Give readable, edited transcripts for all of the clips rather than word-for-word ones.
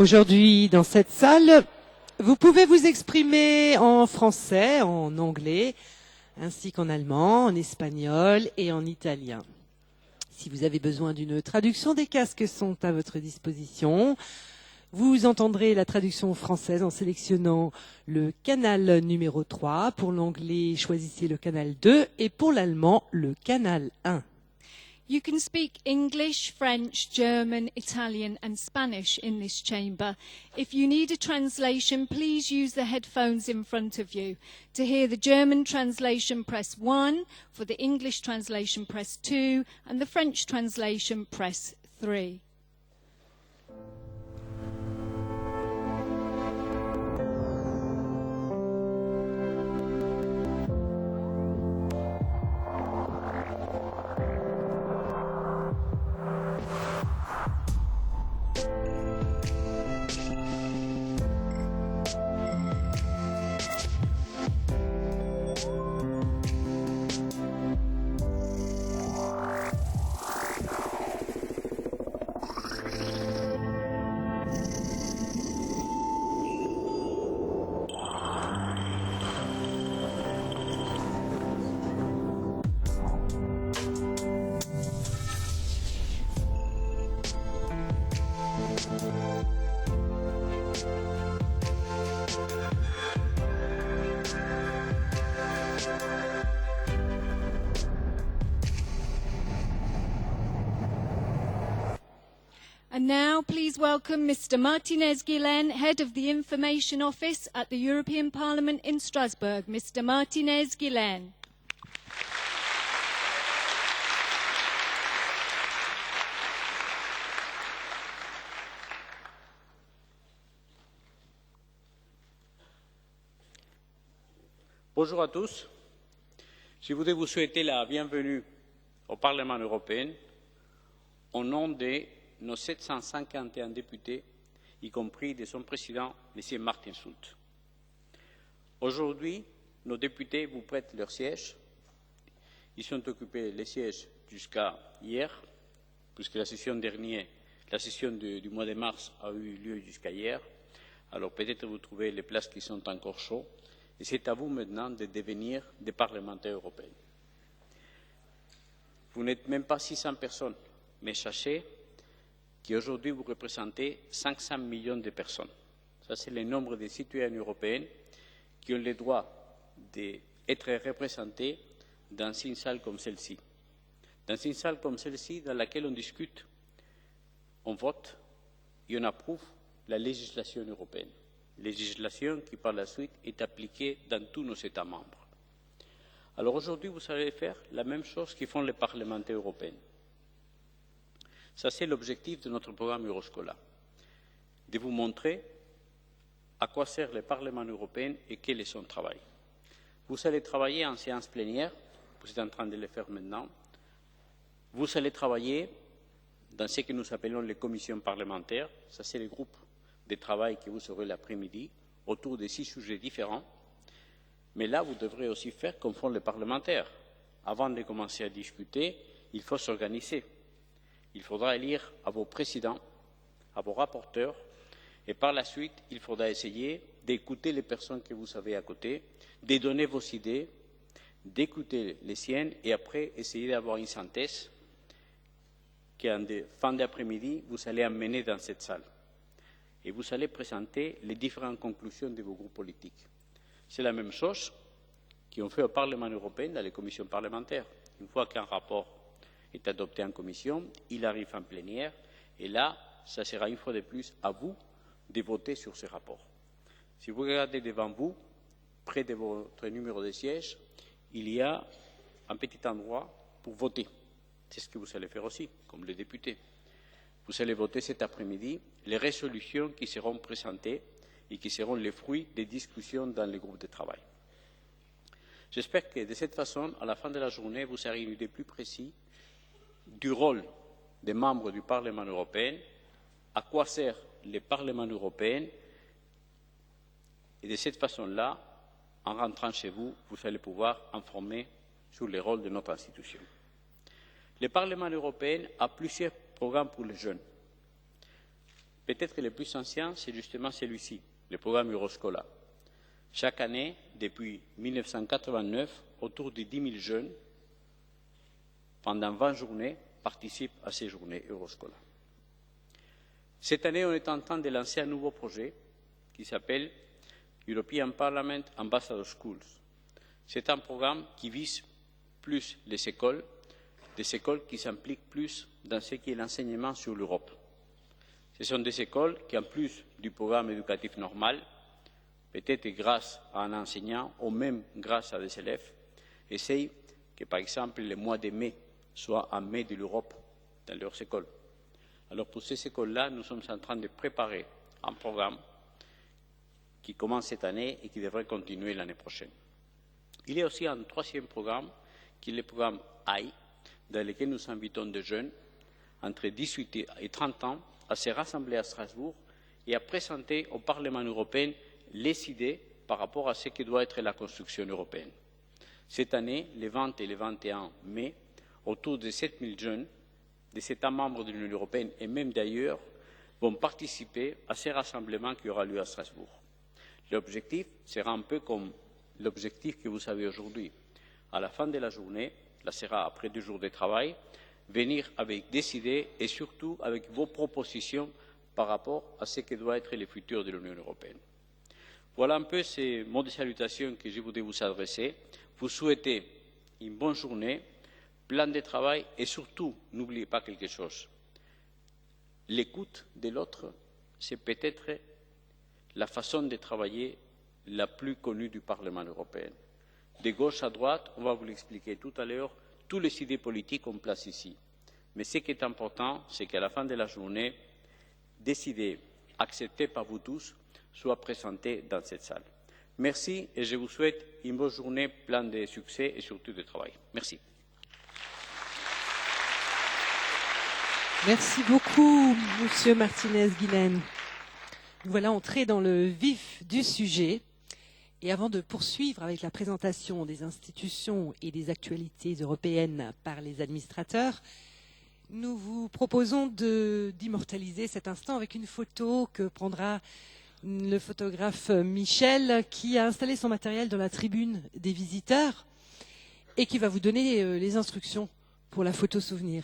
Aujourd'hui, dans cette salle, vous pouvez vous exprimer en français, en anglais, ainsi qu'en allemand, en espagnol et en italien. Si vous avez besoin d'une traduction, des casques sont à votre disposition. Vous entendrez la traduction française en sélectionnant le canal numéro 3. Pour l'anglais, choisissez le canal 2 et pour l'allemand, le canal 1. You can speak English, French, German, Italian and Spanish in this chamber. If you need a translation, please use the headphones in front of you. To hear the German translation, press 1. For the English translation, press 2. And the French translation, press 3. And now, please welcome Mr. Martinez-Guillen, Head of the Information Office at the European Parliament in Strasbourg. Mr. Martinez-Guillen. Bonjour à tous. Je voudrais vous souhaiter la bienvenue au Parlement européen au nom de nos 751 députés, y compris de son président, M. Martin Schulz. Aujourd'hui, nos députés vous prêtent leur siège. Ils ont occupé les sièges jusqu'à hier, puisque la session du mois de mars a eu lieu jusqu'à hier. Alors peut-être vous trouvez les places qui sont encore chaudes. Et c'est à vous maintenant de devenir des parlementaires européens. Vous n'êtes même pas 600 personnes, mais sachez qu'aujourd'hui vous représentez 500 millions de personnes. Ça, c'est le nombre de citoyens européens qui ont le droit d'être représentés dans une salle comme celle-ci. Dans une salle comme celle-ci, dans laquelle on discute, on vote et on approuve la législation européenne. Législation qui, par la suite, est appliquée dans tous nos États membres. Alors aujourd'hui, vous allez faire la même chose que font les parlementaires européens. Ça, c'est l'objectif de notre programme Euroscola, de vous montrer à quoi sert le Parlement européen et quel est son travail. Vous allez travailler en séance plénière, vous êtes en train de le faire maintenant. Vous allez travailler dans ce que nous appelons les commissions parlementaires. Ça, c'est le groupe de travail que vous aurez l'après-midi, autour de 6 sujets différents. Mais là, vous devrez aussi faire comme font les parlementaires. Avant de commencer à discuter, il faut s'organiser. Il faudra élire à vos présidents, à vos rapporteurs, et par la suite, il faudra essayer d'écouter les personnes que vous avez à côté, de donner vos idées, d'écouter les siennes, et après, essayer d'avoir une synthèse qu'en fin d'après-midi, vous allez amener dans cette salle. Et vous allez présenter les différentes conclusions de vos groupes politiques. C'est la même chose qu'on fait au Parlement européen dans les commissions parlementaires. Une fois qu'un rapport est adopté en commission, il arrive en plénière, et là, ça sera une fois de plus à vous de voter sur ce rapport. Si vous regardez devant vous, près de votre numéro de siège, il y a un petit endroit pour voter. C'est ce que vous allez faire aussi, comme les députés. Vous allez voter cet après-midi les résolutions qui seront présentées et qui seront les fruits des discussions dans les groupes de travail. J'espère que de cette façon, à la fin de la journée, vous aurez une idée plus précise du rôle des membres du Parlement européen, à quoi sert le Parlement européen, et de cette façon-là, en rentrant chez vous, vous allez pouvoir informer sur le rôle de notre institution. Le Parlement européen a plusieurs programmes pour les jeunes. Peut-être le plus ancien, c'est justement celui-ci, le programme Euroscola. Chaque année, depuis 1989, autour de 10 000 jeunes, pendant 20 journées, participent à ces journées Euroscola. Cette année, on est en train de lancer un nouveau projet qui s'appelle European Parliament Ambassador Schools. C'est un programme qui vise plus les écoles, des écoles qui s'impliquent plus dans ce qui est l'enseignement sur l'Europe. Ce sont des écoles qui, en plus du programme éducatif normal, peut-être grâce à un enseignant ou même grâce à des élèves, essayent que, par exemple, le mois de mai soit un mai de l'Europe dans leurs écoles. Alors pour ces écoles-là, nous sommes en train de préparer un programme qui commence cette année et qui devrait continuer l'année prochaine. Il y a aussi un troisième programme, qui est le programme AI, dans lequel nous invitons des jeunes entre 18 et 30 ans à se rassembler à Strasbourg et à présenter au Parlement européen les idées par rapport à ce que doit être la construction européenne. Cette année, les 20 et les 21 mai, autour de 7 000 jeunes des États membres de l'Union européenne et même d'ailleurs vont participer à ces rassemblements qui aura lieu à Strasbourg. L'objectif sera un peu comme l'objectif que vous avez aujourd'hui. À la fin de la journée, là sera après 2 jours de travail, venir avec des idées et surtout avec vos propositions par rapport à ce que doit être le futur de l'Union européenne. Voilà un peu ces mots de salutation que je voulais vous adresser. Vous souhaitez une bonne journée, plein de travail et surtout, n'oubliez pas quelque chose. L'écoute de l'autre, c'est peut-être la façon de travailler la plus connue du Parlement européen. De gauche à droite, on va vous l'expliquer tout à l'heure, toutes les idées politiques ont place ici. Mais ce qui est important, c'est qu'à la fin de la journée, des idées acceptées par vous tous soient présentées dans cette salle. Merci et je vous souhaite une bonne journée pleine de succès et surtout de travail. Merci. Merci beaucoup, Monsieur Martinez-Guilaine. Nous voilà entrés dans le vif du sujet. Et avant de poursuivre avec la présentation des institutions et des actualités européennes par les administrateurs, nous vous proposons d'immortaliser cet instant avec une photo que prendra le photographe Michel, qui a installé son matériel dans la tribune des visiteurs et qui va vous donner les instructions pour la photo souvenir.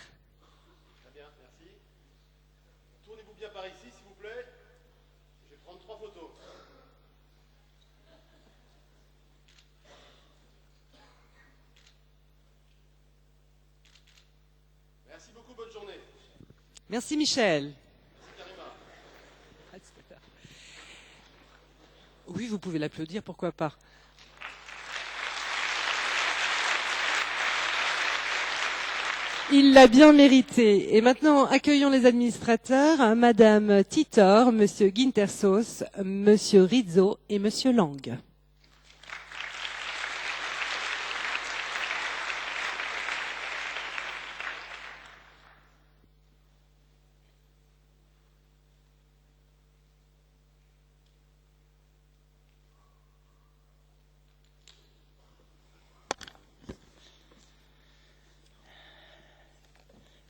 Très bien, merci. Tournez-vous bien par ici, s'il vous plaît. Je vais prendre 3 photos. Merci beaucoup, bonne journée. Merci Michel. Merci Karima. Oui, vous pouvez l'applaudir, pourquoi pas. Il l'a bien mérité. Et maintenant, accueillons les administrateurs, Madame Titor, Monsieur Guintersos, Monsieur Rizzo et Monsieur Lang.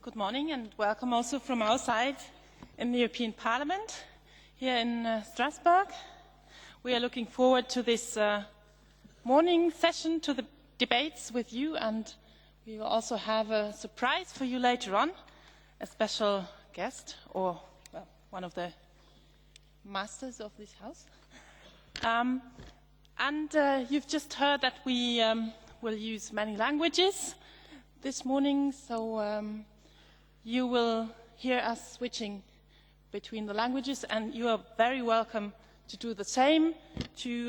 Good morning and welcome also from our side in the European Parliament here in Strasbourg. We are looking forward to this morning session, to the debates with you, and we will also have a surprise for you later on, a special guest or well, one of the masters of this house. You've just heard that we will use many languages this morning, so you will hear us switching between the languages, and you are very welcome to do the same, to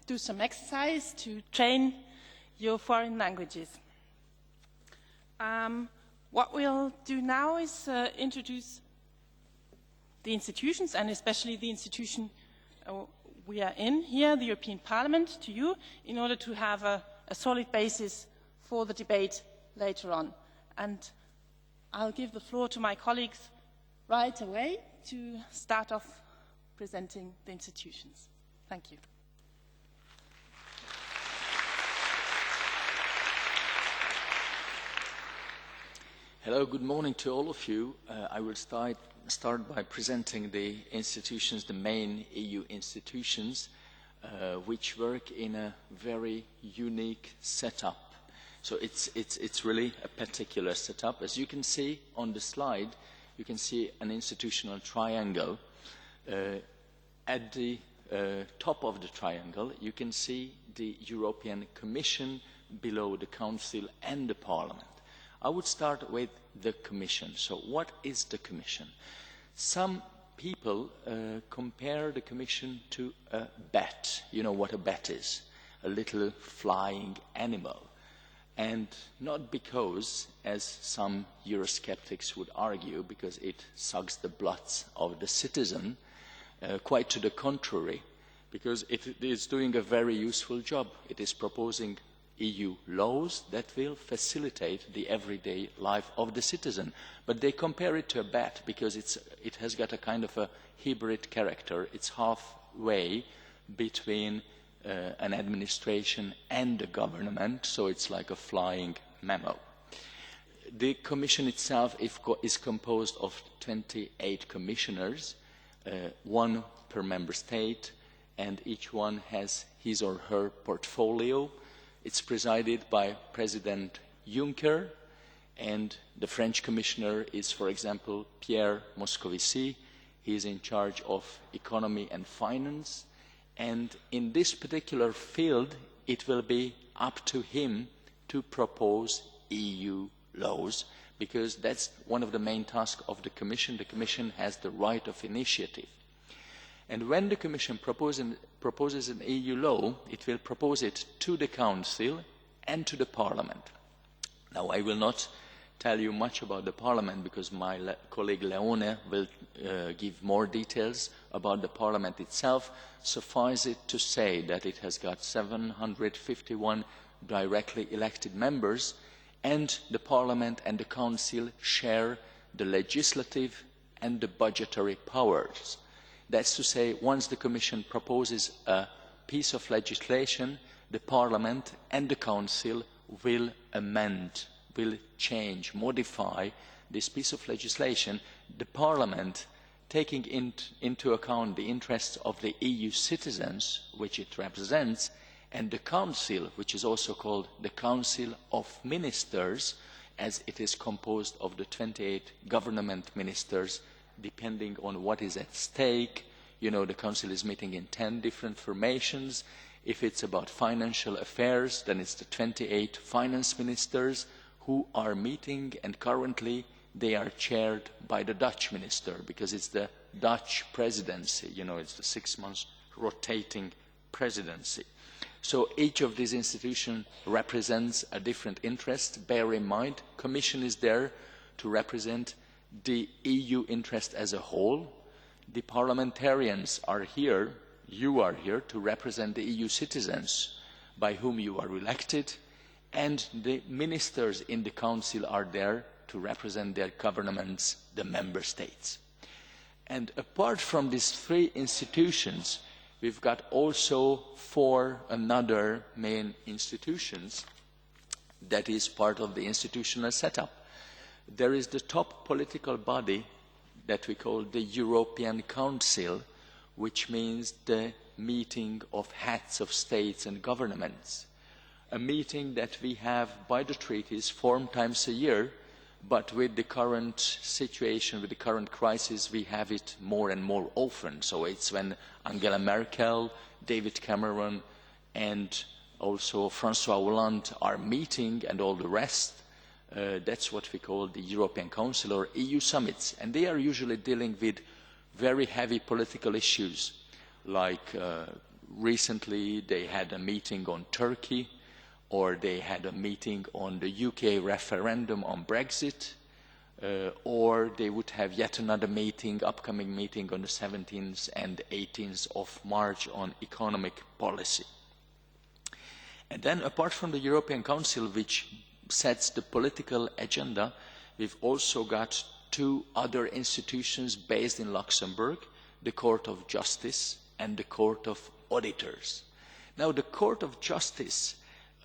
do some exercise, to train your foreign languages. What we'll do now is introduce the institutions, and especially the institution we are in here, the European Parliament, to you, in order to have a solid basis for the debate later on. And I'll give the floor to my colleagues right away to start off presenting the institutions. Thank you. Hello, good morning to all of you. I will start start by presenting the institutions, the main EU institutions, which work in a very unique setup. So it's really a particular setup. As you can see on the slide, you can see an institutional triangle. At the top of the triangle, you can see the European Commission, below the Council and the Parliament. I would start with the Commission. So what is the Commission? Some people compare the Commission to a bat. You know what a bat is? A little flying animal. And not because, as some Eurosceptics would argue, because it sucks the blood of the citizen, quite to the contrary, because it is doing a very useful job. It is proposing EU laws that will facilitate the everyday life of the citizen. But they compare it to a bat because it has got a kind of a hybrid character. It's halfway between an administration and a government, so it's like a flying mammal. The Commission itself is composed of 28 commissioners, one per member state, and each one has his or her portfolio. It's presided by President Juncker, and the French commissioner is, for example, Pierre Moscovici. He is in charge of economy and finance, and in this particular field, it will be up to him to propose EU laws, because that's one of the main tasks of the Commission. The Commission has the right of initiative. And when the Commission proposes an EU law, it will propose it to the Council and to the Parliament. Now, I will not tell you much about the Parliament because my colleague Leone will give more details about the Parliament itself. Suffice it to say that it has got 751 directly elected members, and the Parliament and the Council share the legislative and the budgetary powers. That's to say, once the Commission proposes a piece of legislation, the Parliament and the Council will amend, will change, modify this piece of legislation. The Parliament, taking into account the interests of the EU citizens, which it represents, and the Council, which is also called the Council of Ministers, as it is composed of the 28 government ministers, depending on what is at stake. You know, the Council is meeting in 10 different formations. If it's about financial affairs, then it's the 28 finance ministers who are meeting, and currently they are chaired by the Dutch minister, because it's the Dutch presidency. You know, it's the 6 months rotating presidency. So each of these institutions represents a different interest. Bear in mind, the Commission is there to represent the EU interest as a whole. The parliamentarians are here, you are here, to represent the EU citizens by whom you are elected, and the ministers in the Council are there to represent their governments, the member states. And apart from these three institutions, we've got also 4 other main institutions that is part of the institutional setup. There is the top political body that we call the European Council, which means the meeting of heads of states and governments. A meeting that we have by the treaties 4 times a year, but with the current situation, with the current crisis, we have it more and more often. So it's when Angela Merkel, David Cameron, and also François Hollande are meeting, and all the rest. That's what we call the European Council or EU summits. And they are usually dealing with very heavy political issues. Like recently they had a meeting on Turkey, or they had a meeting on the UK referendum on Brexit, or they would have yet another meeting, upcoming meeting on the 17th and 18th of March on economic policy. And then apart from the European Council, which sets the political agenda, we've also got 2 other institutions based in Luxembourg, the Court of Justice and the Court of Auditors. Now, the Court of Justice,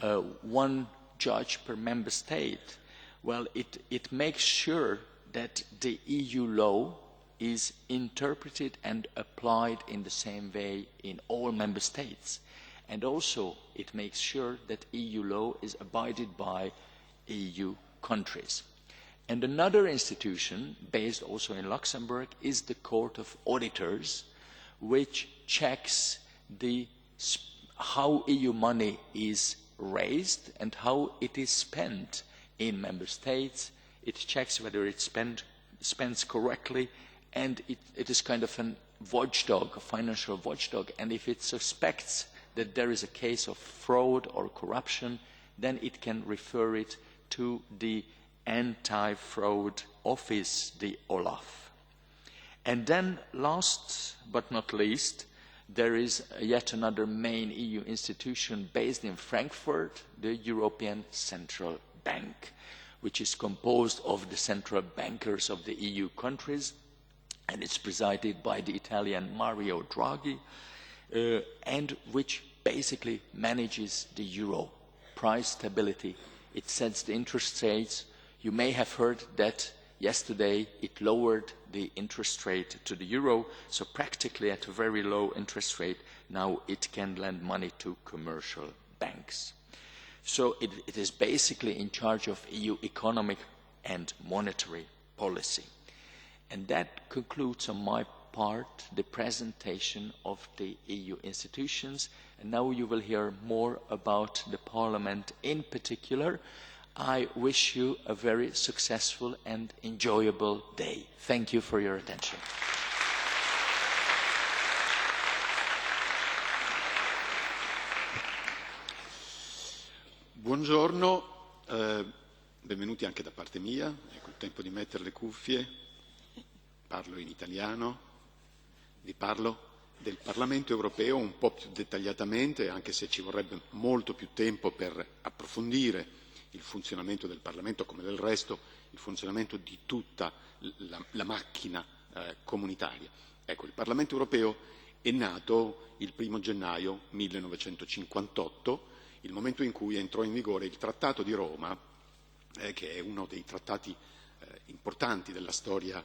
1 judge per member state, well, it makes sure that the EU law is interpreted and applied in the same way in all member states. And also it makes sure that EU law is abided by EU countries. And another institution, based also in Luxembourg, is the Court of Auditors, which checks how EU money is raised and how it is spent in member states. It checks whether it's spent correctly, and it is kind of a watchdog, a financial watchdog, and if it suspects that there is a case of fraud or corruption, then it can refer it to the anti-fraud office, the OLAF. And then, last but not least, there is yet another main EU institution based in Frankfurt, the European Central Bank, which is composed of the central bankers of the EU countries, and it's presided by the Italian Mario Draghi, and which basically manages the euro, price stability. It sets the interest rates. You may have heard that yesterday it lowered the interest rate to the euro, so practically at a very low interest rate, now it can lend money to commercial banks. So it is basically in charge of EU economic and monetary policy. And that concludes on my part the presentation of the EU institutions. And now you will hear more about the Parliament in particular. I wish you a very successful and enjoyable day. Thank you for your attention. Buongiorno, benvenuti anche da parte mia. Ecco il tempo di mettere le cuffie. Parlo in italiano. Vi parlo del Parlamento europeo un po' più dettagliatamente, anche se ci vorrebbe molto più tempo per approfondire il funzionamento del Parlamento, come del resto il funzionamento di tutta la macchina comunitaria. Ecco, il Parlamento europeo è nato il 1 gennaio 1958, il momento in cui entrò in vigore il Trattato di Roma, che è uno dei trattati importanti della storia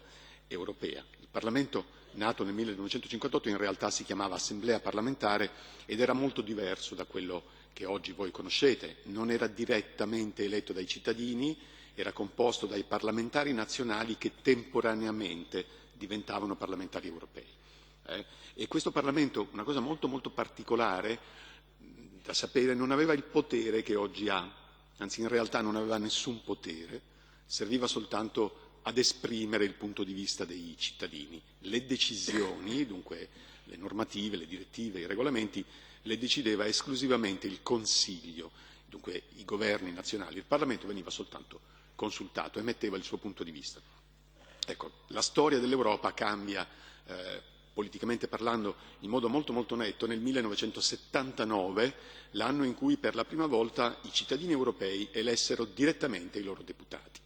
europea. Il Parlamento, nato nel 1958, in realtà si chiamava Assemblea parlamentare ed era molto diverso da quello che oggi voi conoscete. Non era direttamente eletto dai cittadini, era composto dai parlamentari nazionali che temporaneamente diventavano parlamentari europei. E questo Parlamento, una cosa molto molto particolare da sapere, non aveva il potere che oggi ha, anzi in realtà non aveva nessun potere, serviva soltanto ad esprimere il punto di vista dei cittadini. Le decisioni, dunque le normative, le direttive, i regolamenti, le decideva esclusivamente il Consiglio, dunque i governi nazionali. Il Parlamento veniva soltanto consultato, emetteva il suo punto di vista. Ecco, la storia dell'Europa cambia politicamente parlando in modo molto molto netto nel 1979, l'anno in cui per la prima volta i cittadini europei elessero direttamente i loro deputati.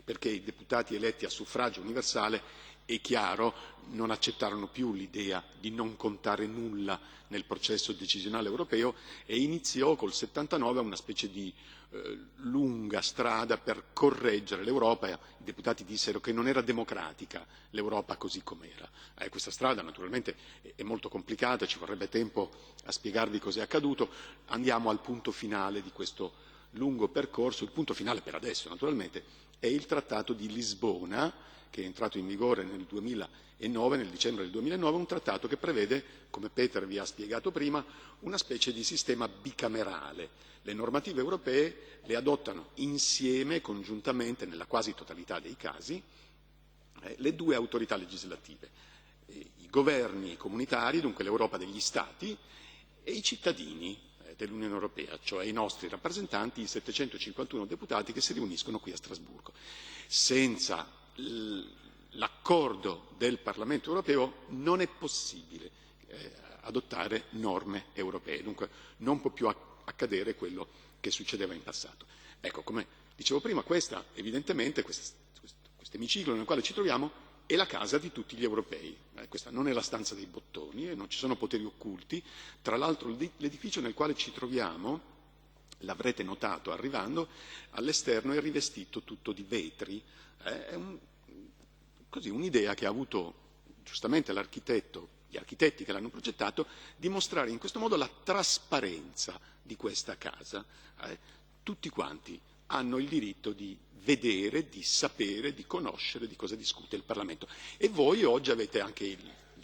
Perché i deputati eletti a suffragio universale, è chiaro, non accettarono più l'idea di non contare nulla nel processo decisionale europeo e iniziò col 79 una specie di lunga strada per correggere l'Europa. I deputati dissero che non era democratica l'Europa così com'era. Questa strada naturalmente è molto complicata, ci vorrebbe tempo a spiegarvi cos'è accaduto. Andiamo al punto finale di questo lungo percorso. Il punto finale per adesso naturalmente è il Trattato di Lisbona, che è entrato in vigore nel 2009, nel dicembre del 2009, un trattato che prevede, come Peter vi ha spiegato prima, una specie di sistema bicamerale. Le normative europee le adottano insieme, congiuntamente, nella quasi totalità dei casi, le due autorità legislative, i governi comunitari, dunque l'Europa degli Stati, e i cittadini dell'Unione Europea, cioè i nostri rappresentanti, i 751 deputati che si riuniscono qui a Strasburgo. Senza l'accordo del Parlamento europeo non è possibile adottare norme europee, dunque non può più accadere quello che succedeva in passato. Ecco, come dicevo prima, questa evidentemente, questo emiciclo nel quale ci troviamo, è la casa di tutti gli europei. Questa non è la stanza dei bottoni e non ci sono poteri occulti. Tra l'altro l'edificio nel quale ci troviamo, l'avrete notato arrivando, all'esterno è rivestito tutto di vetri. così un'idea che ha avuto giustamente l'architetto, gli architetti che l'hanno progettato, di mostrare in questo modo la trasparenza di questa casa. Tutti quanti hanno il diritto di vedere, di sapere, di conoscere di cosa discute il Parlamento. E voi oggi avete anche il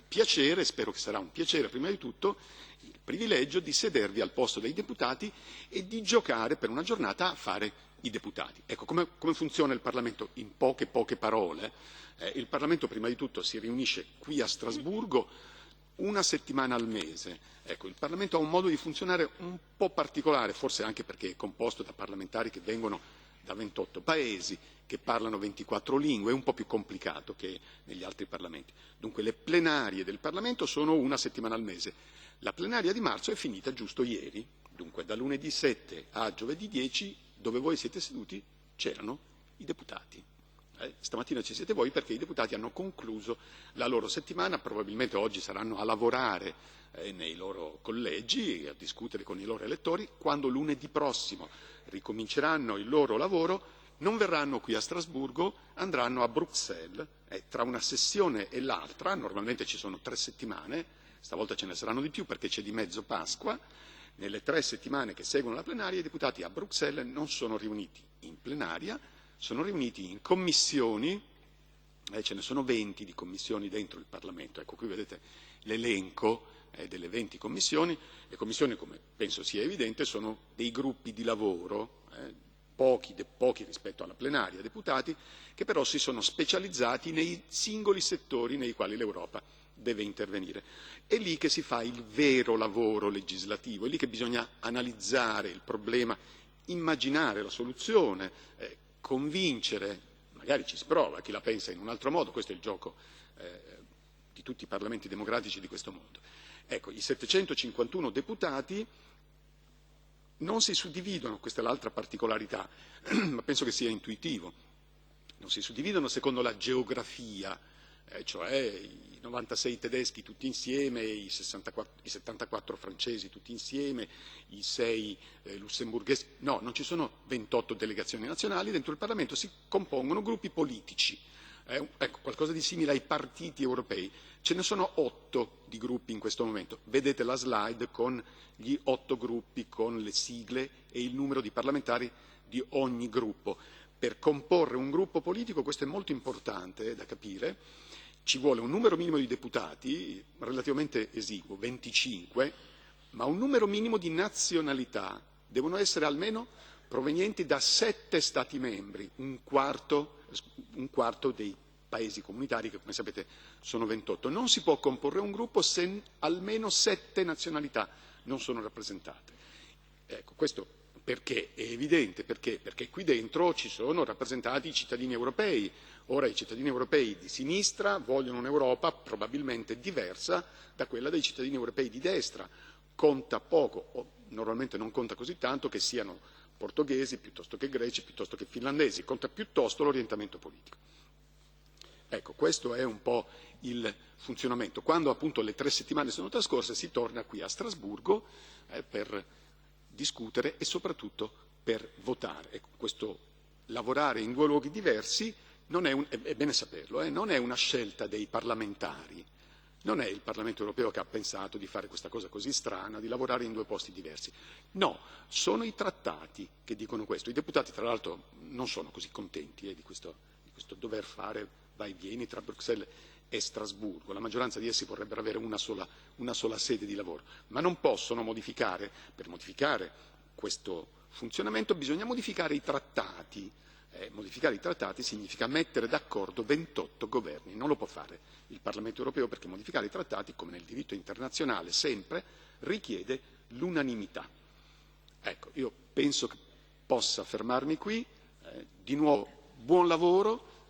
piacere, spero che sarà un piacere prima di tutto, il privilegio di sedervi al posto dei deputati e di giocare per una giornata a fare i deputati. Ecco, come funziona il Parlamento? In poche parole, il Parlamento prima di tutto si riunisce qui a Strasburgo una settimana al mese. Ecco, il Parlamento ha un modo di funzionare un po' particolare, forse anche perché è composto da parlamentari che vengono da 28 paesi, che parlano 24 lingue, è un po' più complicato che negli altri Parlamenti. Dunque le plenarie del Parlamento sono una settimana al mese. La plenaria di marzo è finita giusto ieri, dunque da lunedì 7 a giovedì 10, dove voi siete seduti, c'erano i deputati. Stamattina ci siete voi perché i deputati hanno concluso la loro settimana, probabilmente oggi saranno a lavorare nei loro collegi, a discutere con i loro elettori. Quando lunedì prossimo ricominceranno il loro lavoro, non verranno qui a Strasburgo, andranno a Bruxelles. Tra una sessione e l'altra, normalmente ci sono 3 settimane, stavolta ce ne saranno di più perché c'è di mezzo Pasqua, nelle 3 settimane che seguono la plenaria i deputati a Bruxelles non sono riuniti in plenaria, sono riuniti in commissioni, ce ne sono 20 di commissioni dentro il Parlamento. Ecco, qui vedete l'elenco delle 20 commissioni. Le commissioni, come penso sia evidente, sono dei gruppi di lavoro, pochi rispetto alla plenaria deputati, che però si sono specializzati nei singoli settori nei quali l'Europa deve intervenire. È lì che si fa il vero lavoro legislativo, è lì che bisogna analizzare il problema, immaginare la soluzione, convincere, magari ci si prova, chi la pensa in un altro modo, questo è il gioco di tutti i parlamenti democratici di questo mondo. Ecco, i 751 deputati non si suddividono, questa è l'altra particolarità, ma penso che sia intuitivo, non si suddividono secondo la geografia, cioè i 96 tedeschi tutti insieme, i 74 francesi tutti insieme, i 6 lussemburghesi. No, non ci sono 28 delegazioni nazionali, dentro il Parlamento si compongono gruppi politici. Ecco, qualcosa di simile ai partiti europei. Ce ne sono 8 di gruppi in questo momento. Vedete la slide con gli 8 gruppi, con le sigle e il numero di parlamentari di ogni gruppo. Per comporre un gruppo politico, questo è molto importante da capire, ci vuole un numero minimo di deputati relativamente esiguo, 25, ma un numero minimo di nazionalità. Devono essere almeno provenienti da 7 Stati membri, un quarto dei paesi comunitari, che come sapete sono 28. Non si può comporre un gruppo se almeno 7 nazionalità non sono rappresentate. Ecco, questo perché è evidente, perché qui dentro ci sono rappresentati i cittadini europei. Ora i cittadini europei di sinistra vogliono un'Europa probabilmente diversa da quella dei cittadini europei di destra. Conta poco, o normalmente non conta così tanto, che siano portoghesi piuttosto che greci, piuttosto che finlandesi, conta piuttosto l'orientamento politico. Ecco, questo è un po' il funzionamento. Quando appunto le 3 settimane sono trascorse si torna qui a Strasburgo per discutere e soprattutto per votare. Ecco, questo lavorare in 2 luoghi diversi non è è bene saperlo, non è una scelta dei parlamentari. Non è il Parlamento europeo che ha pensato di fare questa cosa così strana, di lavorare in 2 posti diversi. No, sono i trattati che dicono questo. I deputati, tra l'altro, non sono così contenti di questo dover fare vai e vieni tra Bruxelles e Strasburgo. La maggioranza di essi vorrebbero avere una sola sede di lavoro, ma non possono modificare. Per modificare questo funzionamento bisogna modificare i trattati. Modificare i trattati significa mettere d'accordo 28 governi, non lo può fare il Parlamento europeo perché modificare i trattati, come nel diritto internazionale sempre, richiede l'unanimità. Ecco, io penso che possa fermarmi qui, di nuovo buon lavoro,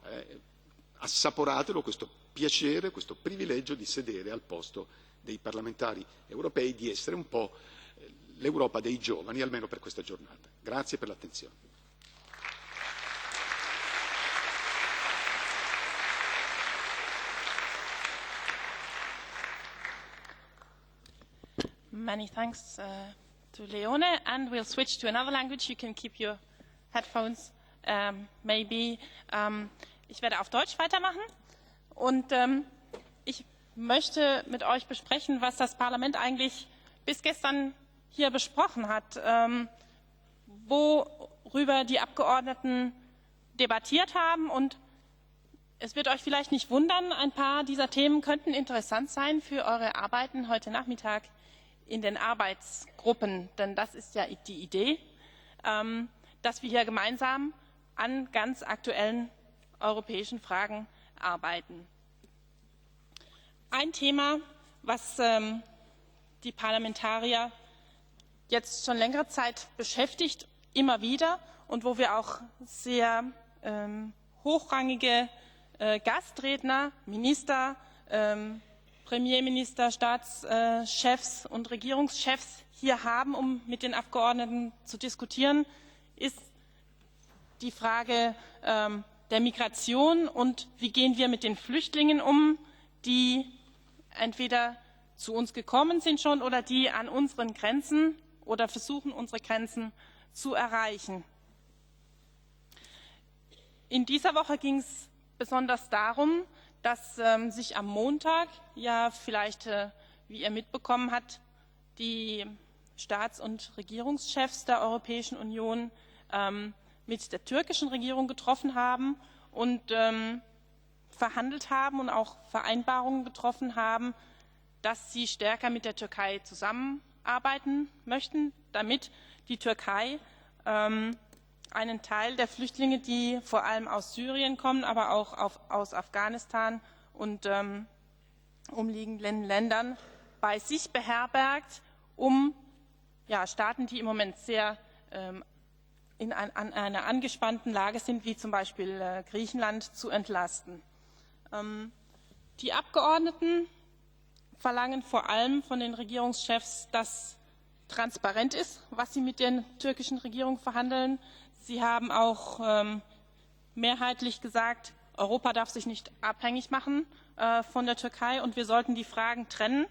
assaporatelo questo piacere, questo privilegio di sedere al posto dei parlamentari europei, di essere un po' l'Europa dei giovani, almeno per questa giornata. Grazie per l'attenzione. Many thanks to Leone, and we'll switch to another language. You can keep your headphones maybe. Ich werde auf Deutsch weitermachen. Und ich möchte mit euch besprechen, was das Parlament eigentlich bis gestern hier besprochen hat, worüber die Abgeordneten debattiert haben. Und es wird euch vielleicht nicht wundern, ein paar dieser Themen könnten interessant sein für eure Arbeiten heute Nachmittag in den Arbeitsgruppen. Denn das ist ja die Idee, dass wir hier gemeinsam an ganz aktuellen europäischen Fragen arbeiten. Ein Thema, was die Parlamentarier jetzt schon längere Zeit beschäftigt, immer wieder, und wo wir auch sehr hochrangige Gastredner, Minister, Premierminister, Staatschefs und Regierungschefs hier haben, um mit den Abgeordneten zu diskutieren, ist die Frage der Migration und wie gehen wir mit den Flüchtlingen um, die entweder zu uns gekommen sind schon oder die an unseren Grenzen oder versuchen, unsere Grenzen zu erreichen. In dieser Woche ging es besonders darum, dass sich am Montag, ja vielleicht, wie ihr mitbekommen habt, die Staats- und Regierungschefs der Europäischen Union mit der türkischen Regierung getroffen haben und verhandelt haben und auch Vereinbarungen getroffen haben, dass sie stärker mit der Türkei zusammenarbeiten möchten, damit die Türkei einen Teil der Flüchtlinge, die vor allem aus Syrien kommen, aber auch aus Afghanistan und umliegenden Ländern bei sich beherbergt, um Staaten, die im Moment sehr in einer angespannten Lage sind, wie zum Beispiel Griechenland, zu entlasten. Die Abgeordneten verlangen vor allem von den Regierungschefs, dass transparent ist, was sie mit der türkischen Regierung verhandeln. Sie haben auch mehrheitlich gesagt, Europa darf sich nicht abhängig machen von der Türkei und wir sollten die Fragen trennen,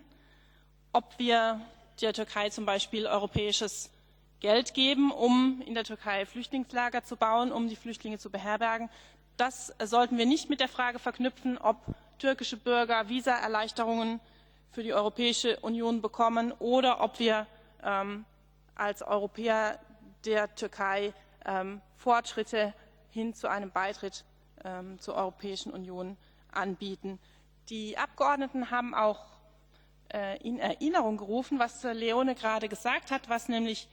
ob wir der Türkei zum Beispiel europäisches Geld geben, um in der Türkei Flüchtlingslager zu bauen, um die Flüchtlinge zu beherbergen. Das sollten wir nicht mit der Frage verknüpfen, ob türkische Bürger Visaerleichterungen für die Europäische Union bekommen oder ob wir als Europäer der Türkei Fortschritte hin zu einem Beitritt zur Europäischen Union anbieten. Die Abgeordneten haben auch in Erinnerung gerufen, was Leone gerade gesagt hat, was nämlich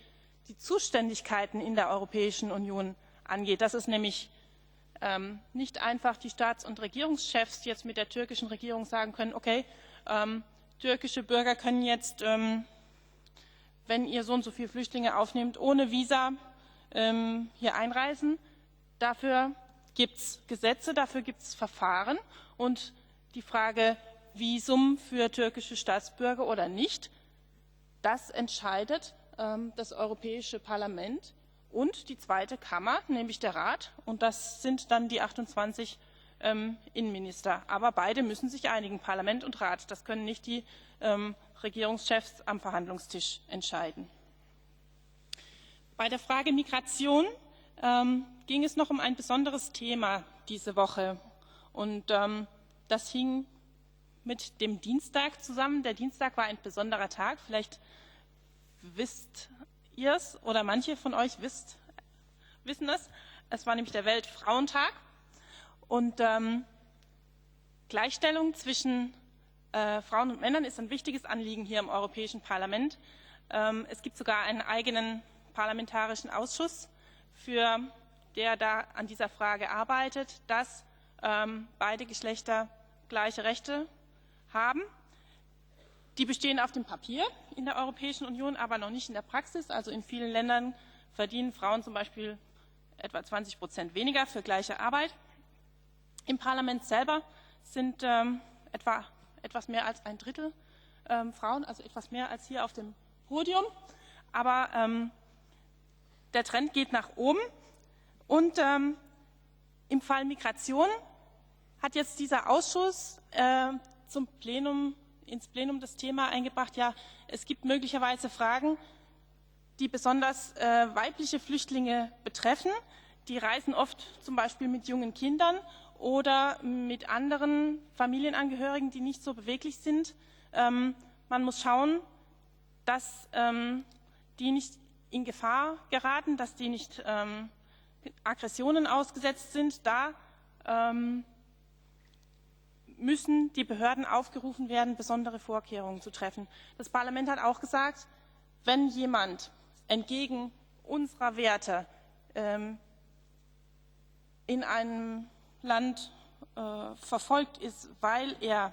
die Zuständigkeiten in der Europäischen Union angeht. Das ist nämlich nicht einfach die Staats- und Regierungschefs jetzt mit der türkischen Regierung sagen können, okay, türkische Bürger können jetzt, wenn ihr so und so viele Flüchtlinge aufnehmt, ohne Visa hier einreisen. Dafür gibt es Gesetze, dafür gibt es Verfahren. Und die Frage Visum für türkische Staatsbürger oder nicht, das entscheidet das Europäische Parlament und die zweite Kammer, nämlich der Rat. Und das sind dann die 28 Innenminister. Aber beide müssen sich einigen, Parlament und Rat. Das können nicht die Regierungschefs am Verhandlungstisch entscheiden. Bei der Frage Migration ging es noch um ein besonderes Thema diese Woche. Und das hing mit dem Dienstag zusammen. Der Dienstag war ein besonderer Tag. Vielleicht wisst ihr es oder manche von euch wissen es. Es war nämlich der Weltfrauentag. Und Gleichstellung zwischen Frauen und Männern ist ein wichtiges Anliegen hier im Europäischen Parlament. Es gibt sogar einen eigenen parlamentarischen Ausschuss, der da an dieser Frage arbeitet, dass beide Geschlechter gleiche Rechte haben. Die bestehen auf dem Papier in der Europäischen Union, aber noch nicht in der Praxis. Also in vielen Ländern verdienen Frauen zum Beispiel etwa 20% weniger für gleiche Arbeit. Im Parlament selber sind etwas mehr als ein Drittel Frauen, also etwas mehr als hier auf dem Podium. Aber der Trend geht nach oben. Und im Fall Migration hat jetzt dieser Ausschuss ins Plenum das Thema eingebracht, ja, es gibt möglicherweise Fragen, die besonders weibliche Flüchtlinge betreffen. Die reisen oft zum Beispiel mit jungen Kindern oder mit anderen Familienangehörigen, die nicht so beweglich sind. Man muss schauen, dass die nicht in Gefahr geraten, dass die nicht Aggressionen ausgesetzt sind. Da müssen die Behörden aufgerufen werden, besondere Vorkehrungen zu treffen. Das Parlament hat auch gesagt, wenn jemand entgegen unserer Werte in einem Land verfolgt ist, weil er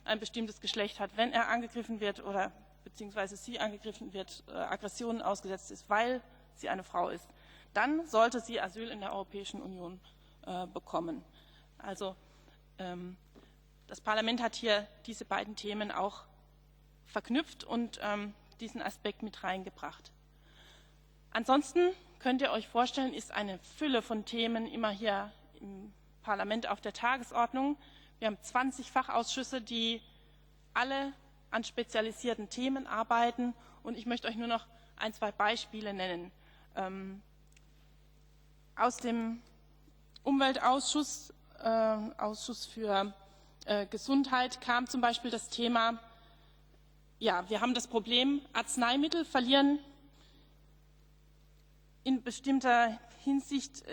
ein bestimmtes Geschlecht hat, wenn er angegriffen wird oder beziehungsweise sie angegriffen wird, Aggressionen ausgesetzt ist, weil sie eine Frau ist, dann sollte sie Asyl in der Europäischen Union bekommen. Also das Parlament hat hier diese beiden Themen auch verknüpft und diesen Aspekt mit reingebracht. Ansonsten könnt ihr euch vorstellen, ist eine Fülle von Themen immer hier im Parlament auf der Tagesordnung. Wir haben 20 Fachausschüsse, die alle an spezialisierten Themen arbeiten. Und ich möchte euch nur noch ein, zwei Beispiele nennen. Aus dem Umweltausschuss, Ausschuss für Gesundheit, kam zum Beispiel das Thema, ja, wir haben das Problem, Arzneimittel verlieren in bestimmter Hinsicht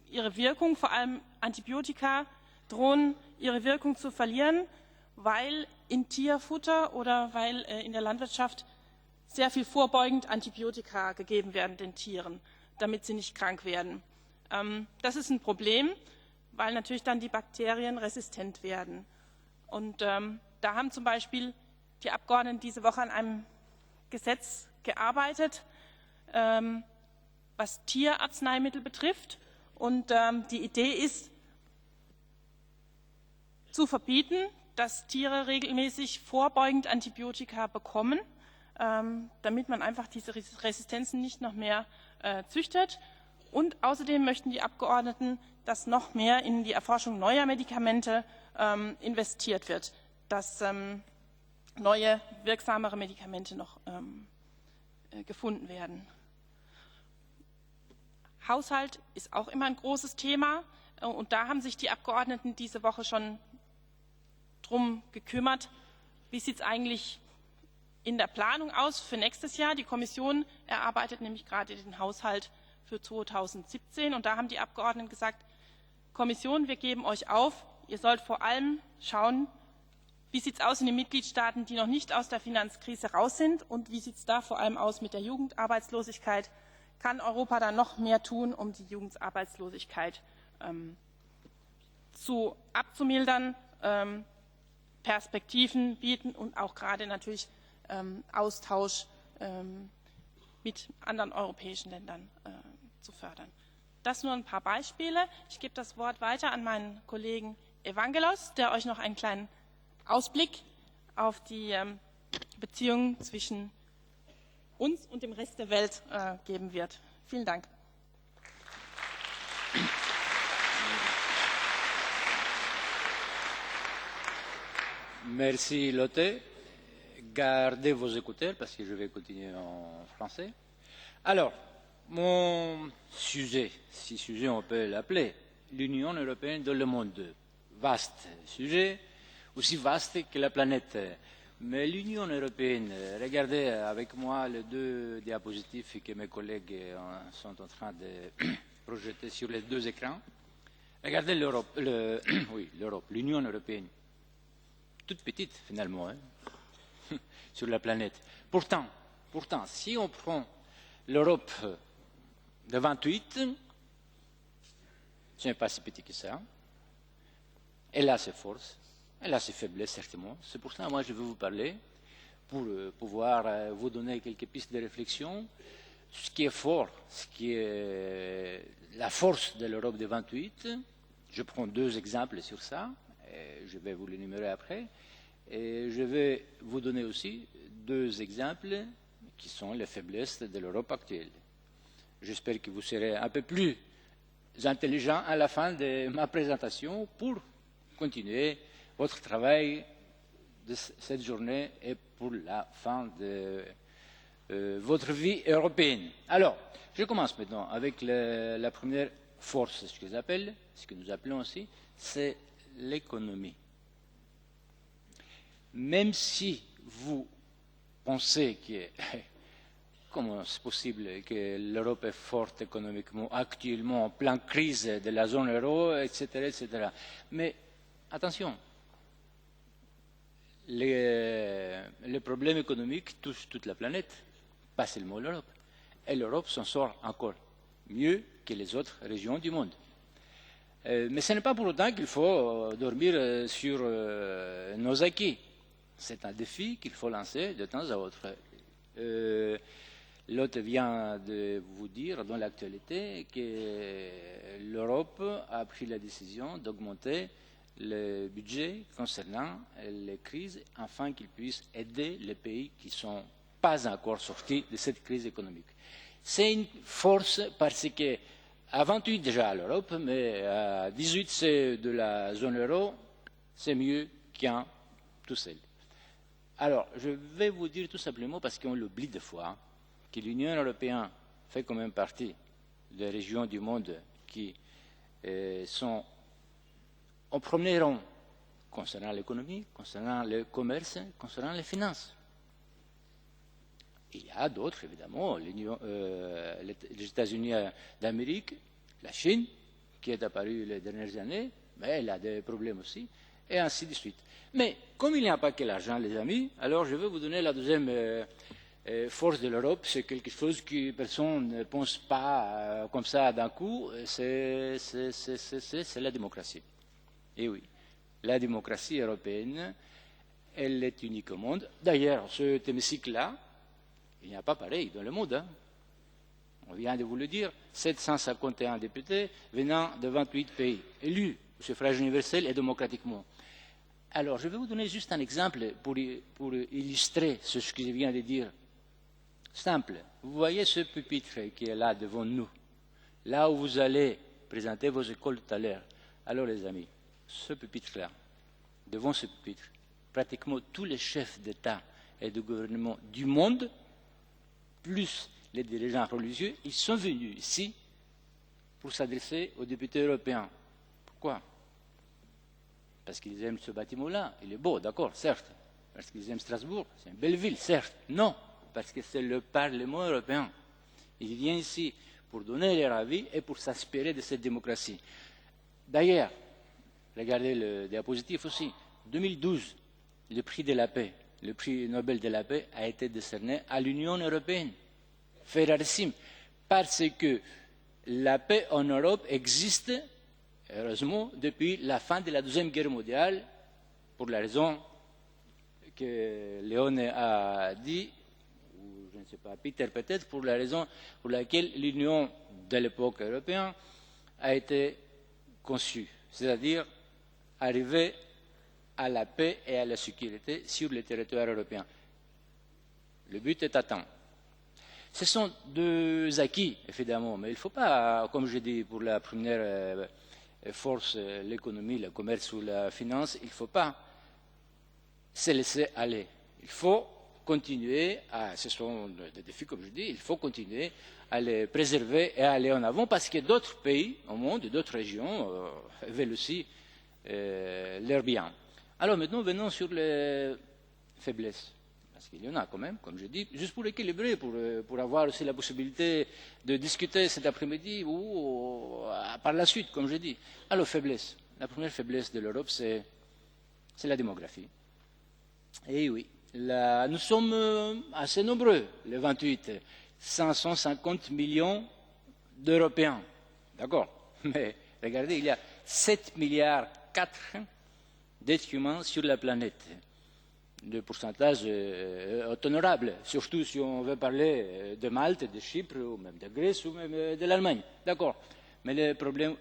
ihre Wirkung, vor allem Antibiotika drohen ihre Wirkung zu verlieren, weil in Tierfutter oder weil in der Landwirtschaft sehr viel vorbeugend Antibiotika gegeben werden den Tieren, damit sie nicht krank werden. Das ist ein Problem, weil natürlich dann die Bakterien resistent werden. Und da haben zum Beispiel die Abgeordneten diese Woche an einem Gesetz gearbeitet, was Tierarzneimittel betrifft. Und die Idee ist, zu verbieten, dass Tiere regelmäßig vorbeugend Antibiotika bekommen, damit man einfach diese Resistenzen nicht noch mehr züchtet. Und außerdem möchten die Abgeordneten, dass noch mehr in die Erforschung neuer Medikamente investiert wird, dass neue, wirksamere Medikamente noch gefunden werden. Haushalt ist auch immer ein großes Thema und da haben sich die Abgeordneten diese Woche schon drum gekümmert, wie sieht es eigentlich in der Planung aus für nächstes Jahr. Die Kommission erarbeitet nämlich gerade den Haushalt für 2017 und da haben die Abgeordneten gesagt, Kommission, wir geben euch auf, ihr sollt vor allem schauen, wie sieht es aus in den Mitgliedstaaten, die noch nicht aus der Finanzkrise raus sind und wie sieht es da vor allem aus mit der Jugendarbeitslosigkeit. Kann Europa da noch mehr tun, um die Jugendarbeitslosigkeit abzumildern, Perspektiven bieten und auch gerade natürlich Austausch mit anderen europäischen Ländern zu fördern. Das nur ein paar Beispiele. Ich gebe das Wort weiter an meinen Kollegen Evangelos, der euch noch einen kleinen Ausblick auf die Beziehungen zwischen uns und dem Rest der Welt geben wird. Vielen Dank. Merci Lotte. Gardez vos écouteurs parce que je vais continuer en français. Alors, mon sujet, si sujet on peut l'appeler, l'Union européenne dans le monde. Vaste sujet, aussi vaste que la planète. Mais l'Union européenne, regardez avec moi les deux diapositives que mes collègues sont en train de projeter sur les deux écrans. Regardez l'Europe, l'Union européenne, toute petite finalement, sur la planète. Pourtant, si on prend l'Europe de 28, ce n'est pas si petit que ça. Elle a ses forces. Elle a ses faiblesses, certainement. C'est pour ça que moi, je veux vous parler, pour pouvoir vous donner quelques pistes de réflexion. Ce qui est fort, ce qui est la force de l'Europe de 28. Je prends deux exemples sur ça. Et je vais vous les énumérer après. Et je vais vous donner aussi deux exemples qui sont les faiblesses de l'Europe actuelle. J'espère que vous serez un peu plus intelligent à la fin de ma présentation pour continuer votre travail de cette journée et pour la fin de votre vie européenne. Alors, je commence maintenant avec la première force, ce qu'ils appellent, ce que nous appelons aussi, c'est l'économie. Même si vous pensez que comment c'est possible que l'Europe est forte économiquement, actuellement en pleine crise de la zone euro, etc., etc. Mais attention, les problèmes économiques touchent toute la planète, pas seulement l'Europe. Et l'Europe s'en sort encore mieux que les autres régions du monde. Mais ce n'est pas pour autant qu'il faut dormir sur nos acquis. C'est un défi qu'il faut lancer de temps à autre. L'hôte vient de vous dire dans l'actualité que l'Europe a pris la décision d'augmenter le budget concernant les crises afin qu'il puisse aider les pays qui ne sont pas encore sortis de cette crise économique. C'est une force parce que à 28 déjà l'Europe, mais à 18 c'est de la zone euro, c'est mieux qu'un tout seul. Alors, je vais vous dire tout simplement, parce qu'on l'oublie des fois, que l'Union européenne fait quand même partie des régions du monde qui sont au premier rang concernant l'économie, concernant le commerce, concernant les finances. Il y a d'autres, évidemment, les États-Unis d'Amérique, la Chine, qui est apparue les dernières années, mais elle a des problèmes aussi, et ainsi de suite. Mais comme il n'y a pas que l'argent, les amis, alors je vais vous donner la deuxième force de l'Europe. C'est quelque chose que personne ne pense pas comme ça d'un coup, c'est la démocratie. Et oui, la démocratie européenne, elle est unique au monde. D'ailleurs, cet hémicycle-là, il n'y a pas pareil dans le monde. Hein. On vient de vous le dire, 751 députés venant de 28 pays, élus au suffrage universel et démocratiquement. Alors, je vais vous donner juste un exemple pour illustrer ce que je viens de dire. Simple. Vous voyez ce pupitre qui est là devant nous, là où vous allez présenter vos écoles tout à l'heure. Alors, les amis, ce pupitre-là, devant ce pupitre, pratiquement tous les chefs d'État et de gouvernement du monde, plus les dirigeants religieux, ils sont venus ici pour s'adresser aux députés européens. Pourquoi? Parce qu'ils aiment ce bâtiment-là. Il est beau, d'accord, certes. Parce qu'ils aiment Strasbourg. C'est une belle ville, certes. Non, parce que c'est le Parlement européen. Ils viennent ici pour donner leur avis et pour s'inspirer de cette démocratie. D'ailleurs, regardez le diapositive aussi. 2012, le prix de la paix, le prix Nobel de la paix a été décerné à l'Union européenne. Fait rarissime. Parce que la paix en Europe existe, heureusement, depuis la fin de la Deuxième Guerre mondiale, pour la raison que Léone a dit, ou je ne sais pas, Peter peut-être, pour la raison pour laquelle l'Union de l'époque européenne a été conçue, c'est-à-dire arriver à la paix et à la sécurité sur le territoire européen. Le but est atteint. Ce sont deux acquis, évidemment, mais il ne faut pas, comme je dis, pour la première force, l'économie, le commerce ou la finance, il ne faut pas se laisser aller. Il faut continuer ce sont des défis, comme je dis, il faut continuer à les préserver et à aller en avant parce que d'autres pays au monde, d'autres régions veulent aussi leur bien. Alors maintenant, venons sur les faiblesses. Parce qu'il y en a quand même, comme je dis, juste pour équilibrer, pour avoir aussi la possibilité de discuter cet après-midi ou par la suite, comme je dis. Alors, faiblesse. La première faiblesse de l'Europe, c'est la démographie. Et oui, nous sommes assez nombreux, les 28, 550 millions d'Européens. D'accord? Mais regardez, il y a 7 milliards 4 d'êtres humains sur la planète. De pourcentage honorable, surtout si on veut parler de Malte, de Chypre, ou même de Grèce, ou même de l'Allemagne. D'accord. Mais le problème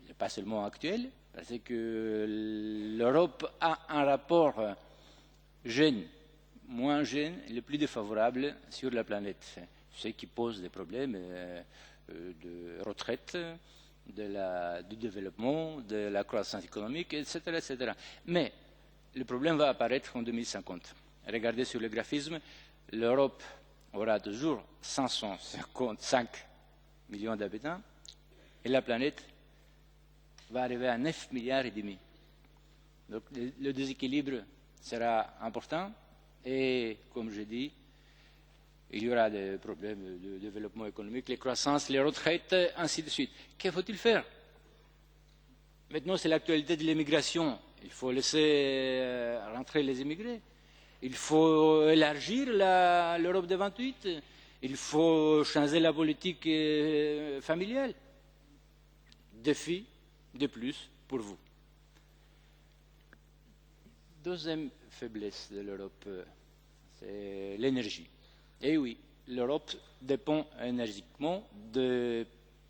n'est pas seulement actuel, parce que l'Europe a un rapport jeune, moins jeune, le plus défavorable sur la planète. Ce qui pose des problèmes de retraite, du développement, de la croissance économique, etc. etc. Mais le problème va apparaître en 2050. Regardez sur le graphisme, l'Europe aura toujours 555 millions d'habitants, et la planète va arriver à 9 milliards et demi. Donc le déséquilibre sera important et, comme je dis, il y aura des problèmes de développement économique, les croissances, les retraites, ainsi de suite. Que faut-il faire? Maintenant, c'est l'actualité de l'immigration. Il faut laisser rentrer les immigrés. Il faut élargir l'Europe de 28. Il faut changer la politique familiale. Défi de plus pour vous. Deuxième faiblesse de l'Europe, c'est l'énergie. Et oui, l'Europe dépend énergiquement des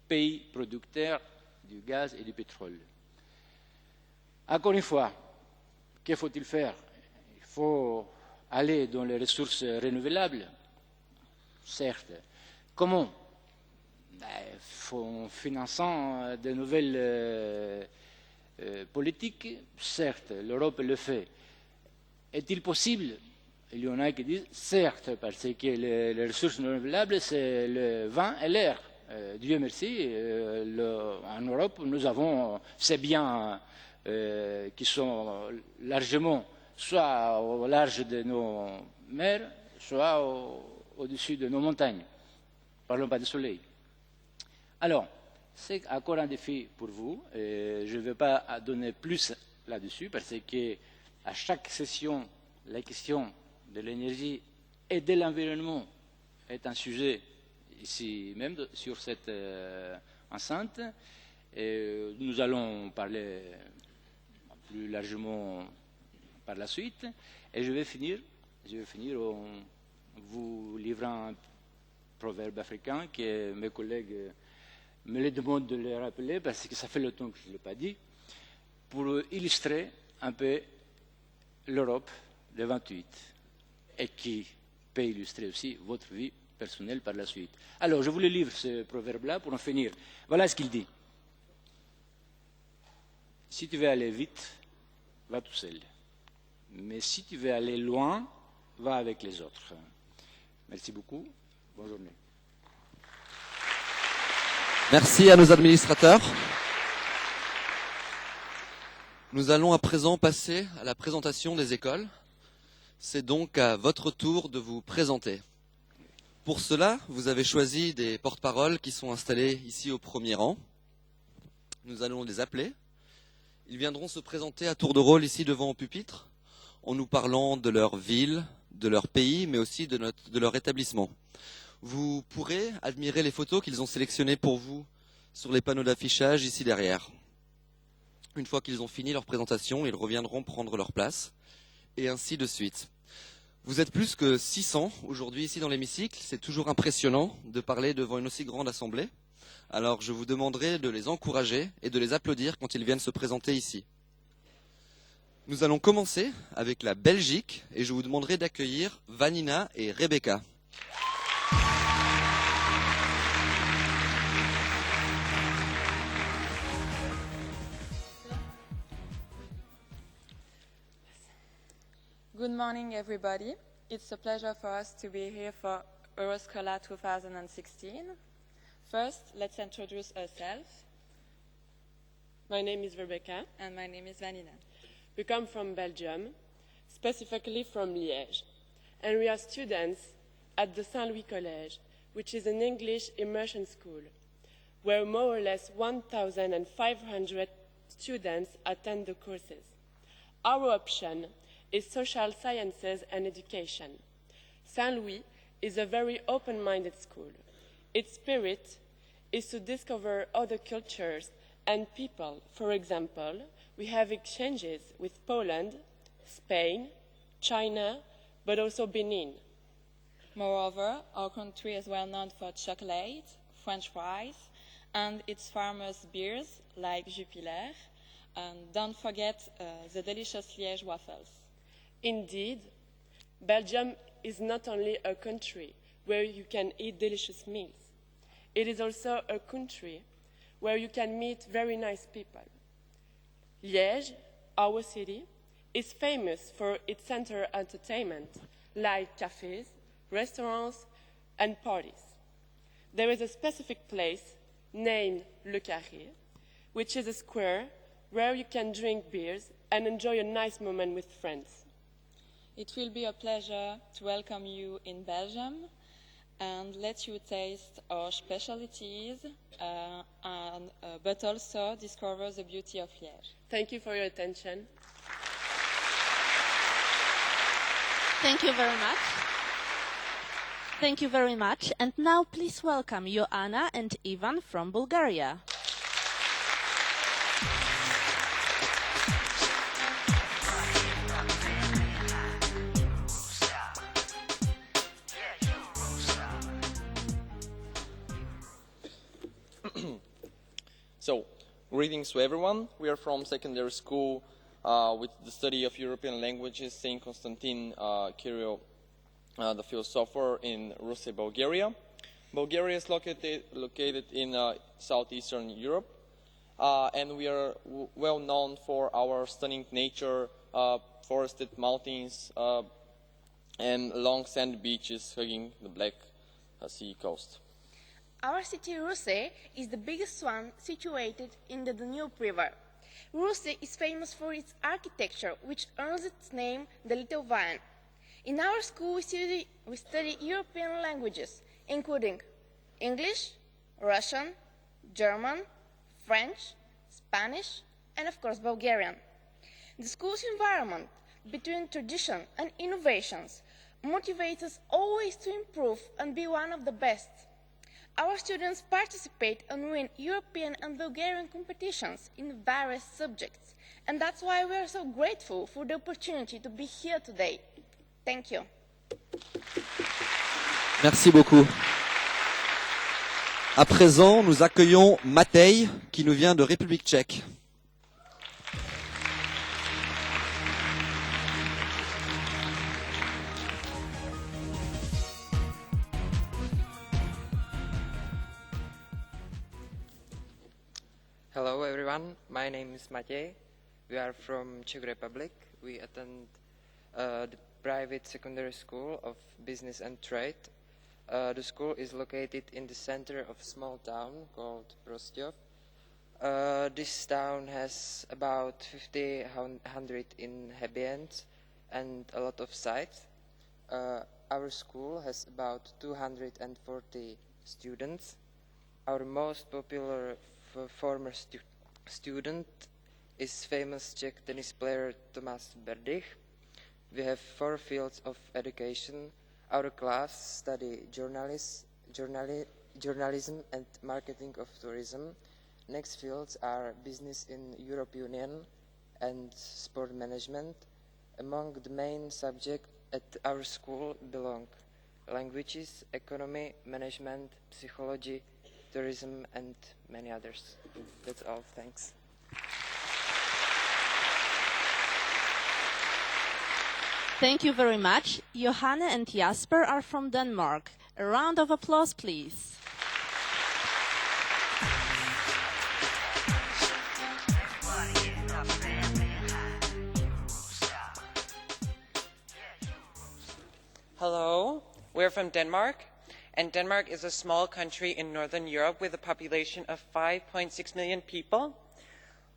pays producteurs du gaz et du pétrole. Encore une fois, que faut-il faire? Il faut aller dans les ressources renouvelables, certes. Comment? En finançant de nouvelles politiques, certes, l'Europe le fait. Est-il possible? Il y en a qui disent certes, parce que les ressources renouvelables, c'est le vent et l'air. Dieu merci, en Europe, nous avons ces biens qui sont largement soit au large de nos mers, soit au-dessus de nos montagnes. Parlons pas du soleil. Alors, c'est encore un défi pour vous. Je ne vais pas donner plus là-dessus parce que à chaque session, la question de l'énergie et de l'environnement est un sujet ici même sur cette enceinte. Et nous allons parler plus largement par la suite. Et je vais finir en vous livrant un proverbe africain que mes collègues me le demandent de le rappeler parce que ça fait longtemps que je ne l'ai pas dit, pour illustrer un peu l'Europe de 28 et qui peut illustrer aussi votre vie personnelle par la suite. Alors, je vous le livre ce proverbe-là pour en finir. Voilà ce qu'il dit. Si tu veux aller vite, va tout seul. Mais si tu veux aller loin, va avec les autres. Merci beaucoup. Bonne journée. Merci à nos administrateurs. Nous allons à présent passer à la présentation des écoles. C'est donc à votre tour de vous présenter. Pour cela, vous avez choisi des porte-paroles qui sont installés ici au premier rang. Nous allons les appeler. Ils viendront se présenter à tour de rôle ici devant au pupitre, en nous parlant de leur ville, de leur pays, mais aussi de leur établissement. Vous pourrez admirer les photos qu'ils ont sélectionnées pour vous sur les panneaux d'affichage ici derrière. Une fois qu'ils ont fini leur présentation, ils reviendront prendre leur place, et ainsi de suite. Vous êtes plus que 600 aujourd'hui ici dans l'hémicycle. C'est toujours impressionnant de parler devant une aussi grande assemblée. Alors je vous demanderai de les encourager et de les applaudir quand ils viennent se présenter ici. Nous allons commencer avec la Belgique et je vous demanderai d'accueillir Vanina et Rebecca. Good morning, everybody. It's a pleasure for us to be here for Euroscola 2016. First, let's introduce ourselves. My name is Rebecca. And my name is Vanina. We come from Belgium, specifically from Liège. And we are students at the Saint-Louis College, which is an English immersion school, where more or less 1,500 students attend the courses. Our option is social sciences and education. Saint-Louis is a very open-minded school. Its spirit is to discover other cultures and people. For example, we have exchanges with Poland, Spain, China, but also Benin. Moreover, our country is well known for chocolate, French fries, and its famous beers like Jupiler. And don't forget the delicious Liège waffles. Indeed, Belgium is not only a country where you can eat delicious meals. It is also a country where you can meet very nice people. Liège, our city, is famous for its center entertainment, like cafes, restaurants, and parties. There is a specific place named Le Carré, which is a square where you can drink beers and enjoy a nice moment with friends. It will be a pleasure to welcome you in Belgium and let you taste our specialties, but also discover the beauty of Liège. Thank you for your attention. Thank you very much. Thank you very much. And now please welcome Joanna and Ivan from Bulgaria. So, greetings to everyone. We are from secondary school with the study of European languages, St. Constantine Kirill, the philosopher in Ruse, Bulgaria. Bulgaria is located in southeastern Europe, and we are well known for our stunning nature, forested mountains, and long sand beaches hugging the Black Sea coast. Our city Ruse is the biggest one situated in the Danube River. Ruse is famous for its architecture, which earns its name the Little Vine. In our school we study European languages, including English, Russian, German, French, Spanish, and of course Bulgarian. The school's environment, between tradition and innovations, motivates us always to improve and be one of the best. Our students participate and win European and Bulgarian competitions in various subjects, and that's why we are so grateful for the opportunity to be here today. Thank you. Merci beaucoup. À présent, nous accueillons Matej, qui nous vient de République tchèque. Hello everyone, my name is Matej. We are from Czech Republic. We attend the private secondary school of business and trade. The school is located in the center of a small town called Prostějov. This town has about 100 inhabitants and a lot of sites. Our school has about 240 students. Our most popular former student is famous Czech tennis player Tomáš Berdych. We have 4 fields of education. Our class study journalism and marketing of tourism. Next fields are business in European Union and sport management. Among the main subjects at our school belong languages, economy, management, psychology, tourism, and many others. That's all. Thanks. Thank you very much. Johanna and Jasper are from Denmark. A round of applause, please. Hello, we're from Denmark. And Denmark is a small country in Northern Europe with a population of 5.6 million people.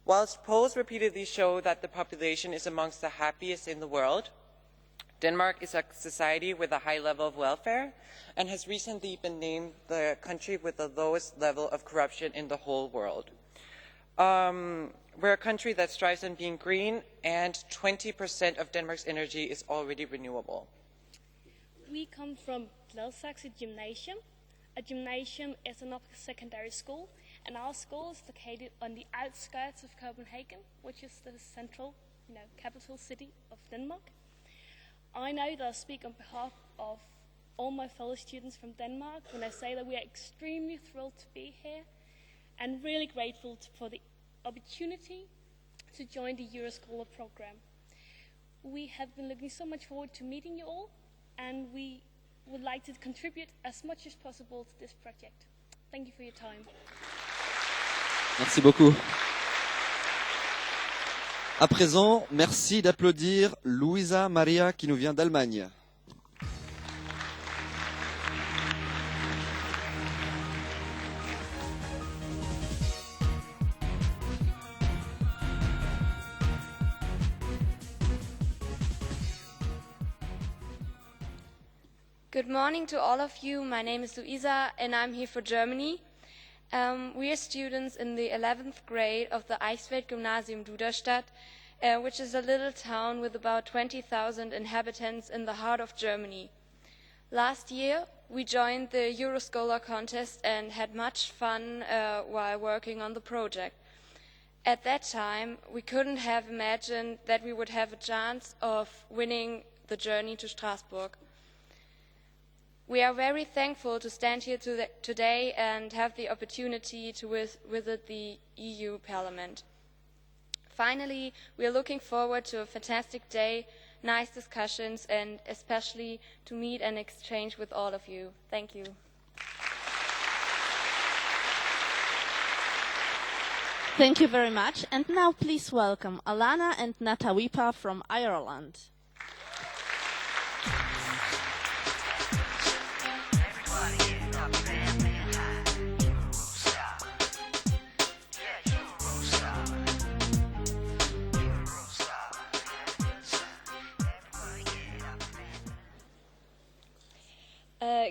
Whilst polls repeatedly show that the population is amongst the happiest in the world, Denmark is a society with a high level of welfare and has recently been named the country with the lowest level of corruption in the whole world. We're a country that strives on being green, and 20% of Denmark's energy is already renewable. We come from Gladsaxe Gymnasium. A gymnasium is an upper secondary school, and our school is located on the outskirts of Copenhagen, which is the central, capital city of Denmark. I know that I speak on behalf of all my fellow students from Denmark when I say that we are extremely thrilled to be here and really grateful for the opportunity to join the Euroscola program. We have been looking so much forward to meeting you all, and we would like to contribute as much as possible to this project. Thank you for your time. Merci beaucoup. À présent, merci d'applaudir Luisa Maria qui nous vient d'Allemagne. Good morning to all of you. My name is Luisa and I'm here for Germany. We are students in the 11th grade of the Eichsfeld-Gymnasium Duderstadt, which is a little town with about 20,000 inhabitants in the heart of Germany. Last year, we joined the Euroscola contest and had much fun while working on the project. At that time, we couldn't have imagined that we would have a chance of winning the journey to Strasbourg. We are very thankful to stand here today and have the opportunity to visit the EU Parliament. Finally, we are looking forward to a fantastic day, nice discussions, and especially to meet and exchange with all of you. Thank you. Thank you very much. And now please welcome Alana and Natawipa from Ireland.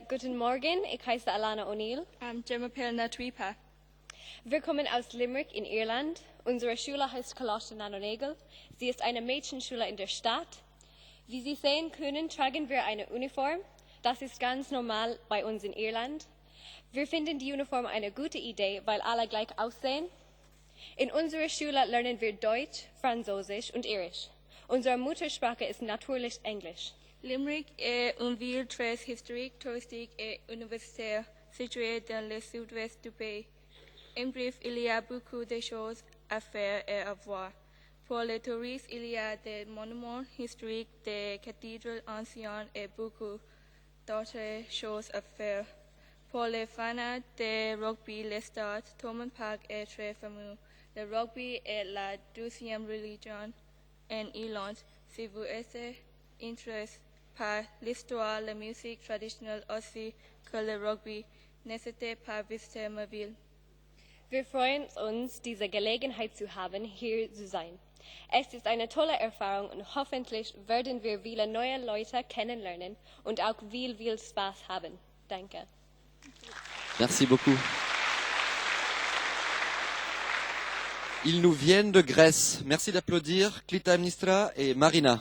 Guten Morgen, ich heiße Alana O'Neill. Jemapil Natwipa. Wir kommen aus Limerick in Irland. Unsere Schule heißt Coláiste na Nonegel. Sie ist eine Mädchenschule in der Stadt. Wie Sie sehen können, tragen wir eine Uniform. Das ist ganz normal bei uns in Irland. Wir finden die Uniform eine gute Idee, weil alle gleich aussehen. In unserer Schule lernen wir Deutsch, Französisch und Irisch. Unsere Muttersprache ist natürlich Englisch. Limerick est une ville très historique, touristique et universitaire située dans le sud-ouest du pays. En bref, il y a beaucoup de choses à faire et à voir. Pour les touristes, il y a des monuments historiques, des cathédrales anciennes et beaucoup d'autres choses à faire. Pour les fans de rugby, le stade Thomond Park est très fameux. Le rugby est la deuxième religion en Irlande. Si vous êtes intéressé par l'histoire, la musique traditionnelle aussi que le rugby, n'hésitez pas à visiter ma ville. Wir freuen uns, diese Gelegenheit zu haben, hier zu sein. Es ist eine tolle Erfahrung und hoffentlich werden wir viele neue Leute kennenlernen und auch viel Spaß haben. Danke. Merci beaucoup. Ils nous viennent de Grèce. Merci d'applaudir Clytemnestra et Marina.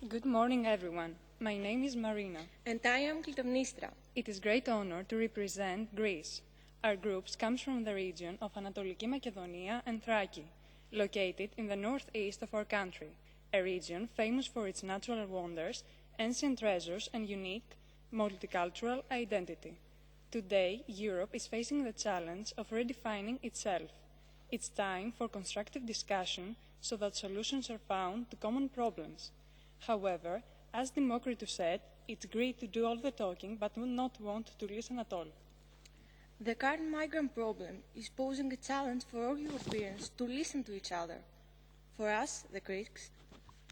Good morning, everyone. My name is Marina. And I am Clytemnestra. It is a great honor to represent Greece. Our group comes from the region of Anatoliki Macedonia and Thrace, located in the northeast of our country, a region famous for its natural wonders, ancient treasures, and unique multicultural identity. Today, Europe is facing the challenge of redefining itself. It's time for constructive discussion so that solutions are found to common problems. However, as Democritus said, it's great to do all the talking but would not want to listen at all. The current migrant problem is posing a challenge for all Europeans to listen to each other. For us, the Greeks,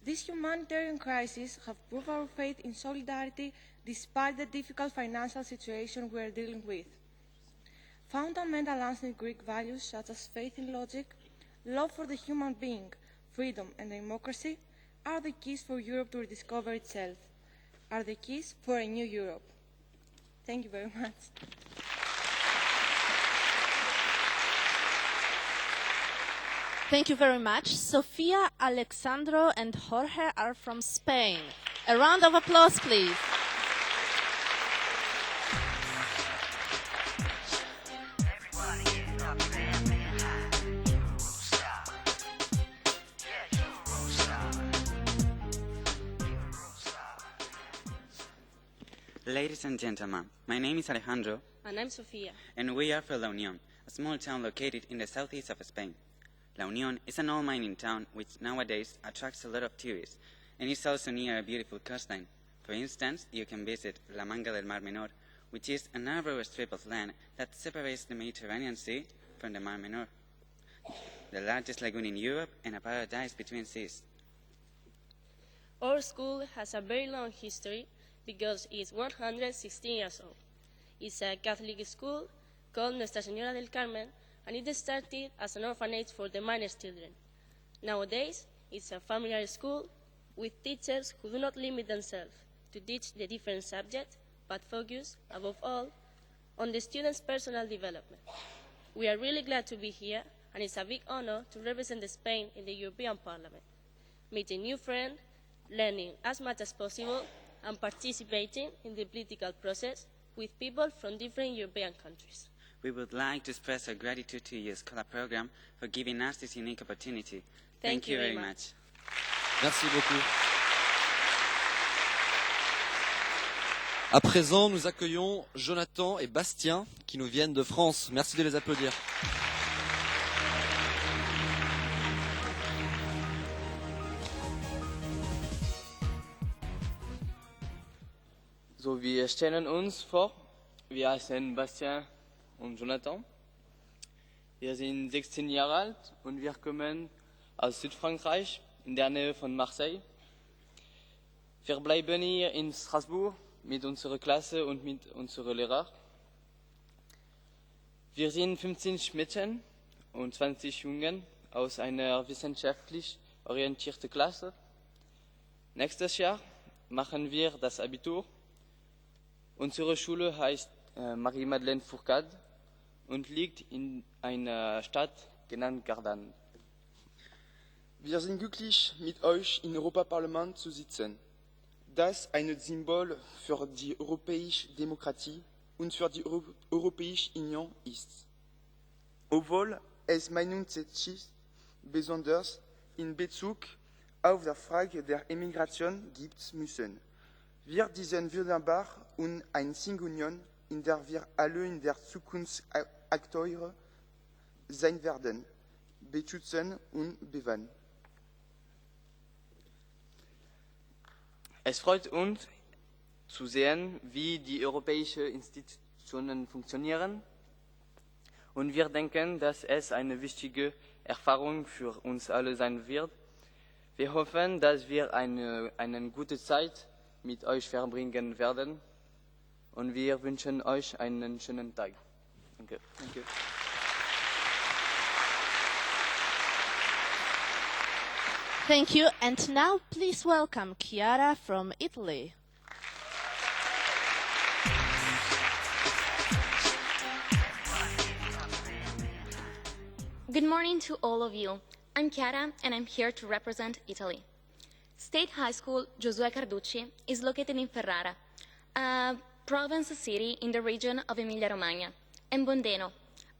this humanitarian crisis has proved our faith in solidarity despite the difficult financial situation we are dealing with. Fundamental ancient Greek values such as faith in logic, love for the human being, freedom and democracy are the keys for Europe to rediscover itself, are the keys for a new Europe. Thank you very much. Thank you very much. Sofia, Alexandro, and Jorge are from Spain. A round of applause, please. Ladies and gentlemen, my name is Alejandro. And I'm Sofia. And we are from La Unión, a small town located in the southeast of Spain. La Unión is an old mining town which nowadays attracts a lot of tourists, and is also near a beautiful coastline. For instance, you can visit La Manga del Mar Menor, which is a narrow strip of land that separates the Mediterranean Sea from the Mar Menor. the largest lagoon in Europe and a paradise between seas. Our school has a very long history because it's 116 years old. It's a Catholic school called Nuestra Señora del Carmen, and it started as an orphanage for the minor children. Nowadays, it's a familiar school with teachers who do not limit themselves to teach the different subjects, but focus, above all, on the students' personal development. We are really glad to be here, and it's a big honor to represent Spain in the European Parliament, meeting new friends, learning as much as possible, and participating in the political process with people from different European countries. We would like to express our gratitude to Euroscola program for giving us this unique opportunity. Thank you very much. Merci beaucoup. À présent, nous accueillons Jonathan et Bastien qui nous viennent de France. Merci de les applaudir. So, wir stellen uns vor, wir heißen Bastien und Jonathan. Wir sind 16 Jahre alt und wir kommen aus Südfrankreich, in der Nähe von Marseille. Wir bleiben hier in Straßburg mit unserer Klasse und mit unseren Lehrern. Wir sind 15 Mädchen und 20 Jungen aus einer wissenschaftlich orientierten Klasse. Nächstes Jahr machen wir das Abitur. Unsere Schule heißt Marie-Madeleine Fourcade und liegt in einer Stadt genannt Gardanne. Wir sind glücklich, mit euch im Europaparlament zu sitzen, das ein Symbol für die europäische Demokratie und für die Europäische Union ist. Obwohl es Meinungsunterschiede besonders in Bezug auf die Frage der Immigration gibt müssen, wird diesen wunderbar und eine Union, in der wir alle in der Zukunft Akteure sein werden, beschützen und bewahren. Es freut uns zu sehen, wie die europäischen Institutionen funktionieren. Und wir denken, dass es eine wichtige Erfahrung für uns alle sein wird. Wir hoffen, dass wir eine gute Zeit mit euch verbringen werden. Und wir wünschen euch einen schönen Tag. Danke. Danke. Thank you. And now please welcome Chiara from Italy. Good morning to all of you. I'm Chiara and I'm here to represent Italy. State High School Giosuè Carducci is located in Ferrara, a province city in the region of Emilia-Romagna, and Bondeno,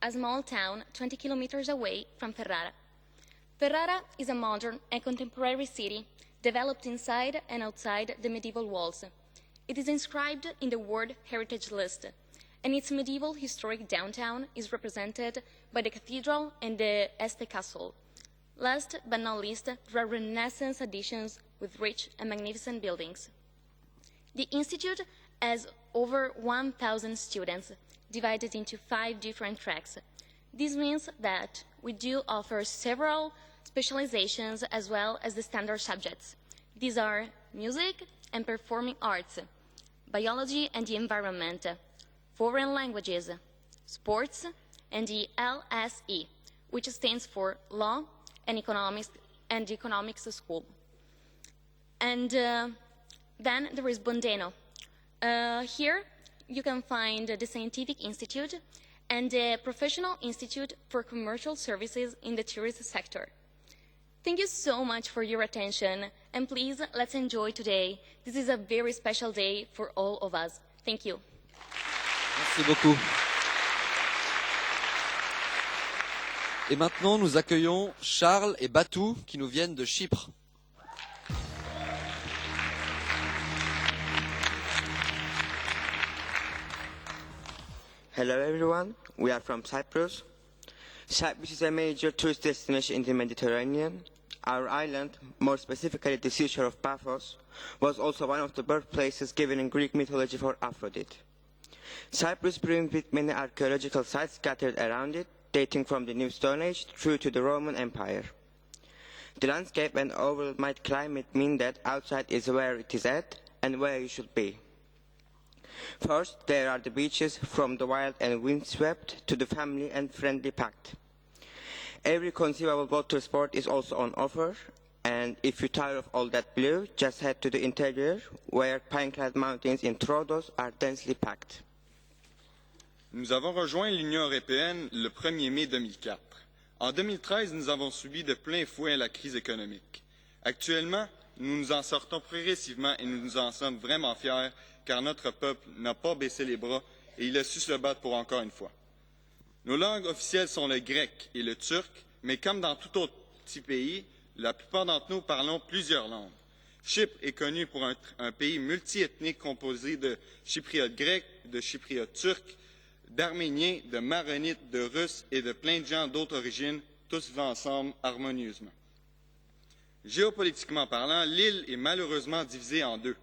a small town 20 kilometers away from Ferrara. Ferrara is a modern and contemporary city developed inside and outside the medieval walls. It is inscribed in the World Heritage List, and its medieval historic downtown is represented by the cathedral and the Este Castle. Last but not least, there are Renaissance additions with rich and magnificent buildings. The Institute has over 1,000 students, divided into 5 different tracks. This means that we do offer several specializations as well as the standard subjects. These are music and performing arts, biology and the environment, foreign languages, sports, and the LSE, which stands for Law and Economics School. And then there is Bondeno. Here you can find the Scientific Institute and the Professional Institute for Commercial Services in the tourist sector. Thank you so much for your attention, and please, let's enjoy today. This is a very special day for all of us. Thank you. Merci beaucoup. Et maintenant, nous accueillons Charles et Batou qui nous viennent de Chypre. Hello everyone, we are from Cyprus. Cyprus is a major tourist destination in the Mediterranean. Our island, more specifically the seashore of Paphos, was also one of the birthplaces given in Greek mythology for Aphrodite. Cyprus brings with many archaeological sites scattered around it, dating from the New Stone Age through to the Roman Empire. The landscape and overall mild climate mean that outside is where it is at and where you should be. First, there are the beaches, from the wild and windswept to the family and friendly packed. Every conceivable water sport is also on offer, and if you're tired of all that blue, just head to the interior, where pine-clad mountains in Troodos are densely packed. Nous avons rejoint l'Union européenne le 1er mai 2004. En 2013, nous avons subi de plein fouet la crise économique. Actuellement, nous nous en sortons progressivement et nous en sommes vraiment fiers, car notre peuple n'a pas baissé les bras et il a su se battre pour encore une fois. Nos langues officielles sont le grec et le turc, mais comme dans tout autre petit pays, la plupart d'entre nous parlons plusieurs langues. Chypre est connu pour un pays multiethnique composé de chypriotes grecs, de chypriotes turcs, d'Arméniens, de Maronites, de Russes et de plein de gens d'autres origines, tous vivant ensemble harmonieusement. Géopolitiquement parlant, l'île est malheureusement divisée en deux.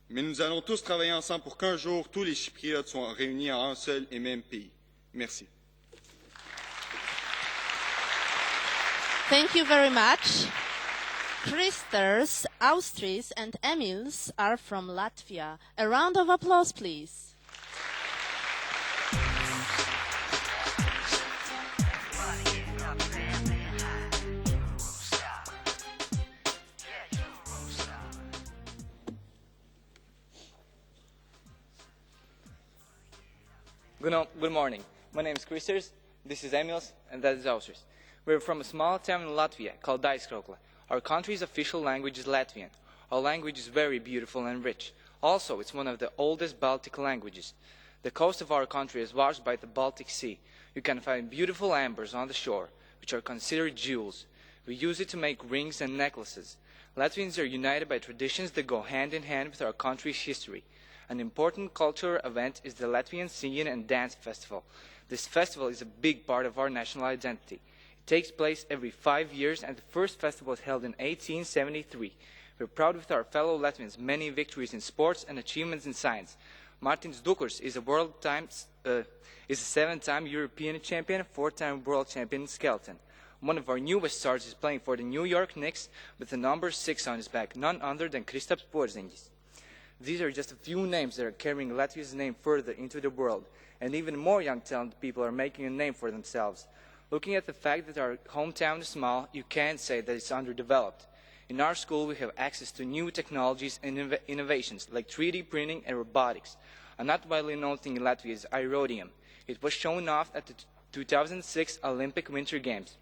Mais nous allons tous travailler ensemble pour qu'un jour, tous les Chypriotes soient réunis en un seul et même pays. Merci. Thank you very much. Christers, Austris, and Emils are from Latvia. A round of applause, please. Good morning. My name is Christers, this is Emils, and that is Austris. We're from a small town in Latvia called Euroscola. Our country's official language is Latvian. Our language is very beautiful and rich. Also, it's one of the oldest Baltic languages. The coast of our country is washed by the Baltic Sea. You can find beautiful ambers on the shore, which are considered jewels. We use it to make rings and necklaces. Latvians are united by traditions that go hand in hand with our country's history. An important cultural event is the Latvian Singing and Dance Festival. This festival is a big part of our national identity. It takes place every 5 years, and the first festival was held in 1873. We're proud with our fellow Latvians' many victories in sports and achievements in science. Martins Dukurs is a 7-time European champion, 4-time world champion in skeleton. One of our newest stars is playing for the New York Knicks with the number 6 on his back, none other than Kristaps Porzingis. These are just a few names that are carrying Latvia's name further into the world, and even more young talented people are making a name for themselves. Looking at the fact that our hometown is small, you can't say that it's underdeveloped. In our school, we have access to new technologies and innovations like 3D printing and robotics. A not widely known thing in Latvia is aerodium. It was shown off at the 2006 Olympic Winter Games.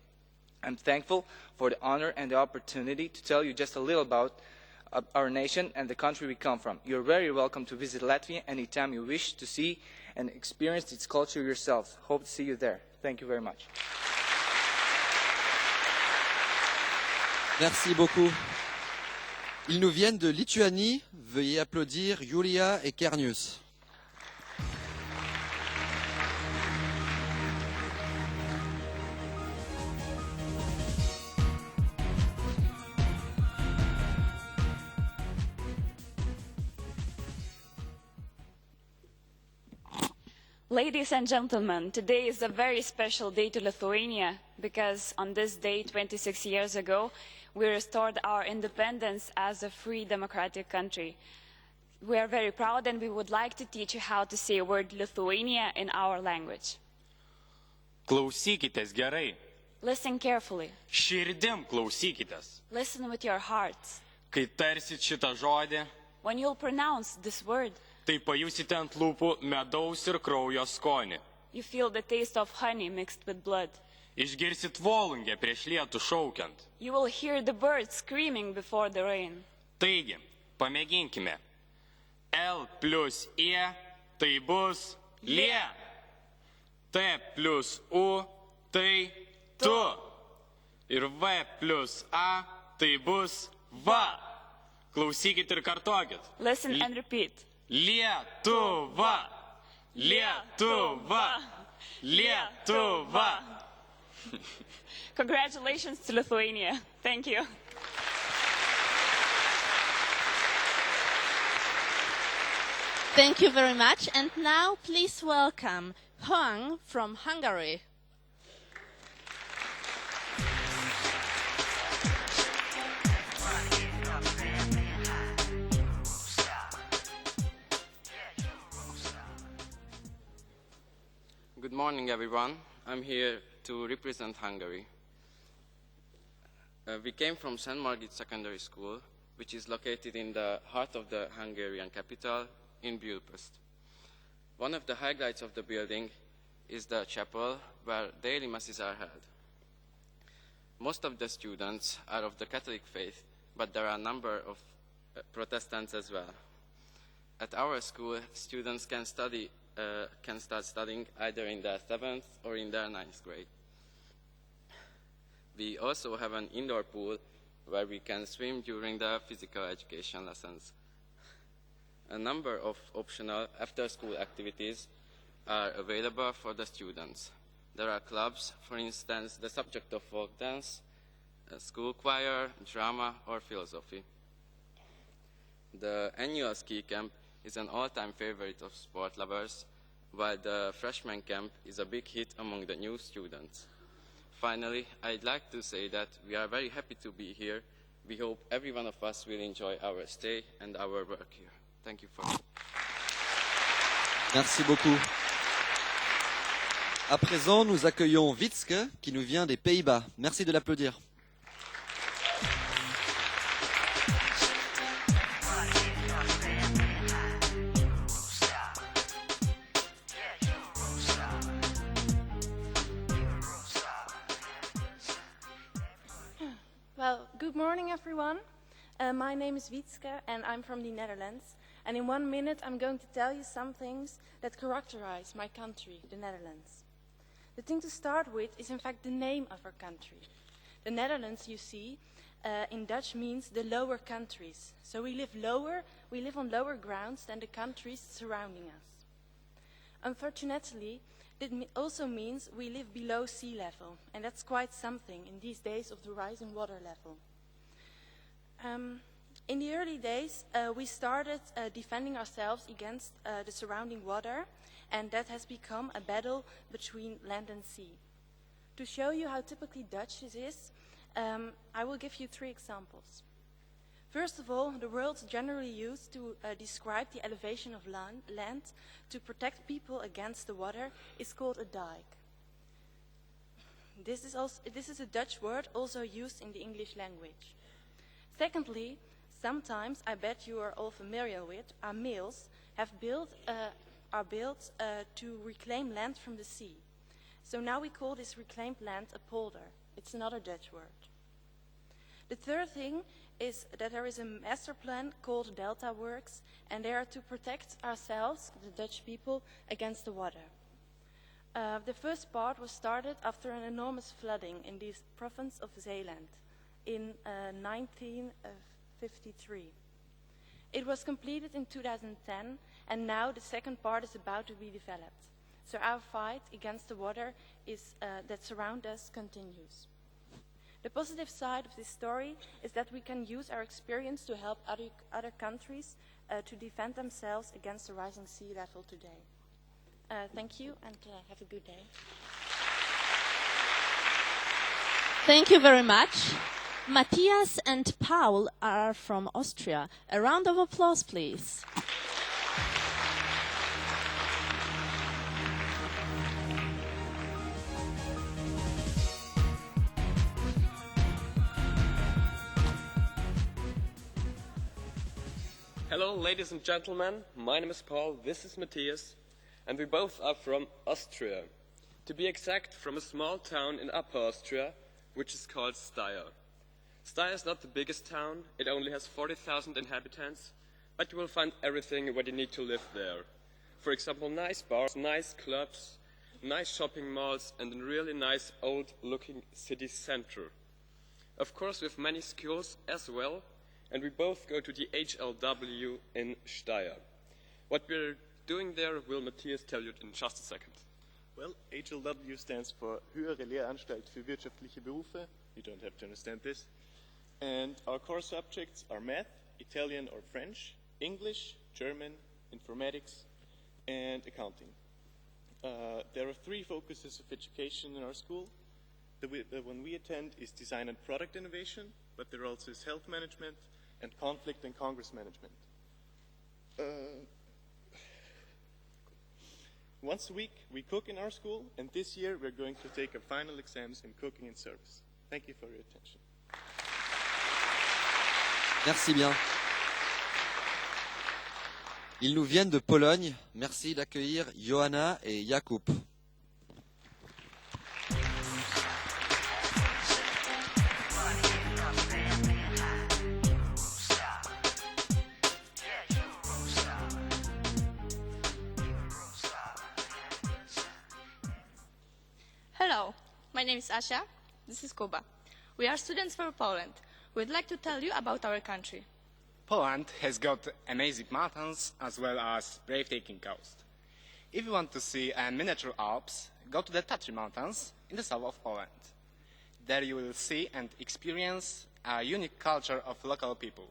I'm thankful for the honor and the opportunity to tell you just a little about our nation and the country we come from. You're very welcome to visit Latvia anytime you wish to see and experience its culture yourselves. Hope to see you there. Thank you very much. Merci beaucoup. Ils nous viennent de Lituanie. Veuillez applaudir Julia et Kernius. Ladies and gentlemen, today is a very special day to Lithuania because on this day, 26 years ago, we restored our independence as a free democratic country. We are very proud and we would like to teach you how to say the word Lithuania in our language. Klausykitės gerai. Listen carefully. Širdim klausykitės. Listen with your hearts. Kai tarsit šitą žodį, When you'll pronounce this word, tai pajusite ant lūpų medaus ir kraujo skonį. you feel the taste of honey mixed with blood. Išgirsit volungę prieš lietų šaukiant. You will hear the birds screaming before the rain. Taigi, pamėginkime. L plus E, tai bus lie. T plus U, tai tu. Ir V plus A, tai bus va. Klausykit ir kartokit. Listen and repeat. Lietuva. Lietuva. Lietuva. Congratulations to Lithuania. Thank you. Thank you very much. And now please welcome Huang from Hungary. morning, everyone. I'm here to represent Hungary. We came from St. Margit Secondary School, which is located in the heart of the Hungarian capital, in Budapest. One of the highlights of the building is the chapel, where daily masses are held. Most of the students are of the Catholic faith, but there are a number of Protestants as well. At our school, students can start studying either in their 7th or in their 9th grade. We also have an indoor pool where we can swim during the physical education lessons. A number of optional after-school activities are available for the students. There are clubs, for instance, the subject of folk dance, school choir, drama, or philosophy. The annual ski camp is an all-time favorite of sport lovers, while the freshman camp is a big hit among the new students. Finally, I'd like to say that we are very happy to be here. We hope every one of us will enjoy our stay and our work here. Thank you for Merci beaucoup. À présent, nous accueillons Witske, qui nous vient des Pays-Bas. Merci de l'applaudir. Well, good morning, everyone. My name is Wietske, and I'm from the Netherlands. And in 1 minute, I'm going to tell you some things that characterize my country, the Netherlands. The thing to start with is, in fact, the name of our country. The Netherlands, you see, in Dutch means the lower countries. So we live on lower grounds than the countries surrounding us. Unfortunately, it also means we live below sea level, and that's quite something in these days of the rising water level. In the early days, we started defending ourselves against the surrounding water, and that has become a battle between land and sea. To show you how typically Dutch this is, I will give you 3 examples. First of all, the words generally used to describe the elevation of land to protect people against the water is called a dike. This is a Dutch word also used in the English language. Secondly, sometimes, I bet you are all familiar with, our mills are built to reclaim land from the sea. So now we call this reclaimed land a polder. It's another Dutch word. The third thing is that there is a master plan called Delta Works, and they are to protect ourselves, the Dutch people, against the water. The first part was started after an enormous flooding in the province of Zeeland in 1953. It was completed in 2010, and now the second part is about to be developed. So our fight against the water that surrounds us continues. The positive side of this story is that we can use our experience to help other countries to defend themselves against the rising sea level today. Thank you, and have a good day. Thank you very much. Matthias and Paul are from Austria. A round of applause, please. Hello, ladies and gentlemen. My name is Paul, this is Matthias, and we both are from Austria. To be exact, from a small town in Upper Austria, which is called Steyr. Steyr is not the biggest town, it only has 40,000 inhabitants, but you will find everything what you need to live there. For example, nice bars, nice clubs, nice shopping malls, and a really nice old-looking city center. Of course, with many schools as well, and we both go to the HLW in Steyr. What we're doing there will Matthias tell you in just a second. Well, HLW stands for Höhere Lehranstalt für wirtschaftliche Berufe. You don't have to understand this. And our core subjects are math, Italian or French, English, German, informatics, and accounting. There are 3 focuses of education in our school. The one we attend is design and product innovation, but there also is health management and conflict and congress management. Once a week, we cook in our school, and this year we're going to take our final exams in cooking and service. Thank you for your attention. Merci bien. Ils nous viennent de Pologne. Merci d'accueillir Johanna et Jakub. Hello, my name is Asia. This is Kuba. We are students from Poland. We'd like to tell you about our country. Poland has got amazing mountains as well as breathtaking coast. If you want to see a miniature Alps, go to the Tatry Mountains in the south of Poland. There you will see and experience a unique culture of local people.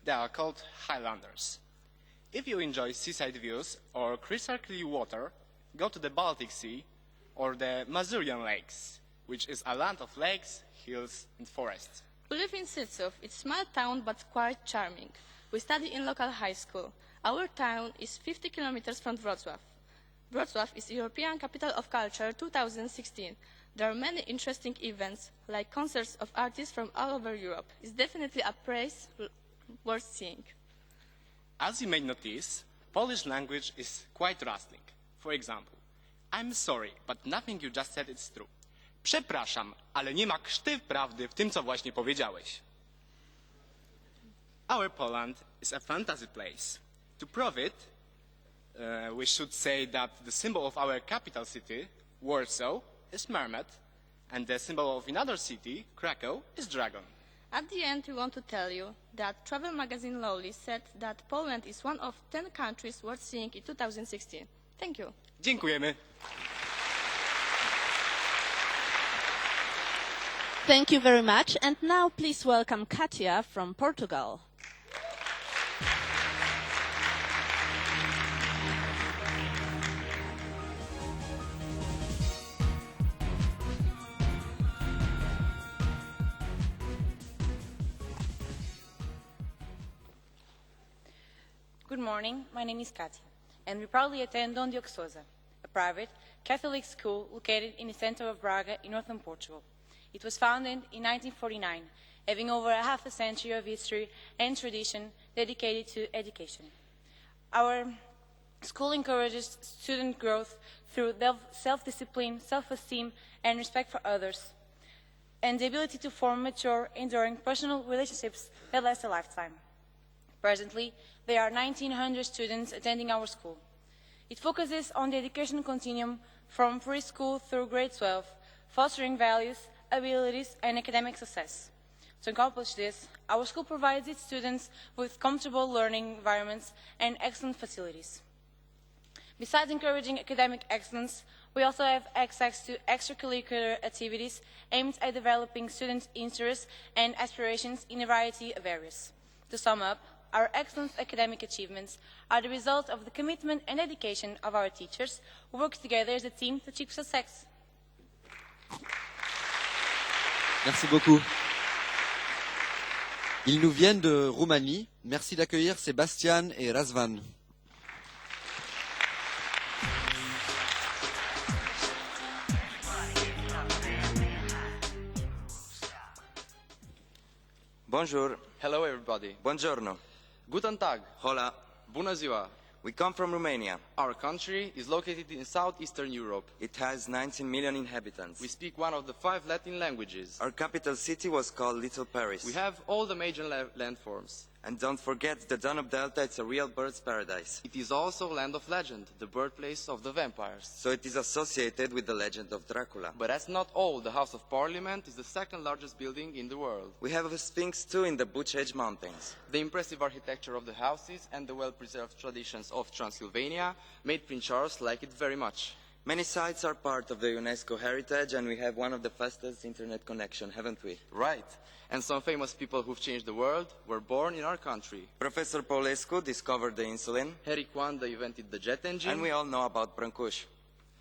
They are called Highlanders. If you enjoy seaside views or crystal clear water, go to the Baltic Sea or the Masurian Lakes, which is a land of lakes, hills and forests. We live in Silców. It's a small town but quite charming. We study in local high school. Our town is 50 kilometers from Wrocław. Wrocław is European Capital of Culture 2016. There are many interesting events, like concerts of artists from all over Europe. It's definitely a place worth seeing. As you may notice, Polish language is quite rustling. For example, I'm sorry, but nothing you just said is true. Przepraszam, ale nie ma krzty prawdy w tym, co właśnie powiedziałeś. Our Poland is a fantasy place. To prove it, we should say that the symbol of our capital city, Warsaw, is mermaid, and the symbol of another city, Krakow, is dragon. At the end, we want to tell you that travel magazine Lowly said that Poland is one of 10 countries worth seeing in 2016. Thank you. Dziękujemy. Thank you very much. And now please welcome Katia from Portugal. Good morning, my name is Katia, and we proudly attend Dom Diogo Sousa, a private Catholic school located in the center of Braga in northern Portugal. It was founded in 1949, having over a half a century of history and tradition dedicated to education. Our school encourages student growth through self-discipline, self-esteem, and respect for others, and the ability to form mature, enduring personal relationships that last a lifetime. Presently, there are 1,900 students attending our school. It focuses on the education continuum from preschool through grade 12, fostering values, abilities, and academic success. To accomplish this, our school provides its students with comfortable learning environments and excellent facilities. Besides encouraging academic excellence, we also have access to extracurricular activities aimed at developing students' interests and aspirations in a variety of areas. To sum up, our excellent academic achievements are the result of the commitment and dedication of our teachers who work together as a team to achieve success. Merci beaucoup. Ils nous viennent de Roumanie. Merci d'accueillir Sebastian et Razvan. Bonjour. Hello everybody. Buongiorno. Guten Tag. Hola. Bună ziua. We come from Romania. Our country is located in southeastern Europe. It has 19 million inhabitants. We speak one of the 5 Latin languages. Our capital city was called Little Paris. We have all the major landforms. And don't forget the Danube Delta, it's a real bird's paradise. It is also land of legend, the birthplace of the vampires. So it is associated with the legend of Dracula. But that's not all. The House of Parliament is the second largest building in the world. We have a sphinx too in the Bucci Edge Mountains. The impressive architecture of the houses and the well-preserved traditions of Transylvania made Prince Charles like it very much. Many sites are part of the UNESCO heritage, and we have one of the fastest internet connection, haven't we? Right. And some famous people who've changed the world were born in our country. Professor Paulescu discovered the insulin. Harry Coanda invented the jet engine. And we all know about Brancuș.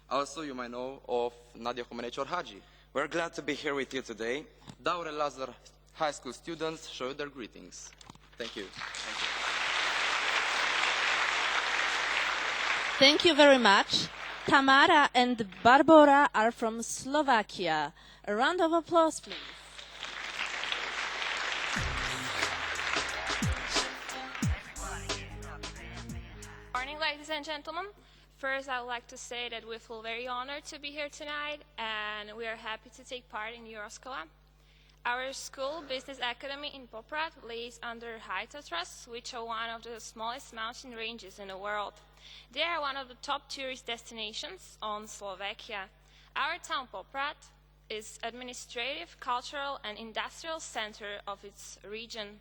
Also, you might know of Nadia Khomeini-Chorhaji. We're glad to be here with you today. Daure Lazar High School students show their greetings. Thank you. Thank you. Thank you very much. Tamara and Barbara are from Slovakia. A round of applause, please. Morning, ladies and gentlemen. First, I would like to say that we feel very honored to be here tonight, and we are happy to take part in Euroscola. Our school, Business Academy in Poprad, lays under high Tatras, which are one of the smallest mountain ranges in the world. They are one of the top tourist destinations on Slovakia. Our town, Poprad, is administrative, cultural, and industrial center of its region.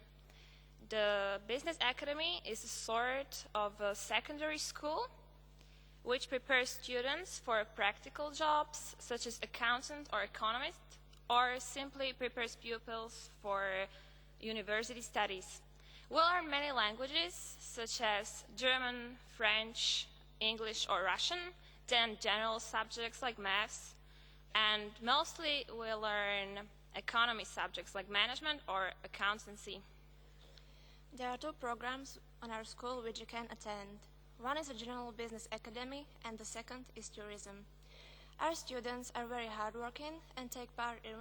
The Business Academy is a sort of a secondary school which prepares students for practical jobs such as accountant or economist, or simply prepares pupils for university studies. We learn many languages such as German, French, English or Russian, then general subjects like maths, and mostly we learn economy subjects like management or accountancy. There are two programs on our school which you can attend. One is a general business academy and the second is tourism. Our students are very hardworking and take part in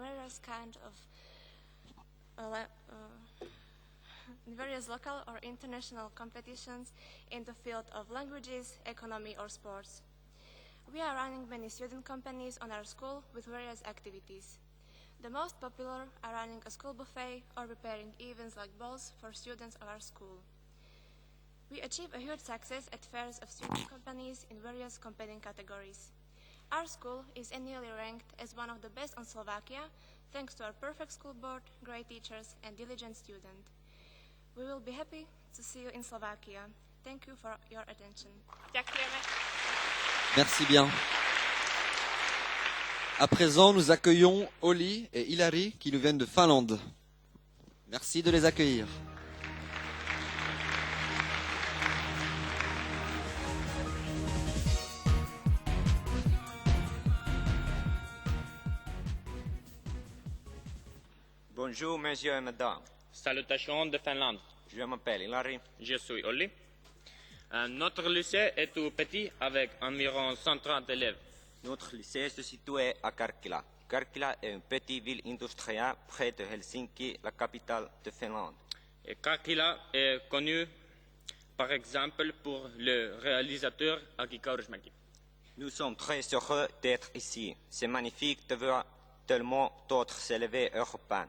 various local or international competitions in the field of languages, economy or sports. We are running many student companies on our school with various activities. The most popular are running a school buffet or preparing events like balls for students of our school. We achieve a huge success at fairs of student companies in various competing categories. Our school is annually ranked as one of the best in Slovakia, thanks to our perfect school board, great teachers, and diligent students. We will be happy to see you in Slovakia. Thank you for your attention. Merci bien. À présent, nous accueillons Oli et Hilary qui nous viennent de Finlande. Merci de les accueillir. Bonjour, messieurs et mesdames. Salutations de Finlande. Je m'appelle Hilary. Je suis Olli. Notre lycée est tout petit avec environ 130 élèves. Notre lycée se situe à Karkkila. Karkkila est une petite ville industrielle près de Helsinki, la capitale de Finlande. Et Karkkila est connu, par exemple, pour le réalisateur Aki Kaurismäki. Nous sommes très heureux d'être ici. C'est magnifique de voir tellement d'autres élèves européens.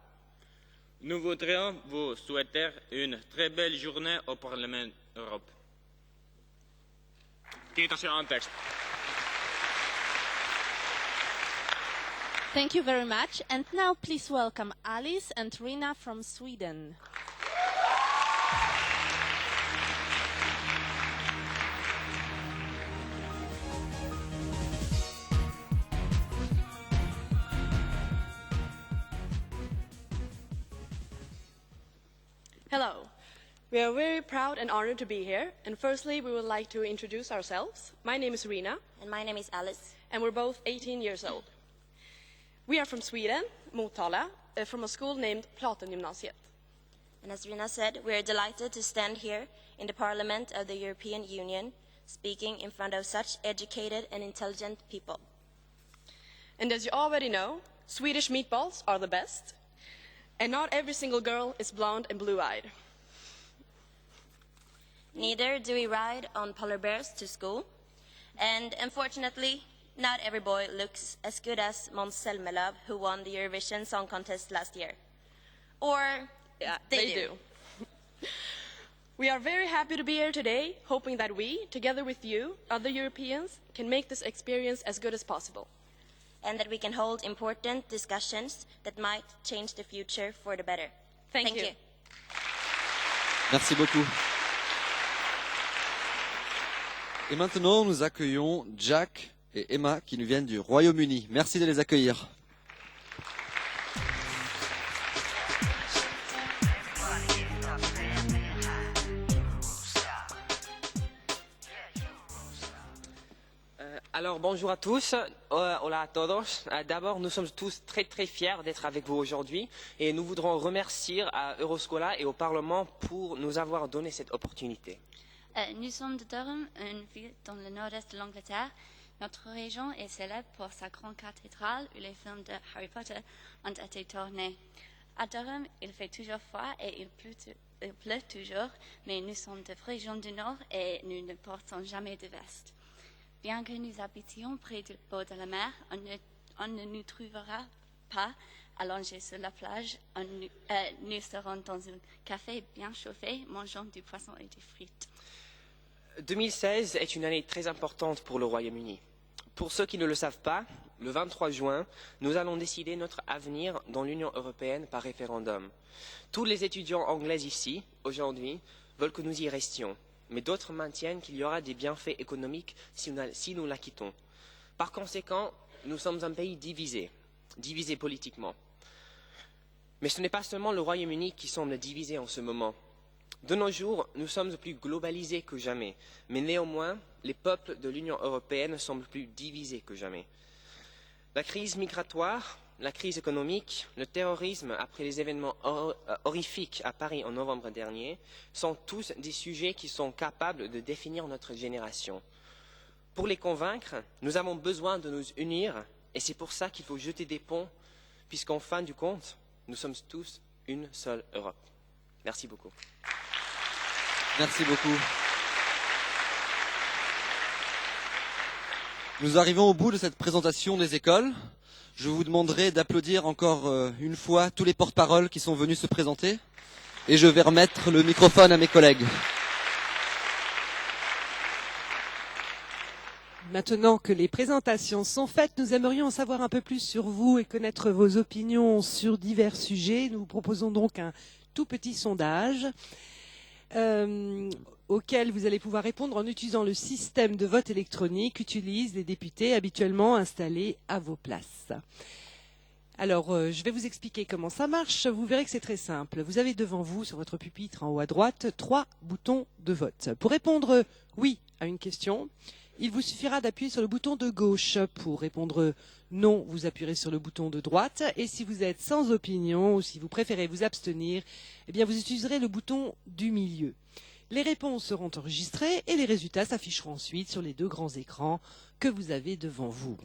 Nous voudrions vous souhaiter une très belle journée au Parlement Europe. Kiitos ja anteeksi. Thank you very much. And now please welcome Alice and Rina from Sweden. Hello. We are very proud and honored to be here. And firstly, we would like to introduce ourselves. My name is Rina. And my name is Alice. And we're both 18 years old. We are from Sweden, Motala, from a school named Platengymnasiet. And as Rina said, we are delighted to stand here in the Parliament of the European Union, speaking in front of such educated and intelligent people. And as you already know, Swedish meatballs are the best. And not every single girl is blonde and blue-eyed. Neither do we ride on polar bears to school. And unfortunately, not every boy looks as good as Måns Zelmerlöw, who won the Eurovision Song Contest last year. Or yeah, they do. We are very happy to be here today, hoping that we, together with you, other Europeans, can make this experience as good as possible. And that we can hold important discussions that might change the future for the better. Thank you. Merci beaucoup. Et maintenant, nous accueillons Jack et Emma qui nous viennent du Royaume-Uni. Merci de les accueillir. Alors bonjour à tous, hola a todos. D'abord, nous sommes tous très fiers d'être avec vous aujourd'hui et nous voudrons remercier à Euroscola et au Parlement pour nous avoir donné cette opportunité. Nous sommes de Durham, une ville dans le nord-est de l'Angleterre. Notre région est célèbre pour sa grande cathédrale où les films de Harry Potter ont été tournés. À Durham, il fait toujours froid et il pleut toujours, mais nous sommes de région du Nord et nous ne portons jamais de veste. Bien que nous habitions près du bord de la mer, on ne nous trouvera pas allongés sur la plage. Nous serons dans un café bien chauffé, mangeant du poisson et des frites. 2016 est une année très importante pour le Royaume-Uni. Pour ceux qui ne le savent pas, le 23 juin, nous allons décider notre avenir dans l'Union européenne par référendum. Tous les étudiants anglais ici, aujourd'hui, veulent que nous y restions, mais d'autres maintiennent qu'il y aura des bienfaits économiques si nous la quittons. Par conséquent, nous sommes un pays divisé politiquement. Mais ce n'est pas seulement le Royaume-Uni qui semble divisé en ce moment. De nos jours, nous sommes plus globalisés que jamais, mais néanmoins, les peuples de l'Union européenne semblent plus divisés que jamais. La crise migratoire, la crise économique, le terrorisme après les événements horrifiques à Paris en novembre dernier sont tous des sujets qui sont capables de définir notre génération. Pour les convaincre, nous avons besoin de nous unir et c'est pour ça qu'il faut jeter des ponts, puisqu'en fin du compte, nous sommes tous une seule Europe. Merci beaucoup. Merci beaucoup. Nous arrivons au bout de cette présentation des écoles. Je vous demanderai d'applaudir encore une fois tous les porte-paroles qui sont venus se présenter. Et je vais remettre le microphone à mes collègues. Maintenant que les présentations sont faites, nous aimerions en savoir un peu plus sur vous et connaître vos opinions sur divers sujets. Nous vous proposons donc un tout petit sondage auquel vous allez pouvoir répondre en utilisant le système de vote électronique qu'utilisent les députés habituellement installés à vos places. Alors, je vais vous expliquer comment ça marche. Vous verrez que c'est très simple. Vous avez devant vous, sur votre pupitre en haut à droite, 3 boutons de vote. Pour répondre oui à une question, il vous suffira d'appuyer sur le bouton de gauche. Pour répondre non, vous appuierez sur le bouton de droite. Et si vous êtes sans opinion ou si vous préférez vous abstenir, eh bien vous utiliserez le bouton du milieu. Les réponses seront enregistrées et les résultats s'afficheront ensuite sur les 2 grands écrans que vous avez devant vous.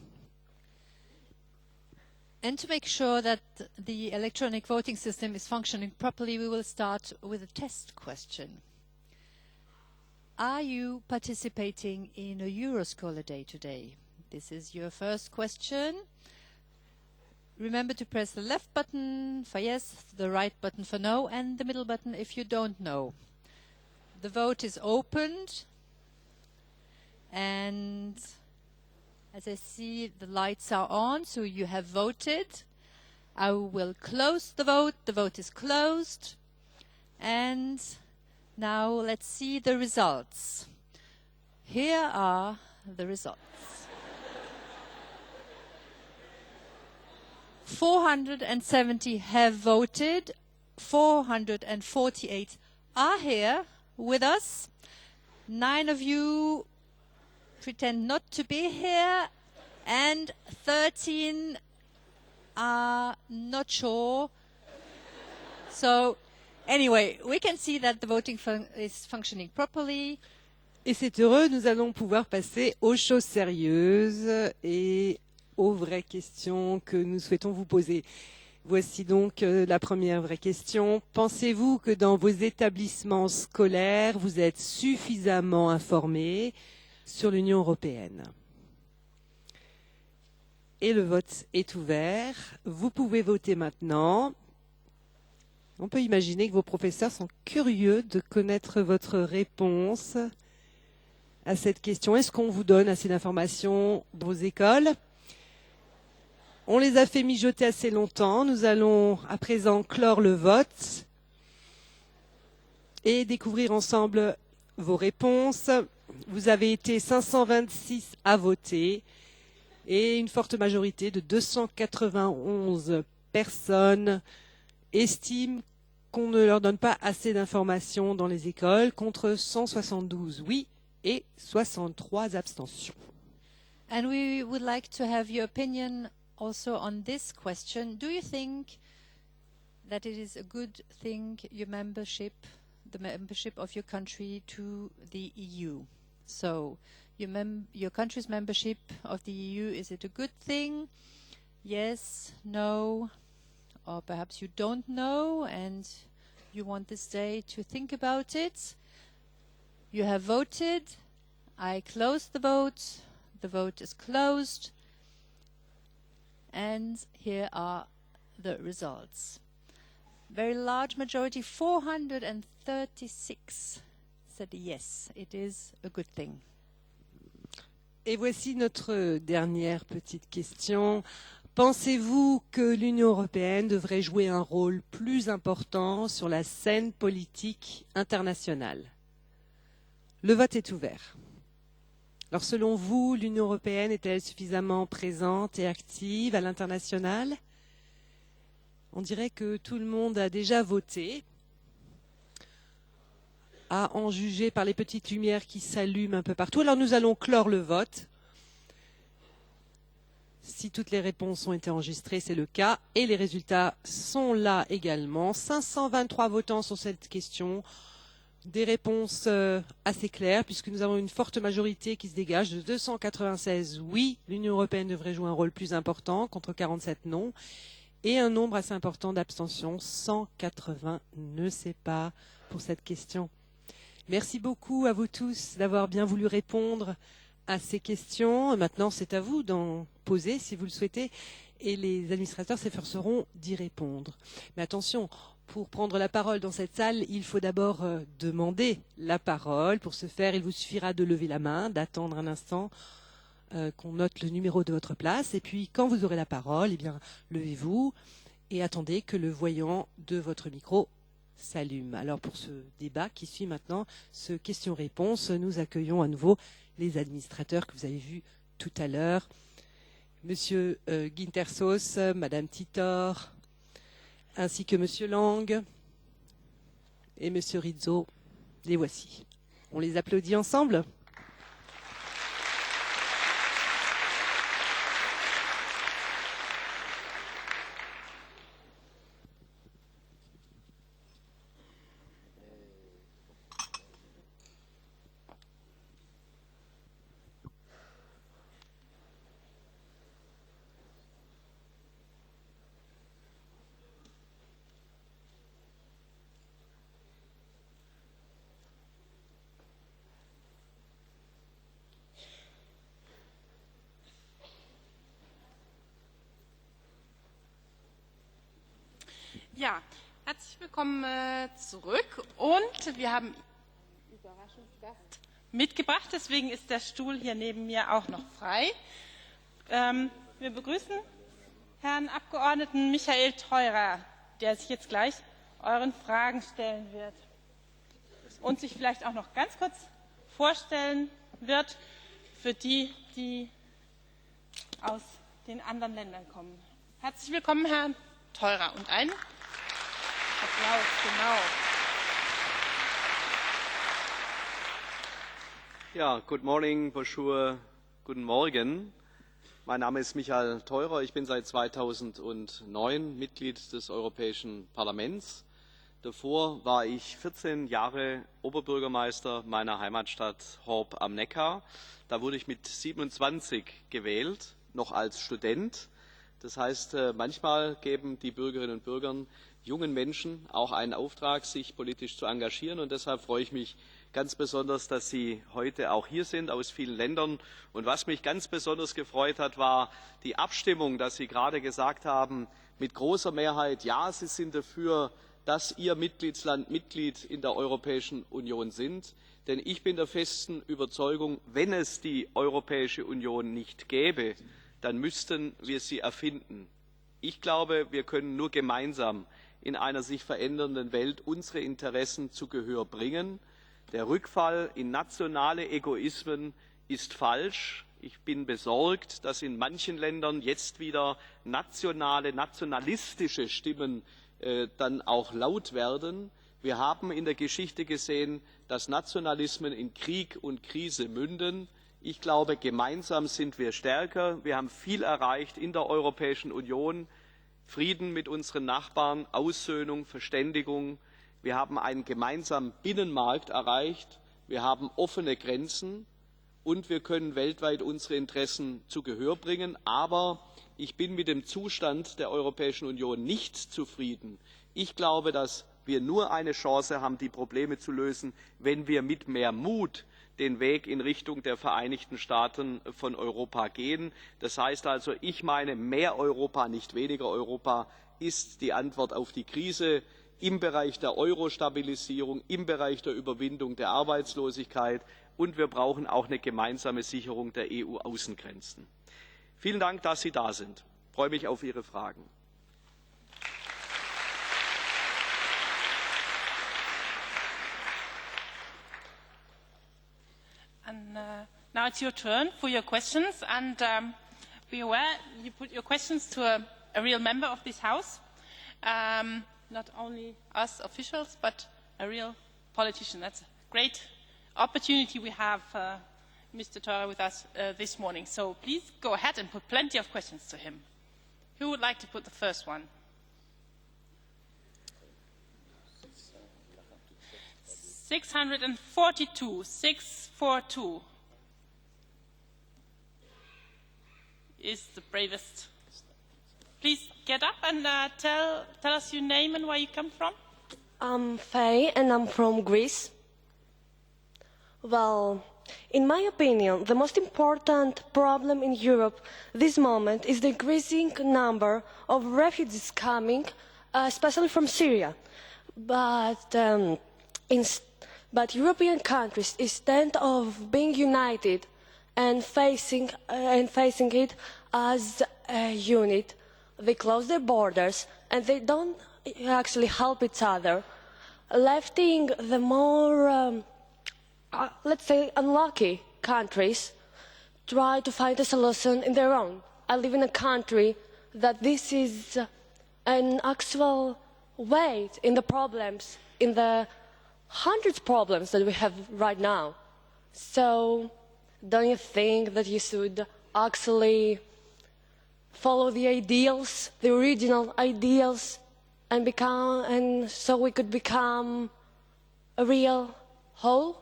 And to make sure that the electronic voting system is functioning properly, we will start with a test question. Are you participating in a Euroscola day today? This is your first question. Remember to press the left button for yes, the right button for no, and the middle button if you don't know. The vote is opened, and as I see, the lights are on, so you have voted. I will close the vote. The vote is closed. And now let's see the results. Here are the results. 470 have voted. 448 are here with us. 9 of you pretend not to be here, and 13 are not sure. So, anyway, we can see that the voting is functioning properly. Et c'est heureux, nous allons pouvoir passer aux choses sérieuses et aux vraies questions que nous souhaitons vous poser. Voici donc la première vraie question. Pensez-vous que dans vos établissements scolaires, vous êtes suffisamment informés sur l'Union européenne? Et le vote est ouvert. Vous pouvez voter maintenant. On peut imaginer que vos professeurs sont curieux de connaître votre réponse à cette question. Est-ce qu'on vous donne assez d'informations dans vos écoles? On les a fait mijoter assez longtemps. Nous allons à présent clore le vote et découvrir ensemble vos réponses. Vous avez été 526 à voter et une forte majorité de 291 personnes estiment qu'on ne leur donne pas assez d'informations dans les écoles, contre 172 oui et 63 abstentions. And we would like to have your opinion also on this question. Do you think that it is a good thing, the membership of your country to the EU? So your country's membership of the EU, is it a good thing? Yes, no, or perhaps you don't know and you want this day to think about it. You have voted. I close the vote. The vote is closed. And here are the results. Very large majority, 436 said yes, it is a good thing. Et voici notre dernière petite question. Pensez-vous que l'Union européenne devrait jouer un rôle plus important sur la scène politique internationale? Le vote est ouvert. Alors selon vous, l'Union européenne est-elle suffisamment présente et active à l'international? On dirait que tout le monde a déjà voté. À en juger par les petites lumières qui s'allument un peu partout. Alors nous allons clore le vote. Si toutes les réponses ont été enregistrées, c'est le cas. Et les résultats sont là également. 523 votants sur cette question. Des réponses assez claires, puisque nous avons une forte majorité qui se dégage de 296 oui, l'Union européenne devrait jouer un rôle plus important, contre 47 non. Et un nombre assez important d'abstentions, 180 ne sait pas pour cette question. Merci beaucoup à vous tous d'avoir bien voulu répondre à ces questions. Maintenant, c'est à vous d'en poser si vous le souhaitez et les administrateurs s'efforceront d'y répondre. Mais attention, pour prendre la parole dans cette salle, il faut d'abord demander la parole. Pour ce faire, il vous suffira de lever la main, d'attendre un instant qu'on note le numéro de votre place. Et puis, quand vous aurez la parole, eh bien, levez-vous et attendez que le voyant de votre micro s'allume. Alors, pour ce débat qui suit maintenant, ce question-réponse, nous accueillons à nouveau les administrateurs que vous avez vus tout à l'heure. Monsieur Guintersos, Madame Titor, ainsi que Monsieur Lang et Monsieur Rizzo. Les voici. On les applaudit ensemble. Ja, herzlich willkommen zurück und wir haben einen Überraschungsgast mitgebracht, deswegen ist der Stuhl hier neben mir auch noch frei. Wir begrüßen Herrn Abgeordneten Michael Theurer, der sich jetzt gleich euren Fragen stellen wird und sich vielleicht auch noch ganz kurz vorstellen wird für die, die aus den anderen Ländern kommen. Herzlich willkommen, Herr Theurer, und einen Applaus, genau. Ja, good morning, bonjour, guten Morgen. Mein Name ist Michael Theurer. Ich bin seit 2009 Mitglied des Europäischen Parlaments. Davor war ich 14 Jahre Oberbürgermeister meiner Heimatstadt Horb am Neckar. Da wurde ich mit 27 gewählt, noch als Student. Das heißt, manchmal geben die Bürgerinnen und Bürger jungen Menschen auch einen Auftrag, sich politisch zu engagieren. Und deshalb freue ich mich ganz besonders, dass Sie heute auch hier sind, aus vielen Ländern. Und was mich ganz besonders gefreut hat, war die Abstimmung, dass Sie gerade gesagt haben, mit großer Mehrheit, ja, Sie sind dafür, dass Ihr Mitgliedsland Mitglied in der Europäischen Union sind. Denn ich bin der festen Überzeugung, wenn es die Europäische Union nicht gäbe, dann müssten wir sie erfinden. Ich glaube, wir können nur gemeinsam in einer sich verändernden Welt unsere Interessen zu Gehör bringen. Der Rückfall in nationale Egoismen ist falsch. Ich bin besorgt, dass in manchen Ländern jetzt wieder nationalistische Stimmen dann auch laut werden. Wir haben in der Geschichte gesehen, dass Nationalismen in Krieg und Krise münden. Ich glaube, gemeinsam sind wir stärker. Wir haben viel erreicht in der Europäischen Union. Frieden mit unseren Nachbarn, Aussöhnung, Verständigung. Wir haben einen gemeinsamen Binnenmarkt erreicht. Wir haben offene Grenzen. und wir können weltweit unsere Interessen zu Gehör bringen. Aber ich bin mit dem Zustand der Europäischen Union nicht zufrieden. Ich glaube, dass wir nur eine Chance haben, die Probleme zu lösen, wenn wir mit mehr Mut den Weg in Richtung der Vereinigten Staaten von Europa gehen. Das heißt also, ich meine, mehr Europa, nicht weniger Europa, ist die Antwort auf die Krise im Bereich der Euro-Stabilisierung, im Bereich der Überwindung der Arbeitslosigkeit, und wir brauchen auch eine gemeinsame Sicherung der EU-Außengrenzen. Vielen Dank, dass Sie da sind. Ich freue mich auf Ihre Fragen. And now it's your turn for your questions, and be aware you put your questions to a real member of this House, not only us officials, but a real politician. That's a great opportunity we have, Mr. Theurer, with us this morning. So please go ahead and put plenty of questions to him. Who would like to put the first one? 642, 642 is the bravest. Please get up and tell us your name and where you come from. I'm Faye and I'm from Greece. Well, in my opinion, the most important problem in Europe this moment is the increasing number of refugees coming, especially from Syria. But European countries, instead of being united and facing it as a unit, they close their borders and they don't actually help each other, letting the more, let's say, unlucky countries try to find a solution in their own. I live in a country that this is an actual weight in the problems, in the hundreds of problems that we have right now. So don't you think that you should actually follow the ideals, the original ideals, and so we could become a real whole?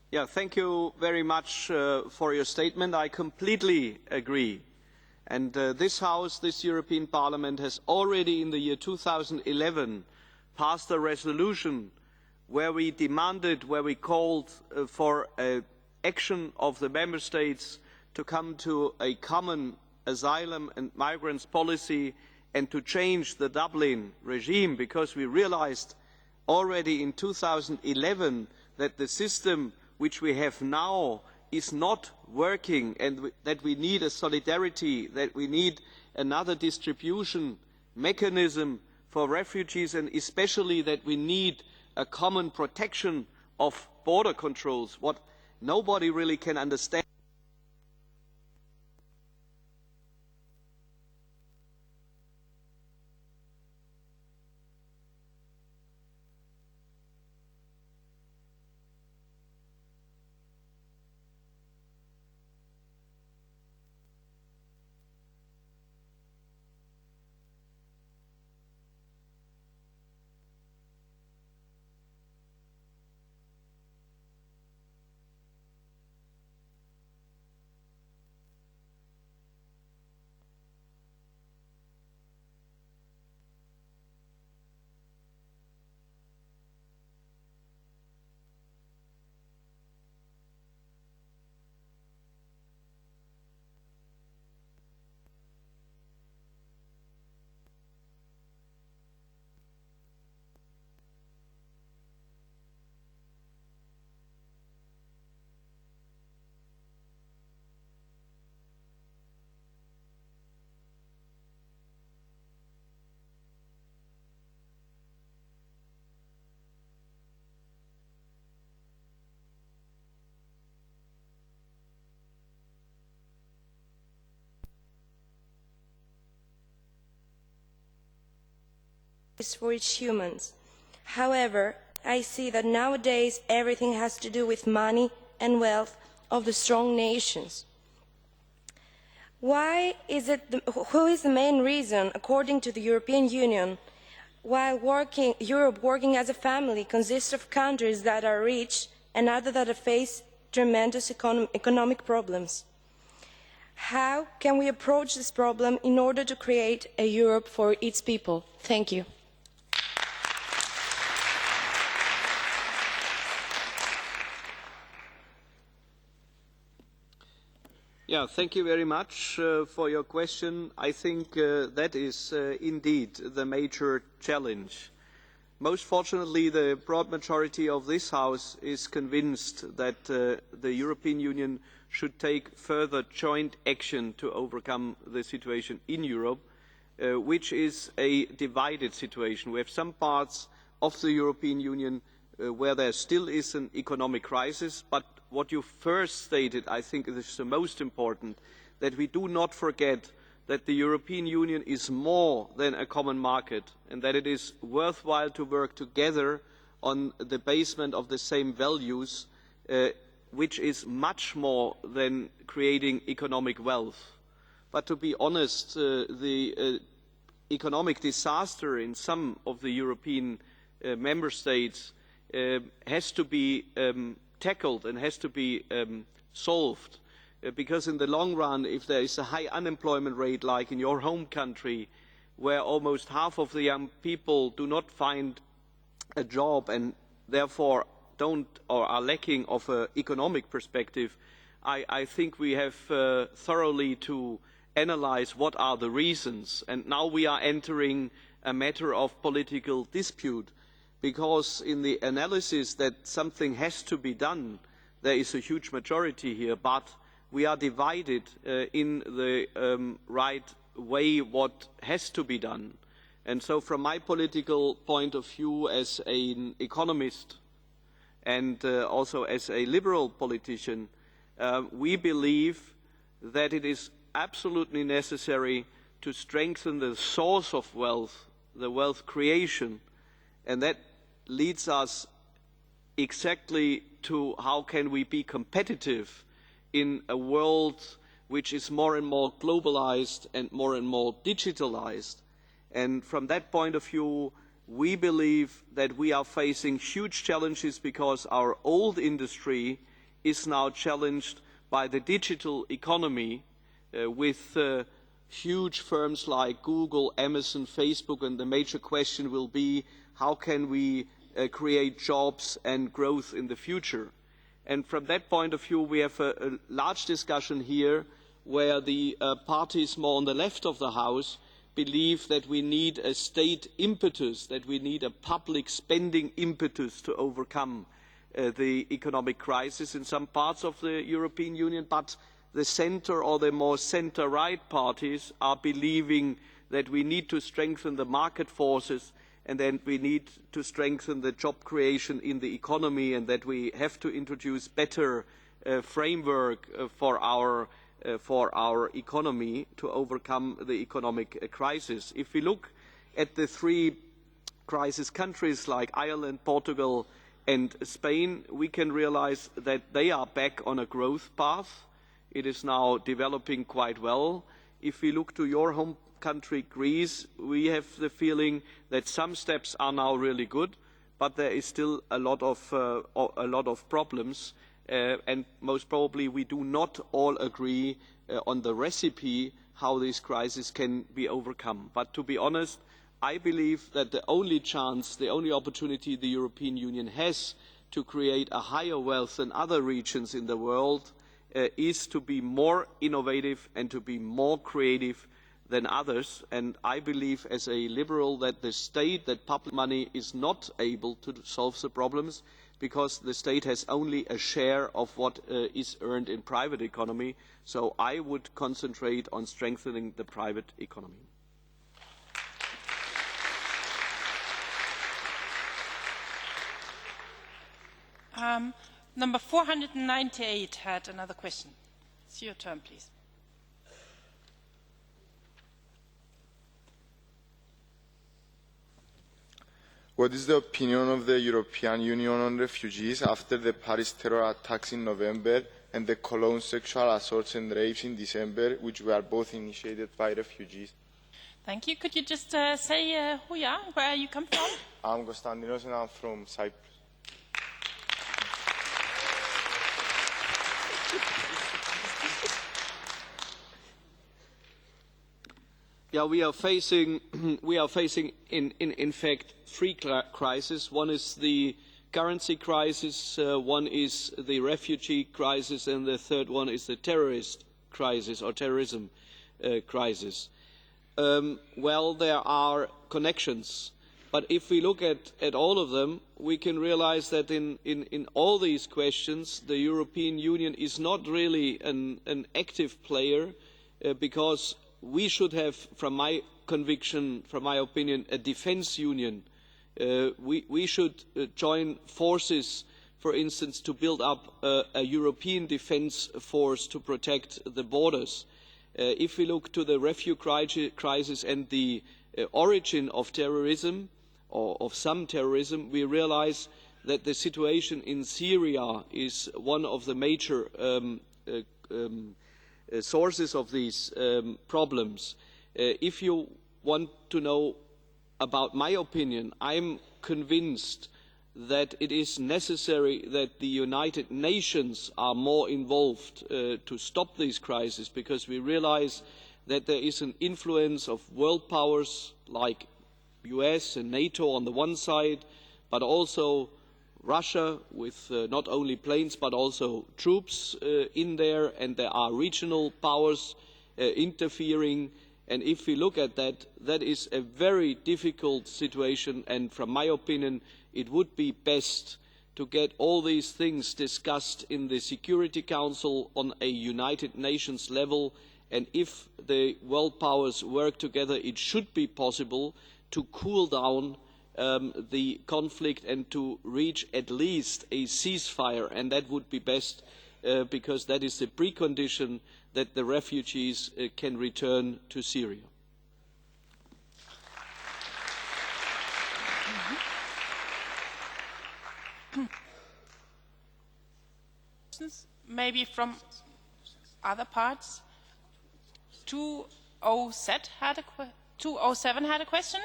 Yeah, thank you very much for your statement. I completely agree. And this House, this European Parliament, has already in the year 2011 passed a resolution where we demanded, where we called for action of the Member States to come to a common asylum and migrants policy and to change the Dublin regime, because we realized already in 2011 that the system which we have now is not working, and that we need a solidarity, that we need another distribution mechanism for refugees, and especially that we need a common protection of border controls. What nobody really can understand for each human. However, I see that nowadays everything has to do with money and wealth of the strong nations. Who is the main reason, according to the European Union, while Europe working as a family consists of countries that are rich and others that face tremendous economic problems? How can we approach this problem in order to create a Europe for its people? Thank you. Yeah, thank you very much for your question. I think that is indeed the major challenge. Most fortunately, the broad majority of this House is convinced that the European Union should take further joint action to overcome the situation in Europe, which is a divided situation. We have some parts of the European Union where there still is an economic crisis, but what you first stated, I think, is the most important, that we do not forget that the European Union is more than a common market and that it is worthwhile to work together on the basement of the same values, which is much more than creating economic wealth. But to be honest, the economic disaster in some of the European member states has to be tackled and has to be solved, because in the long run, if there is a high unemployment rate like in your home country, where almost half of the young people do not find a job and therefore don't or are lacking of an economic perspective, I think we have thoroughly to analyse what are the reasons. And now we are entering a matter of political dispute, because in the analysis that something has to be done, there is a huge majority here, but we are divided in the right way what has to be done. And so from my political point of view as an economist and also as a liberal politician, we believe that it is absolutely necessary to strengthen the source of wealth, the wealth creation, and that leads us exactly to how can we be competitive in a world which is more and more globalized and more digitalized. And from that point of view, we believe that we are facing huge challenges because our old industry is now challenged by the digital economy with huge firms like Google, Amazon, Facebook, and the major question will be how can we create jobs and growth in the future. And from that point of view, we have a large discussion here where the parties more on the left of the House believe that we need a state impetus, that we need a public spending impetus to overcome the economic crisis in some parts of the European Union, but the centre or the more centre-right parties are believing that we need to strengthen the market forces and then we need to strengthen the job creation in the economy and that we have to introduce better framework for our economy to overcome the economic crisis. If we look at the three crisis countries like Ireland, Portugal and Spain, we can realise that they are back on a growth path. It is now developing quite well. If we look to your home country, Greece, we have the feeling that some steps are now really good, but there is still a lot of problems, and most probably we do not all agree on the recipe how this crisis can be overcome. But to be honest, I believe that the only chance, the only opportunity the European Union has to create a higher wealth than other regions in the world is to be more innovative and to be more creative than others. And I believe as a liberal that the state, that public money is not able to solve the problems because the state has only a share of what is earned in private economy. So I would concentrate on strengthening the private economy. Number 498 had another question. It's your turn, please. What is the opinion of the European Union on refugees after the Paris terror attacks in November and the Cologne sexual assaults and rapes in December, which were both initiated by refugees. Thank you. Could you just say who you are, where you come from? I'm Konstantinos and I'm from Cyprus. Yeah, we are facing in fact three crises. One is the currency crisis, one is the refugee crisis, and the third one is the terrorist crisis or terrorism crisis. Well, there are connections, but if we look at all of them, we can realize that in all these questions, the European Union is not really an active player because we should have, from my conviction, from my opinion, a defence union. We should join forces, for instance, to build up a European defence force to protect the borders. If we look to the refugee crisis and the origin of terrorism, or of some terrorism, we realise that the situation in Syria is one of the major sources of these problems. If you want to know about my opinion, I am convinced that it is necessary that the United Nations are more involved to stop these crises, because we realise that there is an influence of world powers like US and NATO on the one side, but also Russia with not only planes but also troops in there, and there are regional powers interfering. And if we look at that, that is a very difficult situation, and from my opinion it would be best to get all these things discussed in the Security Council on a United Nations level, and if the world powers work together, it should be possible to cool down the conflict and to reach at least a ceasefire, and that would be best because that is the precondition that the refugees can return to Syria. Maybe from other parts. 207 had a question.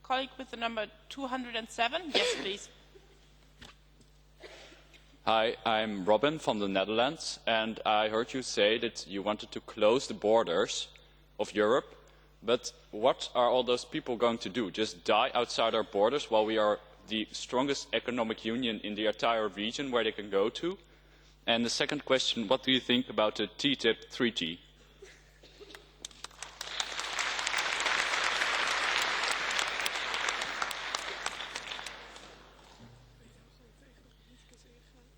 Colleague with the number 207. Yes, please. Hi, I'm Robin from the Netherlands, and I heard you say that you wanted to close the borders of Europe. But what are all those people going to do? Just die outside our borders while we are the strongest economic union in the entire region where they can go to? And the second question, what do you think about the TTIP treaty?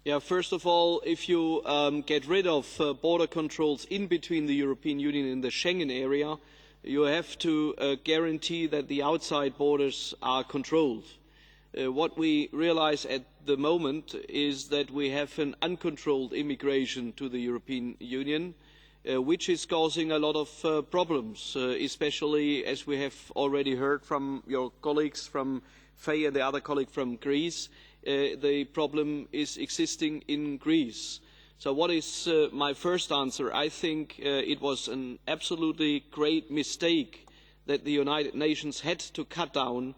Yeah, first of all, if you get rid of border controls in between the European Union and the Schengen area, you have to guarantee that the outside borders are controlled. What we realise at the moment is that we have an uncontrolled immigration to the European Union, which is causing a lot of problems, especially as we have already heard from your colleagues from FEI and the other colleague from Greece. The problem is existing in Greece. So what is my first answer? I think it was an absolutely great mistake that the United Nations had to cut down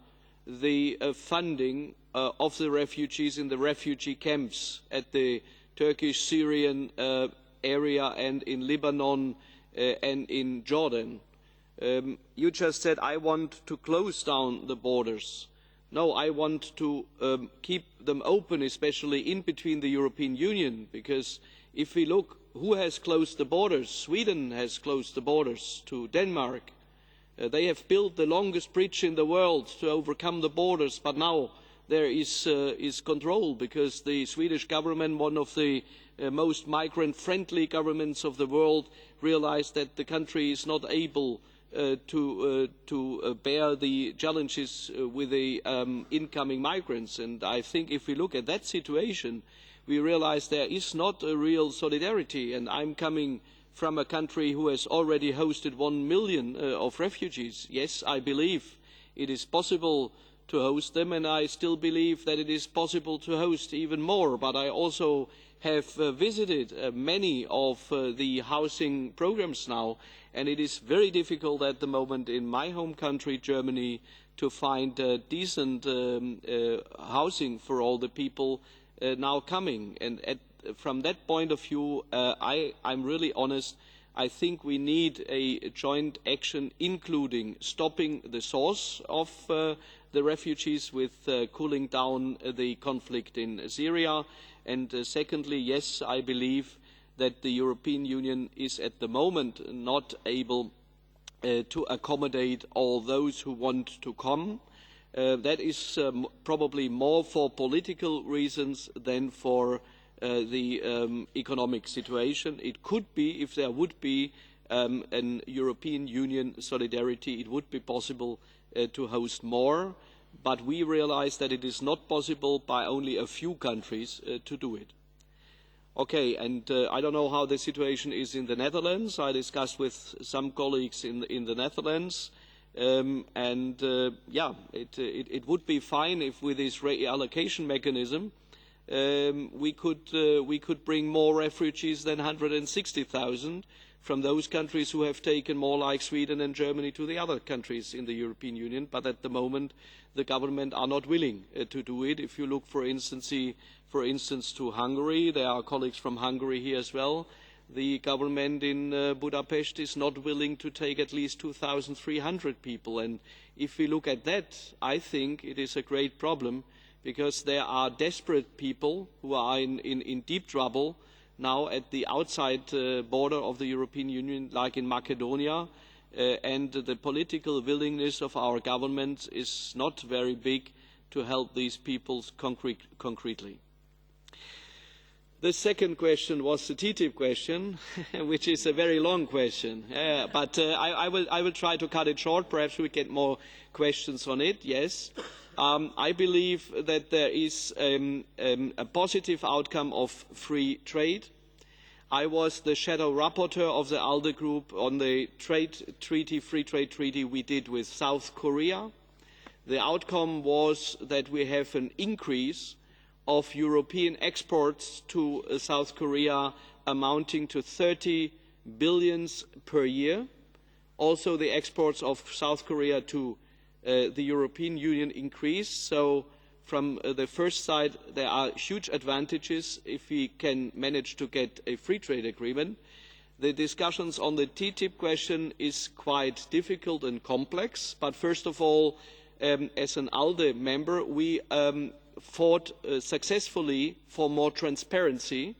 the funding of the refugees in the refugee camps at the Turkish-Syrian area and in Lebanon and in Jordan. You just said, I want to close down the borders. No, I want to keep them open, especially in between the European Union, because if we look who has closed the borders, Sweden has closed the borders to Denmark. They have built the longest bridge in the world to overcome the borders, but now there is control because the Swedish government, one of the most migrant-friendly governments of the world, realised that the country is not able to bear the challenges with the incoming migrants. And I think if we look at that situation, we realise there is not a real solidarity. And I'm coming from a country who has already hosted 1 million of refugees. Yes, I believe it is possible to host them, and I still believe that it is possible to host even more. But I also have visited many of the housing programs now, and it is very difficult at the moment in my home country, Germany, to find decent housing for all the people now coming. And from that point of view, I'm really honest. I think we need a joint action, including stopping the source of the refugees with cooling down the conflict in Syria. And secondly, yes, I believe that the European Union is at the moment not able to accommodate all those who want to come. That is probably more for political reasons than for the economic situation. It could be, if there would be an European Union solidarity, it would be possible to host more, but we realise that it is not possible by only a few countries to do it. Okay, and I don't know how the situation is in the Netherlands. I discussed with some colleagues in the Netherlands, and it would be fine if with this reallocation mechanism we could bring more refugees than 160,000 from those countries who have taken more, like Sweden and Germany, to the other countries in the European Union. But at the moment, the government are not willing to do it. If you look, for instance, to Hungary, there are colleagues from Hungary here as well. The government in Budapest is not willing to take at least 2,300 people. And if we look at that, I think it is a great problem, because there are desperate people who are in deep trouble now at the outside border of the European Union, like in Macedonia, and the political willingness of our government is not very big to help these people concretely. The second question was the TTIP question, which is a very long question, but I will try to cut it short. Perhaps we get more questions on it. Yes. I believe that there is a positive outcome of free trade. I was the shadow rapporteur of the ALDE group on the free trade treaty we did with South Korea. The outcome was that we have an increase of European exports to South Korea amounting to 30 billion per year. Also, the exports of South Korea to the European Union increased. So from the first side, there are huge advantages if we can manage to get a free trade agreement. The discussions on the TTIP question is quite difficult and complex, but first of all, as an ALDE member, we fought successfully for more transparency.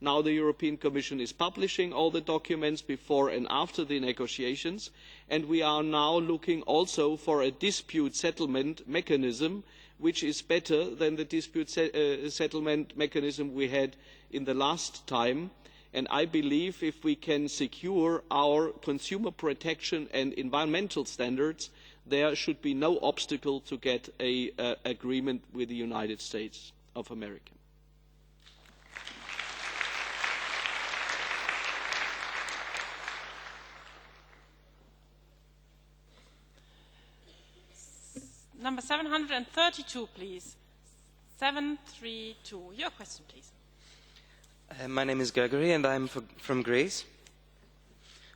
Now the European Commission is publishing all the documents before and after the negotiations, and we are now looking also for a dispute settlement mechanism which is better than the dispute settlement mechanism we had in the last time. And I believe if we can secure our consumer protection and environmental standards, there should be no obstacle to get an agreement with the United States of America. Number 732, please. 732. Your question, please. My name is Gregory, and I'm from Greece.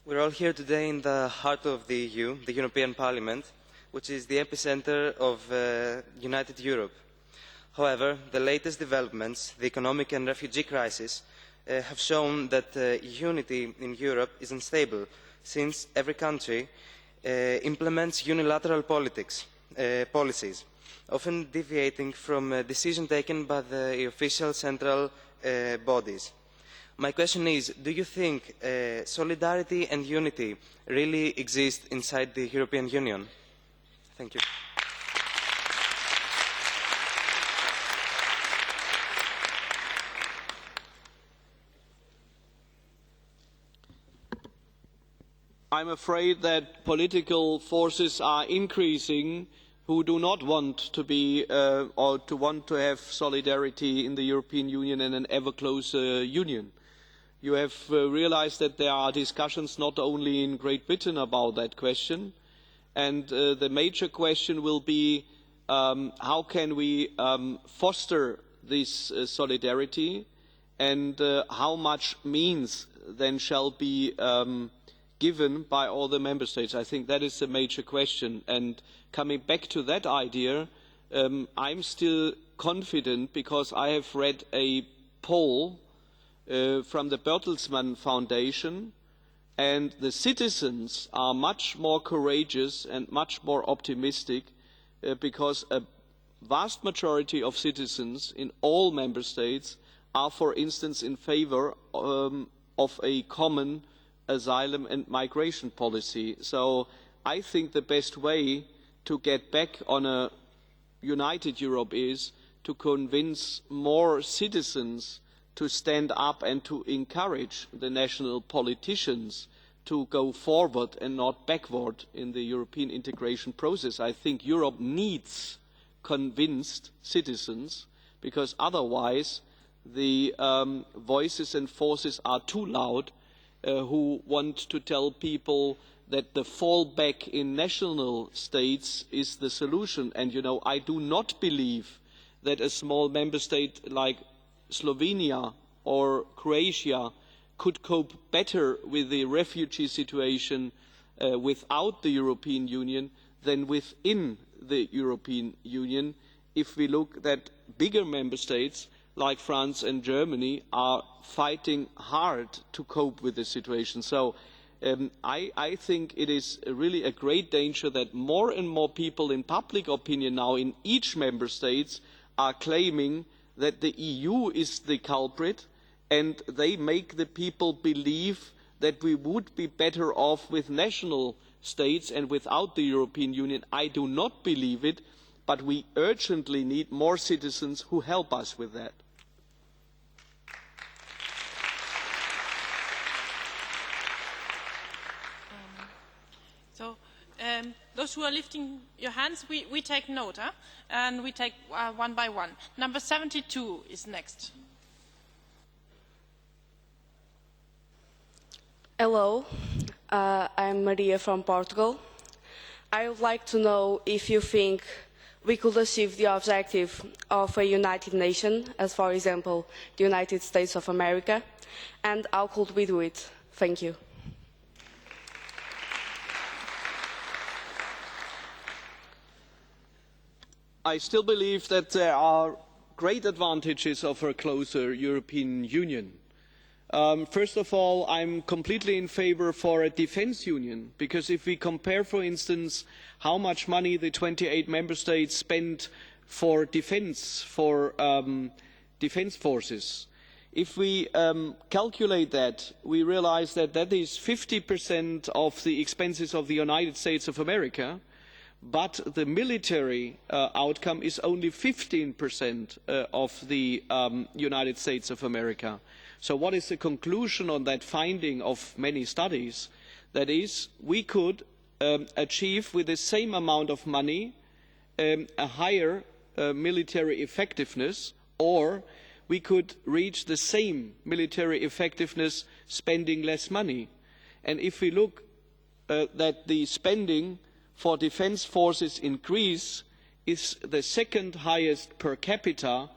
We're all here today in the heart of the EU, the European Parliament, which is the epicenter of united Europe. However, the latest developments, the economic and refugee crisis, have shown that unity in Europe is unstable, since every country implements unilateral policies, often deviating from decisions taken by the official central bodies. My question is, do you think solidarity and unity really exist inside the European Union? Thank you. I'm afraid that political forces are increasing who do not want to be or to want to have solidarity in the European Union and an ever closer union. You have realised that there are discussions not only in Great Britain about that question, and the major question will be how can we foster this solidarity and how much means then shall be given by all the member states. I think that is a major question. And coming back to that idea, I'm still confident because I have read a poll from the Bertelsmann Foundation, and the citizens are much more courageous and much more optimistic because a vast majority of citizens in all member states are, for instance, in favour of a common asylum and migration policy. So I think the best way to get back on a united Europe is to convince more citizens to stand up and to encourage the national politicians to go forward and not backward in the European integration process. I think Europe needs convinced citizens, because otherwise the voices and forces are too loud who want to tell people that the fallback in national states is the solution. And you know, I do not believe that a small member state like Slovenia or Croatia could cope better with the refugee situation without the European Union than within the European Union. If we look at bigger member states like France and Germany are fighting hard to cope with the situation. So I think it is really a great danger that more and more people in public opinion now in each member state are claiming that the EU is the culprit, and they make the people believe that we would be better off with national states and without the European Union. I do not believe it, but we urgently need more citizens who help us with that. Those who are lifting your hands, we take note, and we take one by one. Number 72 is next. Hello, I'm Maria from Portugal. I would like to know if you think we could achieve the objective of a united nation, as for example, the United States of America, and how could we do it? Thank you. I still believe that there are great advantages of a closer European Union. First of all, I'm completely in favour for a defence union, because if we compare, for instance, how much money the 28 member states spend for defence, for defence forces, if we calculate that, we realise that that is 50% of the expenses of the United States of America, but the military outcome is only 15% of the United States of America. So what is the conclusion on that finding of many studies? That is, we could achieve with the same amount of money a higher military effectiveness, or we could reach the same military effectiveness spending less money. And if we look that the spending for defence forces in Greece is the second highest per capita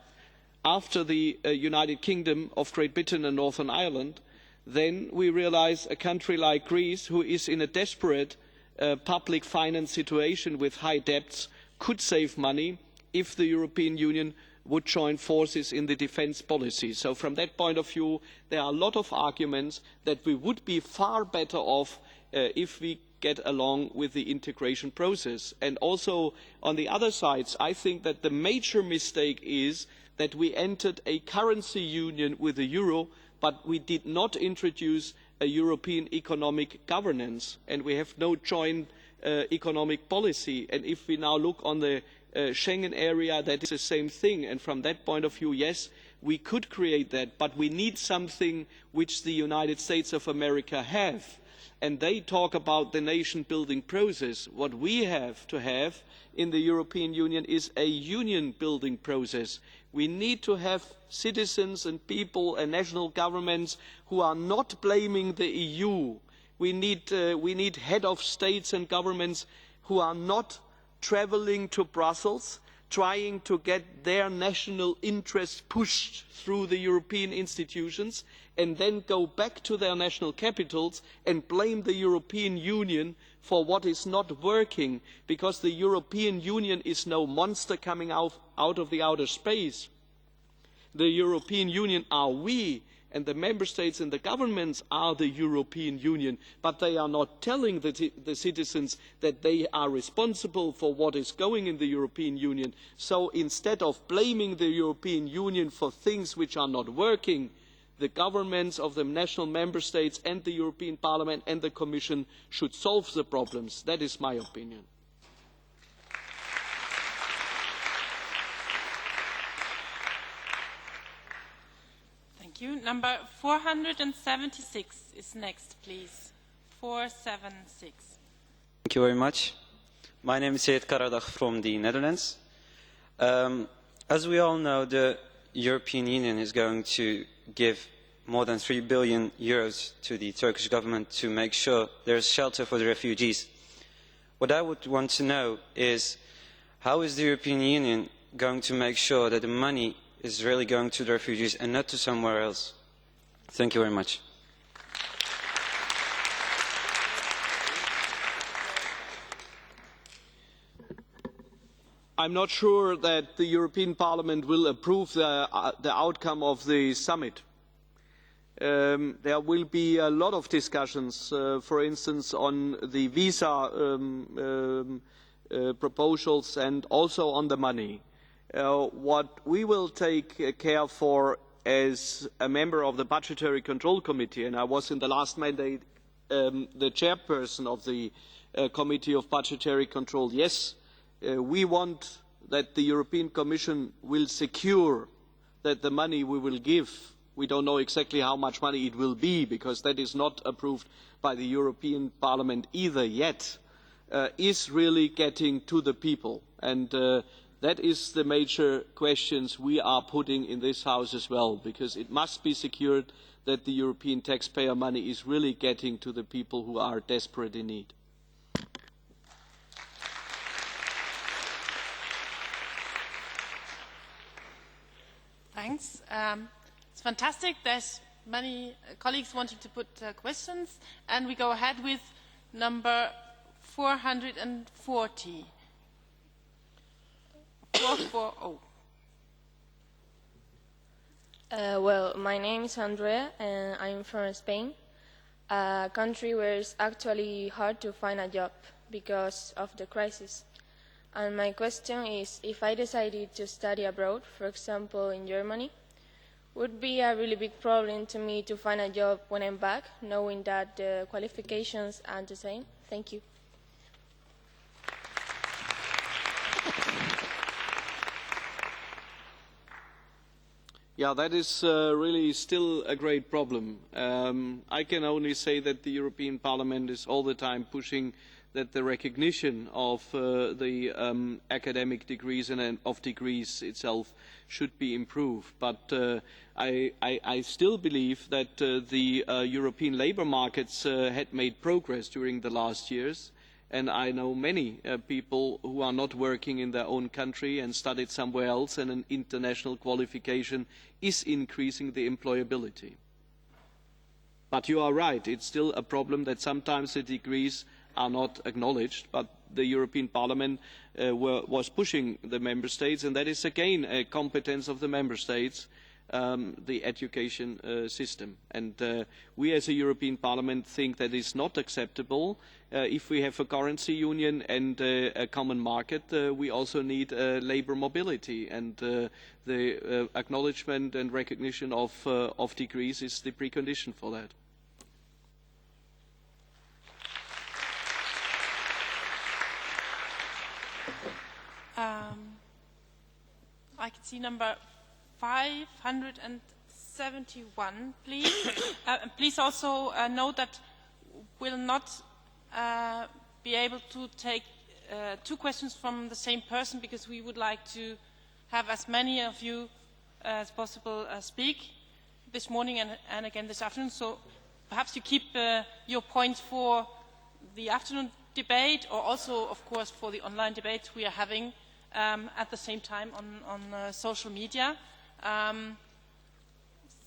after the United Kingdom of Great Britain and Northern Ireland, then we realise a country like Greece, who is in a desperate public finance situation with high debts, could save money if the European Union would join forces in the defence policy. So from that point of view, there are a lot of arguments that we would be far better off if we get along with the integration process. And also on the other sides, I think that the major mistake is that we entered a currency union with the euro, but we did not introduce a European economic governance, and we have no joint economic policy. And if we now look on the Schengen area, that is the same thing. And from that point of view, yes, we could create that, but we need something which the United States of America have. And they talk about the nation-building process. What we have to have in the European Union is a union-building process. We need to have citizens and people and national governments who are not blaming the EU. We need head of states and governments who are not travelling to Brussels trying to get their national interests pushed through the European institutions and then go back to their national capitals and blame the European Union for what is not working, because the European Union is no monster coming out of the outer space. The European Union are we, and the member states and the governments are the European Union, but they are not telling the citizens that they are responsible for what is going in the European Union. So instead of blaming the European Union for things which are not working, the governments of the national member states and the European Parliament and the Commission should solve the problems. That is my opinion. Thank you. Number 476 is next, please. 476. Thank you very much. My name is Seyit Karadag from the Netherlands. As we all know, the European Union is going to give more than 3 billion euros to the Turkish government to make sure there is shelter for the refugees. What I would want to know is, how is the European Union going to make sure that the money is really going to the refugees and not to somewhere else? Thank you very much. I'm not sure that the European Parliament will approve the outcome of the summit. There will be a lot of discussions, for instance, on the visa proposals and also on the money. What we will take care for as a member of the Budgetary Control Committee, and I was in the last mandate the chairperson of the Committee of Budgetary Control, yes, we want that the European Commission will secure that the money we will give, we don't know exactly how much money it will be because that is not approved by the European Parliament either yet, is really getting to the people. And that is the major questions we are putting in this House as well, because it must be secured that the European taxpayer money is really getting to the people who are desperate in need. Thanks. It's fantastic. There's many colleagues wanting to put questions, and we go ahead with number 440. 440. Well, my name is Andrea, and I'm from Spain, a country where it's actually hard to find a job because of the crisis. And my question is, if I decided to study abroad, for example in Germany, would it be a really big problem to me to find a job when I'm back, knowing that the qualifications aren't the same? Thank you. Yeah, that is really still a great problem. I can only say that the European Parliament is all the time pushing that the recognition of the academic degrees and of degrees itself should be improved. But I still believe that the European labour markets had made progress during the last years. And I know many people who are not working in their own country and studied somewhere else, and an international qualification is increasing the employability. But you are right, it's still a problem that sometimes the degrees are not acknowledged, but the European Parliament was pushing the Member States, and that is again a competence of the Member States, the education system. And we as a European Parliament think that it's not acceptable. If we have a currency union and a common market, we also need labour mobility, and the acknowledgement and recognition of degrees is the precondition for that. I can see number 571, please. Please also note that we'll not be able to take two questions from the same person, because we would like to have as many of you as possible speak this morning and again this afternoon. So perhaps you keep your points for the afternoon debate, or also, of course, for the online debate we are having at the same time on social media.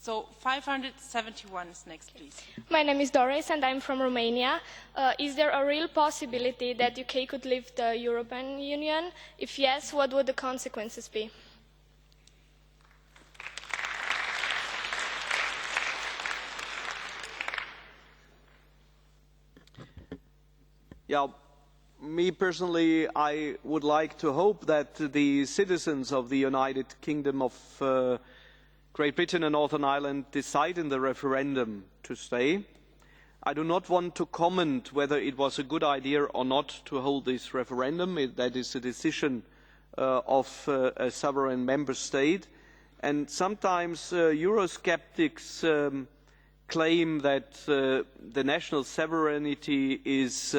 So 571 is next, please. My name is Doris and I'm from Romania. Is there a real possibility that UK could leave the European Union? If yes, what would the consequences be? Yeah, me personally, I would like to hope that the citizens of the United Kingdom of Great Britain and Northern Ireland decide in the referendum to stay. I do not want to comment whether it was a good idea or not to hold this referendum. That is a decision of a sovereign member state. And sometimes Eurosceptics claim that the national sovereignty is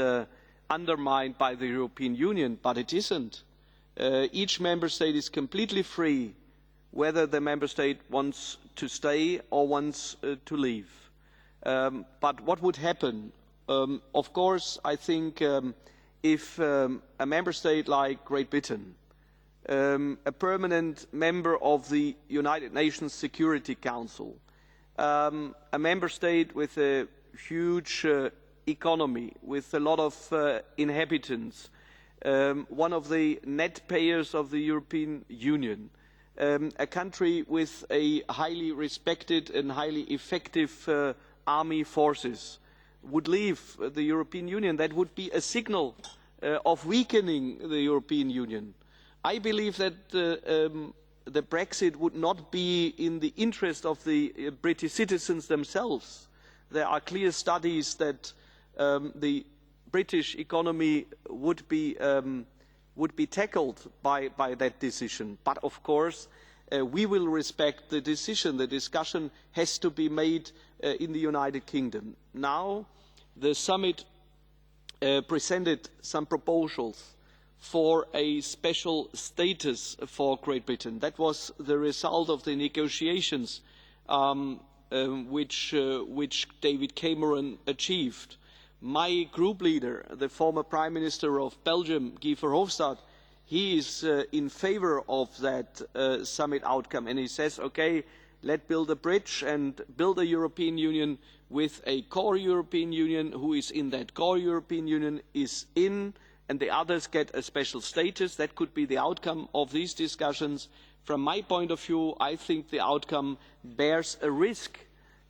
undermined by the European Union, but it isn't. Each member state is completely free whether the member state wants to stay or wants to leave. But what would happen? Of course, I think if a member state like Great Britain, a permanent member of the United Nations Security Council, a member state with a huge economy, with a lot of inhabitants, one of the net payers of the European Union, a country with a highly respected and highly effective army forces would leave the European Union, that would be a signal of weakening the European Union. I believe that the Brexit would not be in the interest of the British citizens themselves. There are clear studies that the British economy would be tackled by that decision. But of course, we will respect the decision. The discussion has to be made in the United Kingdom. Now, the summit presented some proposals for a special status for Great Britain. That was the result of the negotiations which David Cameron achieved. My group leader, the former Prime Minister of Belgium, Guy Verhofstadt, he is in favour of that summit outcome, and he says, okay, let's build a bridge and build a European Union with a core European Union. Who is in that core European Union is in, and the others get a special status. That could be the outcome of these discussions. From my point of view, I think the outcome bears a risk.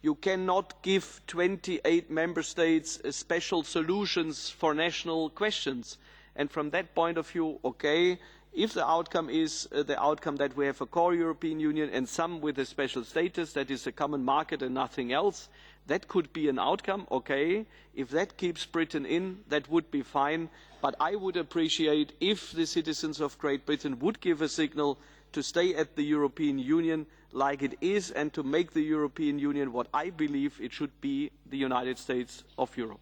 You cannot give 28 member states special solutions for national questions. And from that point of view, okay, if the outcome is the outcome that we have a core European Union and some with a special status, that is a common market and nothing else, that could be an outcome, okay. If that keeps Britain in, that would be fine. But I would appreciate if the citizens of Great Britain would give a signal to stay at the European Union like it is and to make the European Union what I believe it should be, the United States of Europe.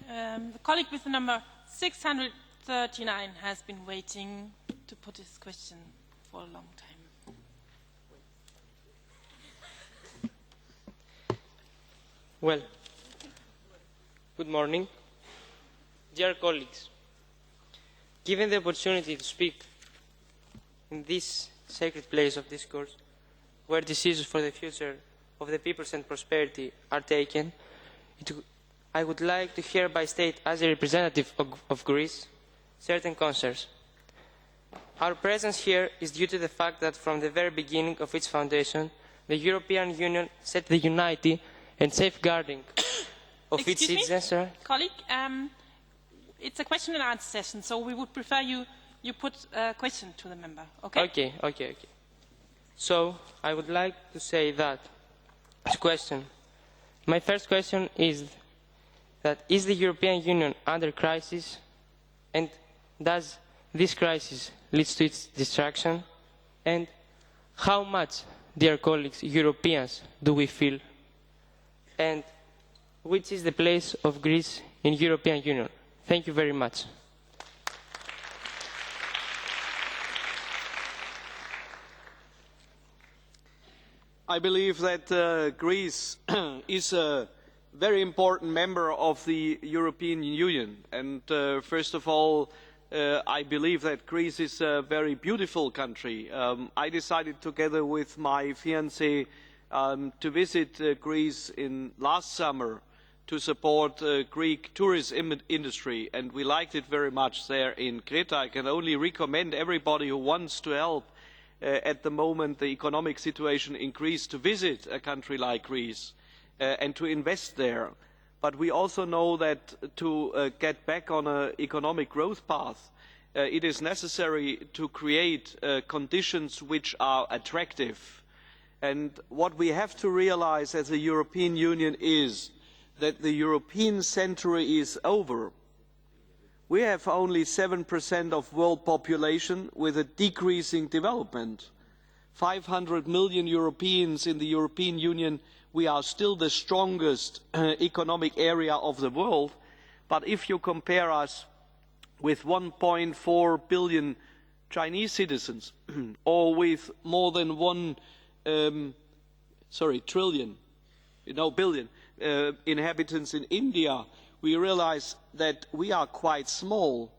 The colleague with the number 639 has been waiting to put his question for a long time. Well, good morning. Dear colleagues, given the opportunity to speak in this sacred place of discourse, where decisions for the future of the peoples and prosperity are taken, I would like to hereby state, as a representative of Greece, certain concerns. Our presence here is due to the fact that from the very beginning of its foundation, the European Union set the unity and safeguarding of its citizens. Colleague, it's a question and answer session, so we would prefer you put a question to the member, okay? Okay. So, I would like to say that, my first question is that is the European Union under crisis, and does this crisis lead to its destruction? And how much, dear colleagues, Europeans do we feel? And which is the place of Greece in the European Union? Thank you very much. I believe that Greece is a very important member of the European Union. And first of all, I believe that Greece is a very beautiful country. I decided together with my fiancée to visit Greece last summer to support the Greek tourism industry, and we liked it very much there in Crete. I can only recommend everybody who wants to help at the moment the economic situation in Greece to visit a country like Greece and to invest there. But we also know that to get back on an economic growth path, it is necessary to create conditions which are attractive. And what we have to realise as a European Union is that the European century is over. We have only 7% of world population with a decreasing development. 500 million Europeans in the European Union, we are still the strongest economic area of the world. But if you compare us with 1.4 billion Chinese citizens or with more than billion inhabitants in India, we realise that we are quite small,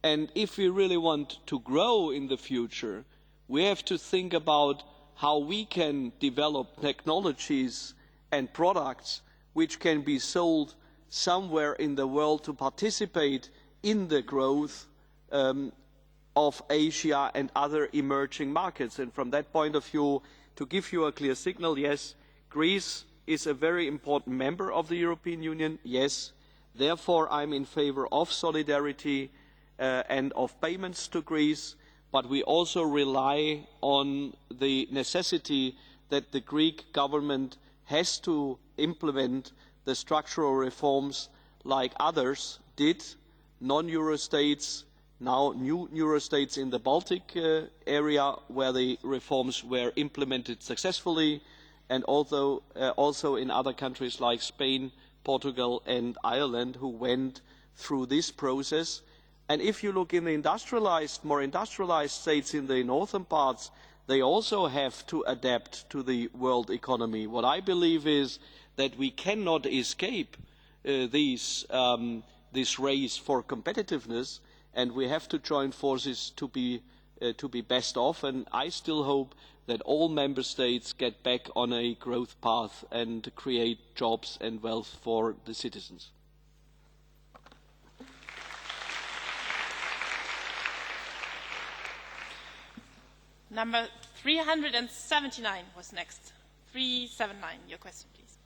and if we really want to grow in the future, we have to think about how we can develop technologies and products which can be sold somewhere in the world to participate in the growth of Asia and other emerging markets. And from that point of view, to give you a clear signal, yes, Greece is a very important member of the European Union, yes. Therefore, I am in favour of solidarity and of payments to Greece, but we also rely on the necessity that the Greek government has to implement the structural reforms like others did, non-Euro states, now new Euro states in the Baltic area where the reforms were implemented successfully, and also in other countries like Spain, Portugal and Ireland, who went through this process. And if you look in the more industrialised states in the northern parts, they also have to adapt to the world economy. What I believe is that we cannot escape this race for competitiveness, and we have to join forces to be best off. And I still hope that all member states get back on a growth path and create jobs and wealth for the citizens. Number 379 was next. 379, your question, please.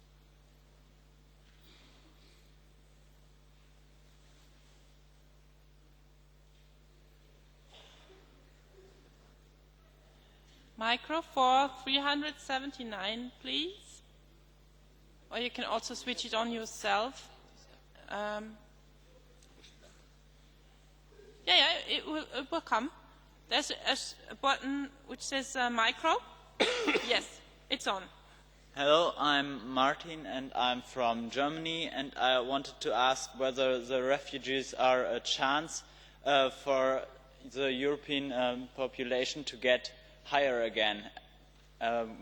Micro for 379, please. Or you can also switch it on yourself. It will come. There's a button which says micro. Yes, it's on. Hello, I'm Martin and I'm from Germany, and I wanted to ask whether the refugees are a chance for the European population to get higher again,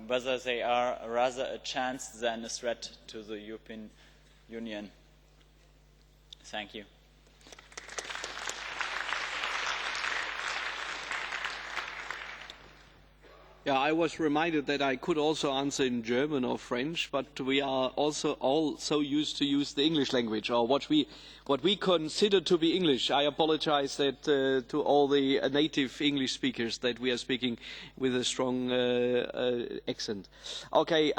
whether they are rather a chance than a threat to the European Union. Thank you. Yeah, I was reminded that I could also answer in German or French, but we are also all so used to use the English language, or what we consider to be English. I apologize that to all the native English speakers that we are speaking with a strong accent. Okay,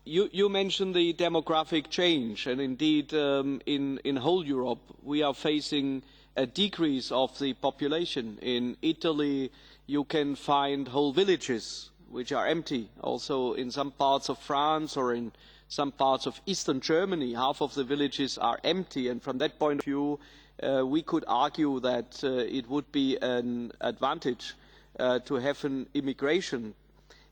you mentioned the demographic change, and indeed in whole Europe we are facing a decrease of the population. In Italy, you can find whole villages which are empty. Also in some parts of France or in some parts of eastern Germany, half of the villages are empty. And from that point of view, we could argue that it would be an advantage to have an immigration.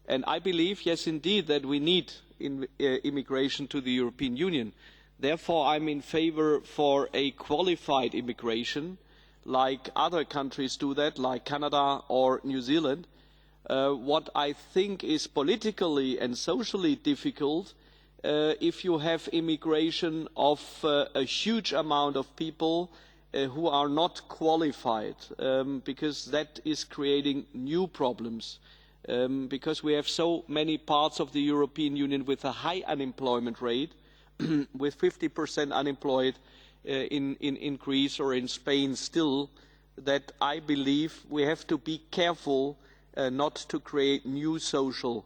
And I believe, yes, indeed, that we need immigration to the European Union. Therefore, I'm in favour for a qualified immigration, like other countries do that, like Canada or New Zealand. What I think is politically and socially difficult if you have immigration of a huge amount of people who are not qualified, because that is creating new problems. Because we have so many parts of the European Union with a high unemployment rate, with 50% unemployed in Greece or in Spain still, that I believe we have to be careful not to create new social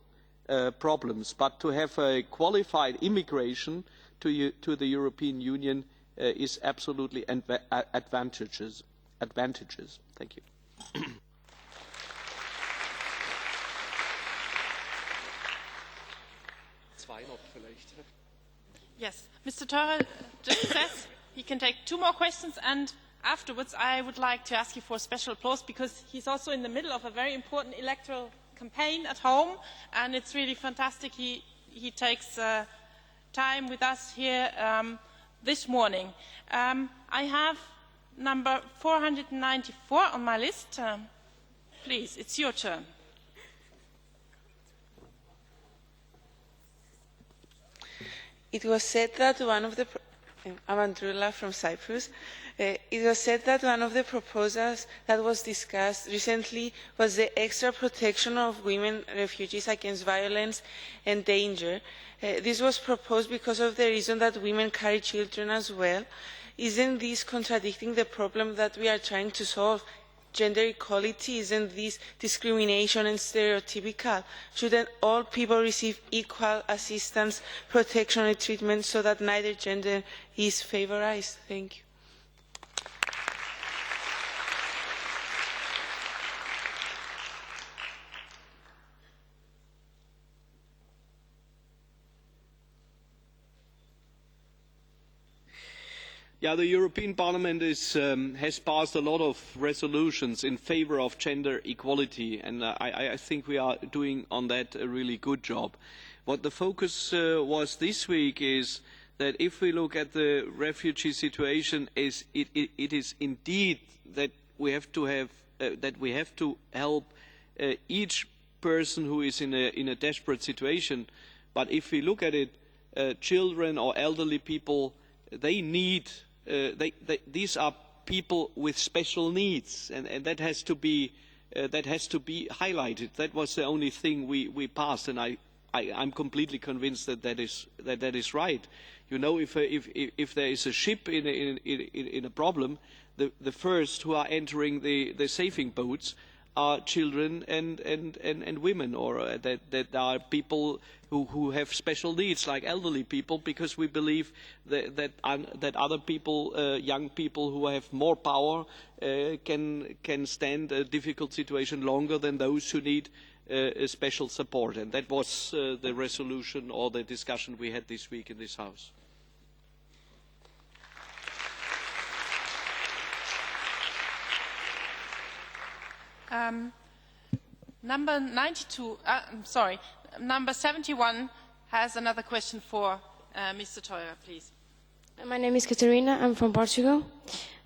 problems, but to have a qualified immigration to the European Union is absolutely advantages. Thank you. Yes, Mr. Theurer just says he can take 2 more questions, and afterwards I would like to ask you for special applause because he's also in the middle of a very important electoral campaign at home, and it's really fantastic he takes time with us here this morning. I have number 494 on my list. Please, it's your turn. It was said that one of the Amandrula from Cyprus. It was said that one of the proposals that was discussed recently was the extra protection of women refugees against violence and danger. This was proposed because of the reason that women carry children as well. Isn't this contradicting the problem that we are trying to solve? Gender equality, isn't this discrimination and stereotypical? Shouldn't all people receive equal assistance, protection and treatment so that neither gender is favorized? Thank you. Yeah, the European Parliament has passed a lot of resolutions in favour of gender equality, and I think we are doing on that a really good job. What the focus was this week is that if we look at the refugee situation, it is indeed that we have to help each person who is in a desperate situation. But if we look at it, children or elderly people, they need. These are people with special needs, and that has to be highlighted. That was the only thing we passed, and I'm completely convinced that is right. You know, if there is a ship in a problem, the first who are entering the saving boats are children and women, or that are people who have special needs, like elderly people, because we believe that other people, young people who have more power, can stand a difficult situation longer than those who need special support. And that was the resolution or the discussion we had this week in this House. Number 92, number 71 has another question for Mr. Theurer, please. My name is Catarina. I'm from Portugal.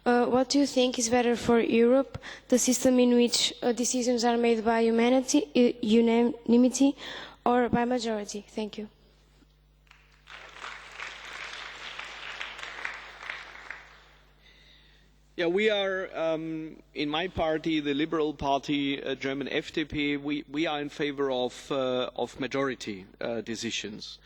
What do you think is better for Europe, the system in which decisions are made by unanimity or by majority? Thank you. Yeah, we are, in my party, the Liberal Party, German FDP, we are in favor of majority decisions.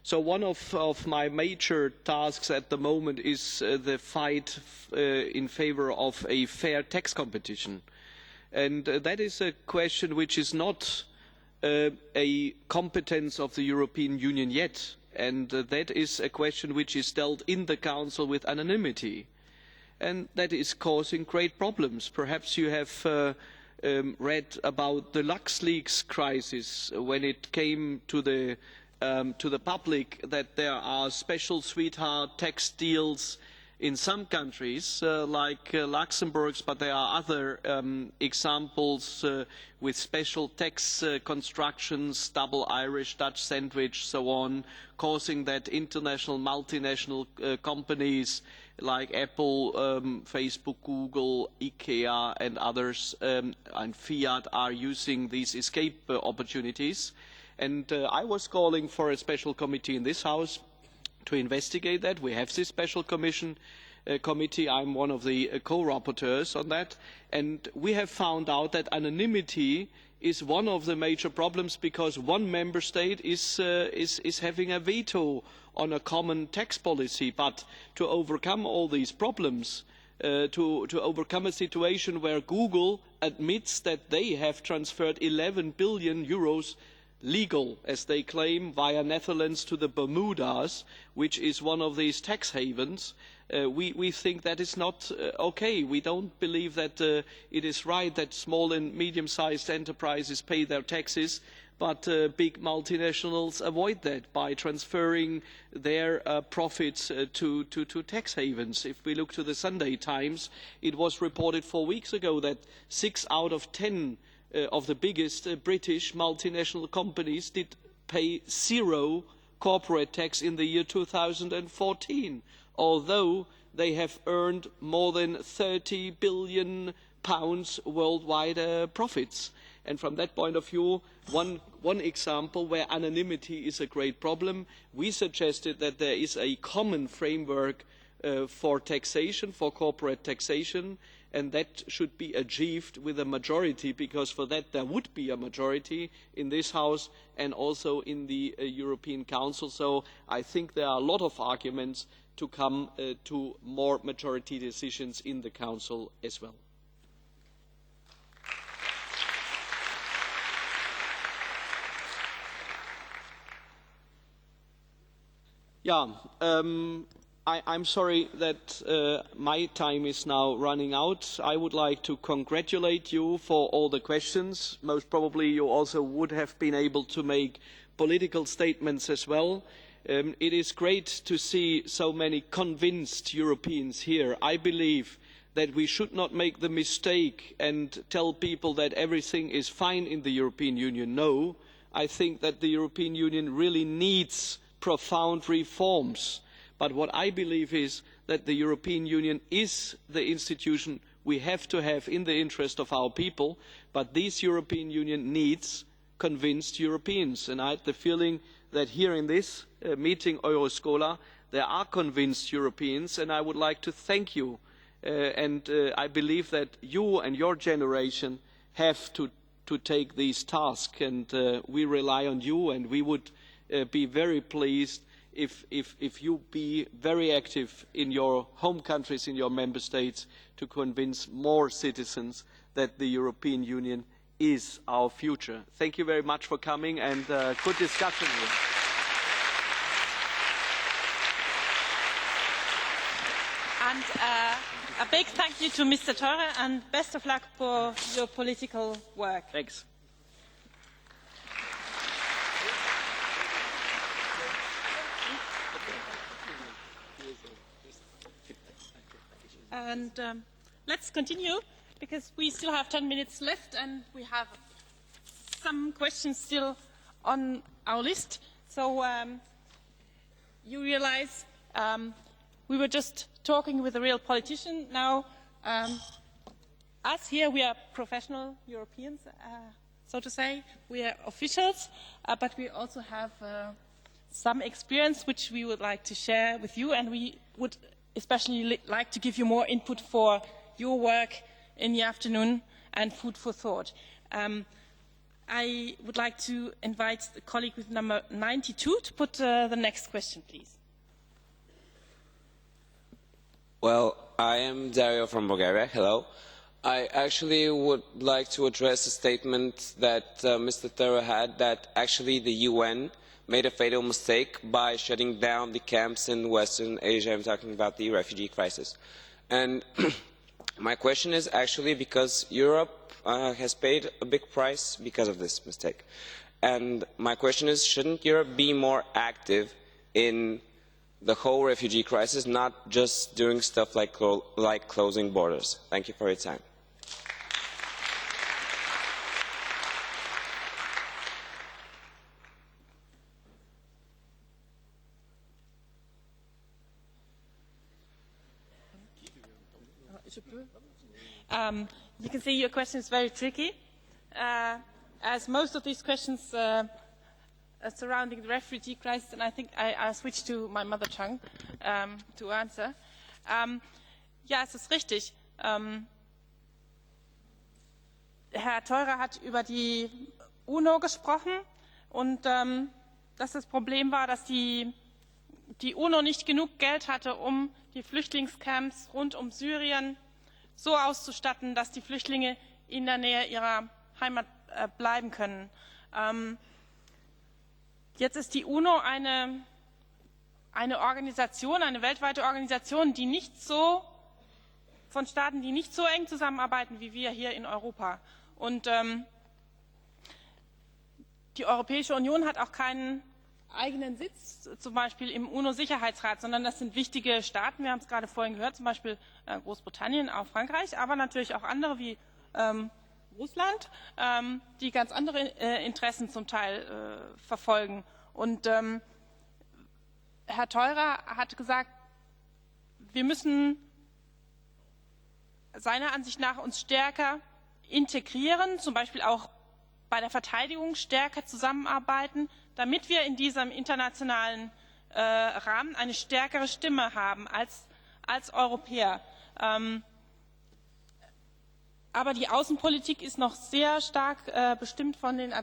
So one of my major tasks at the moment is the fight in favor of a fair tax competition. And that is a question which is not a competence of the European Union yet. And that is a question which is dealt in the Council with anonymity. And that is causing great problems. Perhaps you have read about the LuxLeaks crisis when it came to the public that there are special sweetheart tax deals in some countries like Luxembourg's, but there are other examples with special tax constructions, double Irish, Dutch sandwich, so on, causing that international multinational companies like Apple, Facebook, Google, IKEA and others and Fiat are using these escape opportunities. And I was calling for a special committee in this House to investigate that. We have this special committee. I'm one of the co-rapporteurs on that. And we have found out that anonymity is one of the major problems because one member state is having a veto on a common tax policy. But to overcome all these problems, to overcome a situation where Google admits that they have transferred 11 billion euros legal, as they claim, via Netherlands to the Bermudas, which is one of these tax havens, we think that is not okay. We don't believe that it is right that small and medium-sized enterprises pay their taxes, but big multinationals avoid that by transferring their profits to tax havens. If we look to the Sunday Times, it was reported 4 weeks ago that 6 out of 10 of the biggest British multinational companies did pay zero corporate tax in the year 2014, although they have earned more than £30 billion worldwide profits. And from that point of view, one example where anonymity is a great problem, we suggested that there is a common framework for taxation, for corporate taxation, and that should be achieved with a majority, because for that there would be a majority in this House and also in the European Council. So I think there are a lot of arguments to come to more majority decisions in the Council as well. Yeah, I'm sorry that my time is now running out. I would like to congratulate you for all the questions. Most probably you also would have been able to make political statements as well. It is great to see so many convinced Europeans here. I believe that we should not make the mistake and tell people that everything is fine in the European Union. No, I think that the European Union really needs profound reforms. But what I believe is that the European Union is the institution we have to have in the interest of our people, but this European Union needs convinced Europeans. And I had the feeling that here in this meeting, Euroscola, there are convinced Europeans, and I would like to thank you. I believe that you and your generation have to take these tasks, and we rely on you, and we would be very pleased if you be very active in your home countries, in your member states, to convince more citizens that the European Union is our future. Thank you very much for coming, and good discussion here. And a big thank you to Mr. Theurer, and best of luck for your political work. Thanks. And let's continue, because we still have 10 minutes left and we have some questions still on our list. So you realize we were just talking with a real politician. Now, us here, we are professional Europeans, so to say. We are officials, but we also have some experience which we would like to share with you, and we would especially like to give you more input for your work in the afternoon and food for thought. I would like to invite the colleague with number 92 to put the next question, please. Well, I am Dario from Bulgaria. Hello. I actually would like to address a statement that Mr. Theurer had, that actually the UN made a fatal mistake by shutting down the camps in Western Asia. I'm talking about the refugee crisis. And my question is actually because Europe has paid a big price because of this mistake. And my question is, shouldn't Europe be more active in the whole refugee crisis, not just doing stuff like closing borders? Thank you for your time. You can see your question is very tricky, as most of these questions surrounding the refugee crisis, and I think I switch to my mother tongue to answer. Ja, es ist richtig. Herr Theurer hat über die UNO gesprochen und dass das Problem war, dass die UNO nicht genug Geld hatte, um die Flüchtlingscamps rund um Syrien so auszustatten, dass die Flüchtlinge in der Nähe ihrer Heimat bleiben können. Jetzt ist die UNO eine Organisation, eine weltweite Organisation, die nicht so von Staaten, die nicht so eng zusammenarbeiten wie wir hier in Europa. Und die Europäische Union hat auch keinen eigenen Sitz, zum Beispiel im UNO-Sicherheitsrat, sondern das sind wichtige Staaten, wir haben es gerade vorhin gehört, zum Beispiel Großbritannien, auch Frankreich, aber natürlich auch andere wie Russland, die ganz andere Interessen zum Teil verfolgen. Und Herr Theurer hat gesagt, wir müssen seiner Ansicht nach uns stärker integrieren, zum Beispiel auch bei der Verteidigung stärker zusammenarbeiten, damit wir in diesem internationalen Rahmen eine stärkere Stimme haben als Europäer. Aber die Außenpolitik ist noch sehr stark bestimmt von den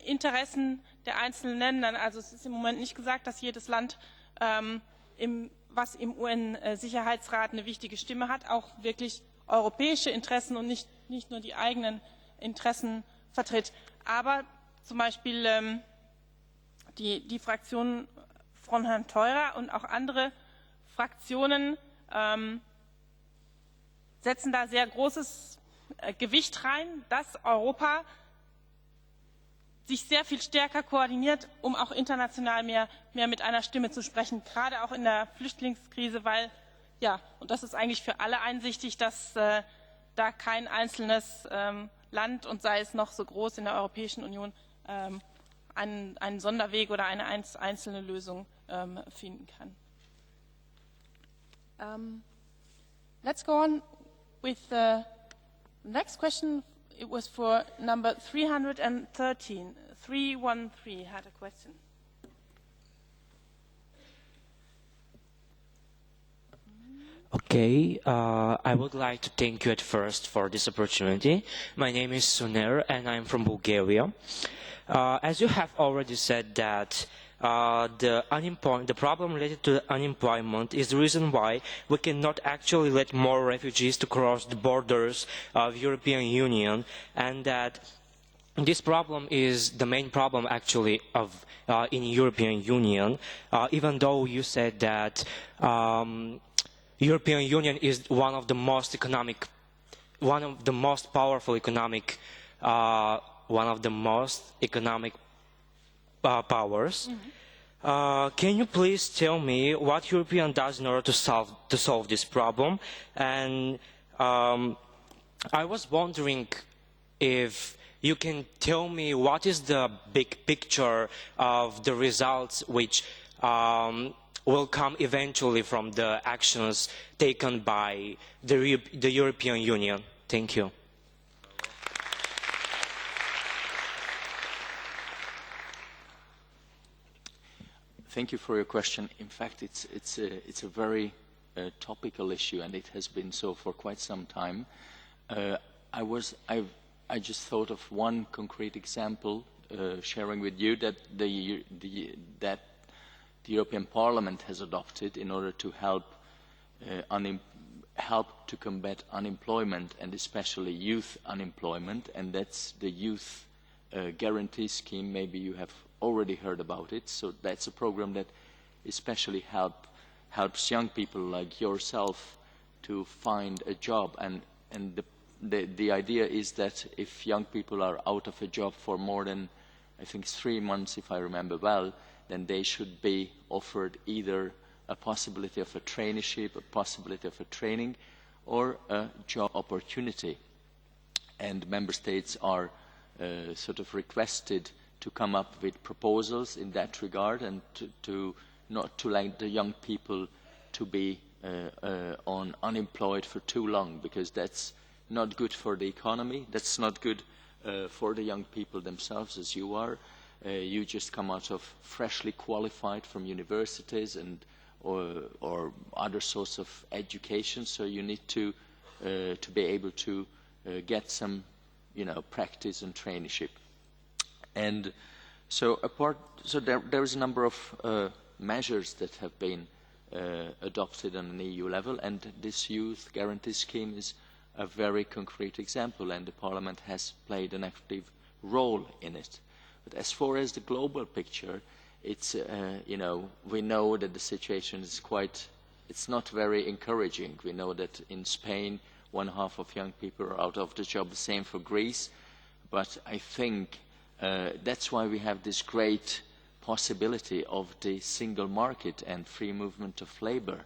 Interessen der einzelnen Länder. Also es ist im Moment nicht gesagt, dass jedes Land, was im UN-Sicherheitsrat eine wichtige Stimme hat, auch wirklich europäische Interessen und nicht nur die eigenen Interessen vertritt. Aber zum Beispiel die Fraktion von Herrn Theurer und auch andere Fraktionen setzen da sehr großes Gewicht rein, dass Europa sich sehr viel stärker koordiniert, um auch international mehr mit einer Stimme zu sprechen, gerade auch in der Flüchtlingskrise, weil, ja, und das ist eigentlich für alle einsichtig, dass da kein einzelnes Land, und sei es noch so groß in der Europäischen Union, einen Sonderweg oder eine einzelne Lösung finden kann. Let's go on with the next question. It was for number 313. 313 had a question. Okay, I would like to thank you at first for this opportunity. My name is Suner and I'm from Bulgaria. As you have already said that the problem related to unemployment is the reason why we cannot actually let more refugees to cross the borders of the European Union, and that this problem is the main problem actually in the European Union, even though you said that European Union is one of the most powerful economic powers. Can you please tell me what European does in order to solve this problem? And I was wondering if you can tell me what is the big picture of the results which will come eventually from the actions taken by the European Union. Thank you. Thank you for your question. In fact, it's a very topical issue, and it has been so for quite some time. I just thought of one concrete example, sharing with you that the European Parliament has adopted in order to help to combat unemployment, and especially youth unemployment, and that's the Youth Guarantee Scheme. Maybe you have already heard about it. So that's a program that especially helps young people like yourself to find a job, and the idea is that if young people are out of a job for more than, I think, 3 months, if I remember well, then they should be offered either a possibility of a traineeship, a possibility of a training, or a job opportunity. And member states are sort of requested to come up with proposals in that regard, and not to let the young people to be unemployed for too long, because that's not good for the economy, that's not good for the young people themselves, as you are. you just come out of freshly qualified from universities and or other sorts of education, so you need to be able to get some, practice and traineeship. And so there is a number of measures that have been adopted on an EU level, and this Youth Guarantee Scheme is a very concrete example, and the Parliament has played an active role in it. But as far as the global picture, it's, we know that the situation is it's not very encouraging. We know that in Spain, 1/2 of young people are out of the job, the same for Greece. But I think that's why we have this great possibility of the single market and free movement of labour,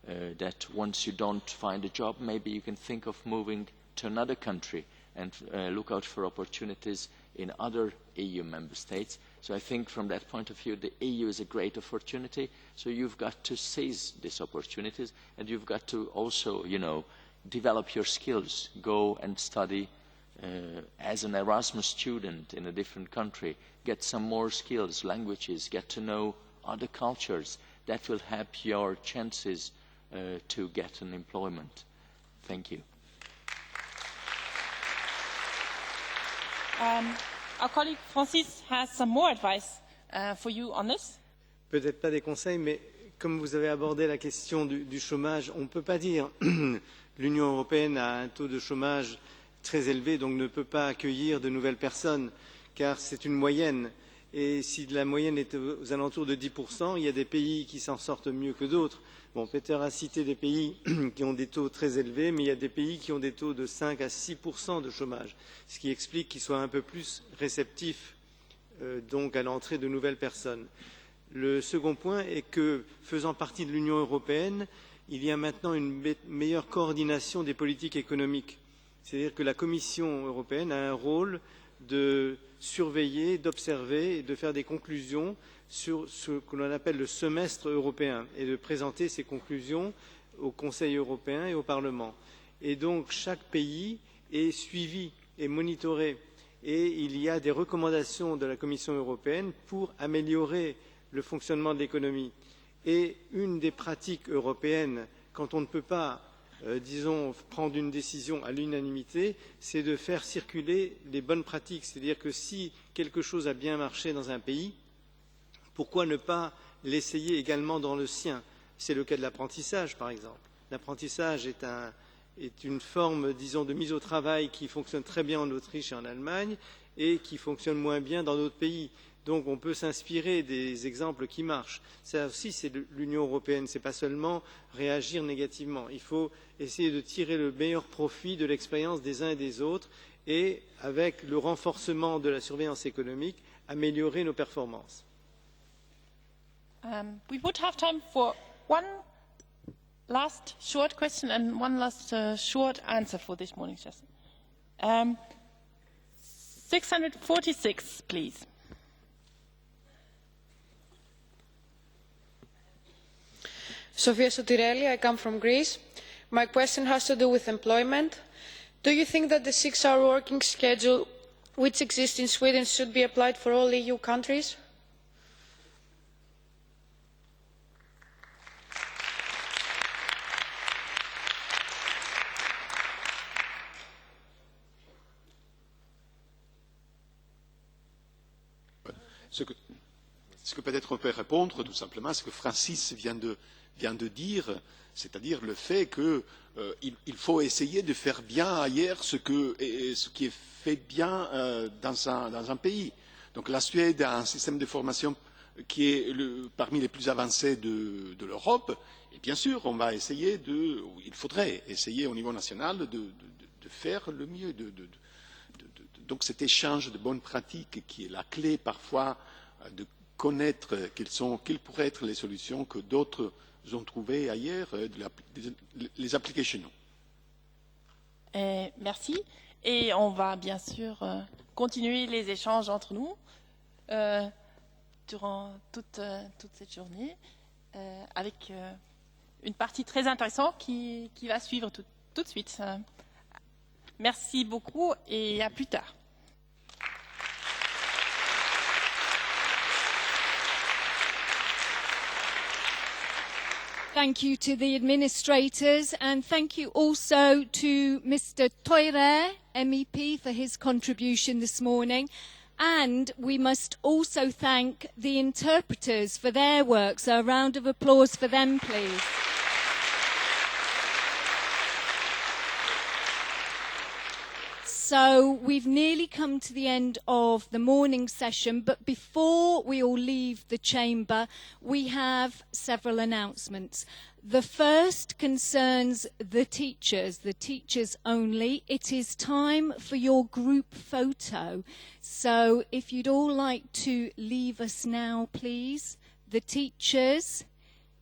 that once you don't find a job, maybe you can think of moving to another country and look out for opportunities in other EU member states. So I think from that point of view, the EU is a great opportunity. So you've got to seize these opportunities, and you've got to also, develop your skills, go and study as an Erasmus student in a different country, get some more skills, languages, get to know other cultures. That will help your chances to get an employment. Thank you. Our colleague Francis has some more advice for you on this. Peut-être pas des conseils, mais comme vous avez abordé la question du chômage, on ne peut pas dire l'Union européenne a un taux de chômage très élevé, donc ne peut pas accueillir de nouvelles personnes, car c'est une moyenne. Et si la moyenne est aux alentours de 10%, il y a des pays qui s'en sortent mieux que d'autres. Bon, Peter a cité des pays qui ont des taux très élevés, mais il y a des pays qui ont des taux de 5 à 6% de chômage, ce qui explique qu'ils soient un peu plus réceptifs donc à l'entrée de nouvelles personnes. Le second point est que, faisant partie de l'Union européenne, il y a maintenant une meilleure coordination des politiques économiques. C'est-à-dire que la Commission européenne a un rôle de surveiller, d'observer et de faire des conclusions sur ce que l'on appelle le semestre européen et de présenter ces conclusions au Conseil européen et au Parlement. Et donc chaque pays est suivi et monitoré et il y a des recommandations de la Commission européenne pour améliorer le fonctionnement de l'économie. Et une des pratiques européennes, quand on ne peut pas disons, prendre une décision à l'unanimité, c'est de faire circuler les bonnes pratiques. C'est-à-dire que si quelque chose a bien marché dans un pays, pourquoi ne pas l'essayer également dans le sien? C'est le cas de l'apprentissage, par exemple. L'apprentissage est une forme, disons, de mise au travail qui fonctionne très bien en Autriche et en Allemagne et qui fonctionne moins bien dans d'autres pays. Donc on peut s'inspirer des exemples qui marchent. Ça aussi, c'est l'Union européenne, ce n'est pas seulement réagir négativement. Il faut essayer de tirer le meilleur profit de l'expérience des uns et des autres et, avec le renforcement de la surveillance économique, améliorer nos performances. We would have time for one last short question and one last short answer for this morning's session. 646, please. Sofia Sotirelli, I come from Greece. My question has to do with employment. Do you think that the 6-hour working schedule which exists in Sweden should be applied for all EU countries? Ce que peut-être on peut répondre tout simplement, c'est que Francis vient de dire, c'est-à-dire le fait qu'il faut essayer de faire bien ailleurs ce qui est fait bien dans un pays. Donc la Suède a un système de formation qui est parmi les plus avancés de l'Europe, et bien sûr, on va essayer il faudrait essayer au niveau national de faire le mieux. Donc cet échange de bonnes pratiques qui est la clé parfois de connaître quelles pourraient être les solutions que d'autres ont trouvées ailleurs, de les appliquer chez nous. Merci. Et on va bien sûr continuer les échanges entre nous durant toute cette journée avec une partie très intéressante qui va suivre tout de suite. Merci beaucoup et à plus tard. Thank you to the administrators, and thank you also to Mr. Toire, MEP, for his contribution this morning. And we must also thank the interpreters for their work. So a round of applause for them, please. So we've nearly come to the end of the morning session, but before we all leave the chamber, we have several announcements. The first concerns the teachers only. It is time for your group photo. So if you'd all like to leave us now, please. The teachers,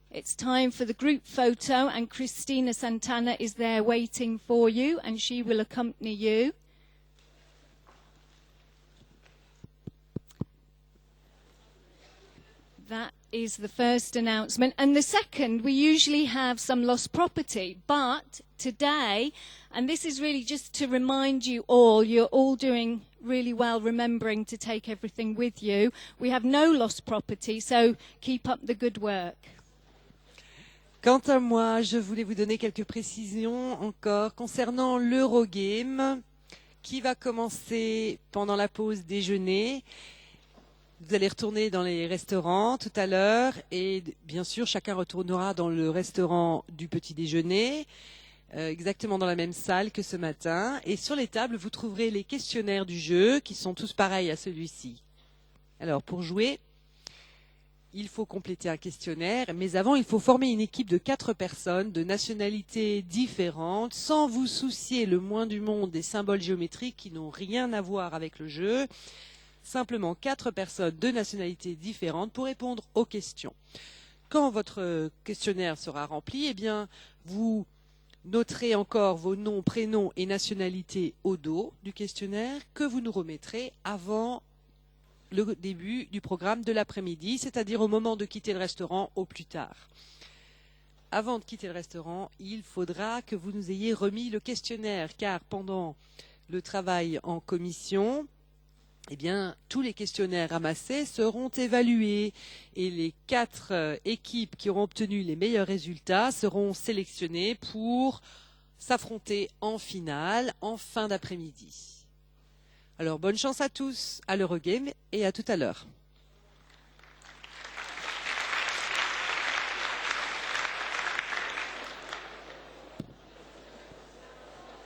it's time for the group photo, and Christina Santana is there waiting for you, and she will accompany you. That is the first announcement. And the second, we usually have some lost property, but today, and this is really just to remind you all, you're all doing really well remembering to take everything with you. We have no lost property, so keep up the good work. Quant à moi, je voulais vous donner quelques précisions encore concernant l'Eurogame qui va commencer pendant la pause déjeuner. Vous allez retourner dans les restaurants tout à l'heure et bien sûr chacun retournera dans le restaurant du petit déjeuner, exactement dans la même salle que ce matin. Et sur les tables, vous trouverez les questionnaires du jeu qui sont tous pareils à celui-ci. Alors pour jouer, il faut compléter un questionnaire, mais avant il faut former une équipe de 4 personnes de nationalités différentes sans vous soucier le moins du monde des symboles géométriques qui n'ont rien à voir avec le jeu. Simplement 4 personnes de nationalités différentes pour répondre aux questions. Quand votre questionnaire sera rempli, eh bien, vous noterez encore vos noms, prénoms et nationalités au dos du questionnaire que vous nous remettrez avant le début du programme de l'après-midi, c'est-à-dire au moment de quitter le restaurant au plus tard. Avant de quitter le restaurant, il faudra que vous nous ayez remis le questionnaire, car pendant le travail en commission, eh bien, tous les questionnaires ramassés seront évalués et les 4 équipes qui auront obtenu les meilleurs résultats seront sélectionnées pour s'affronter en finale en fin d'après-midi. Alors, bonne chance à tous à l'Eurogame et à tout à l'heure.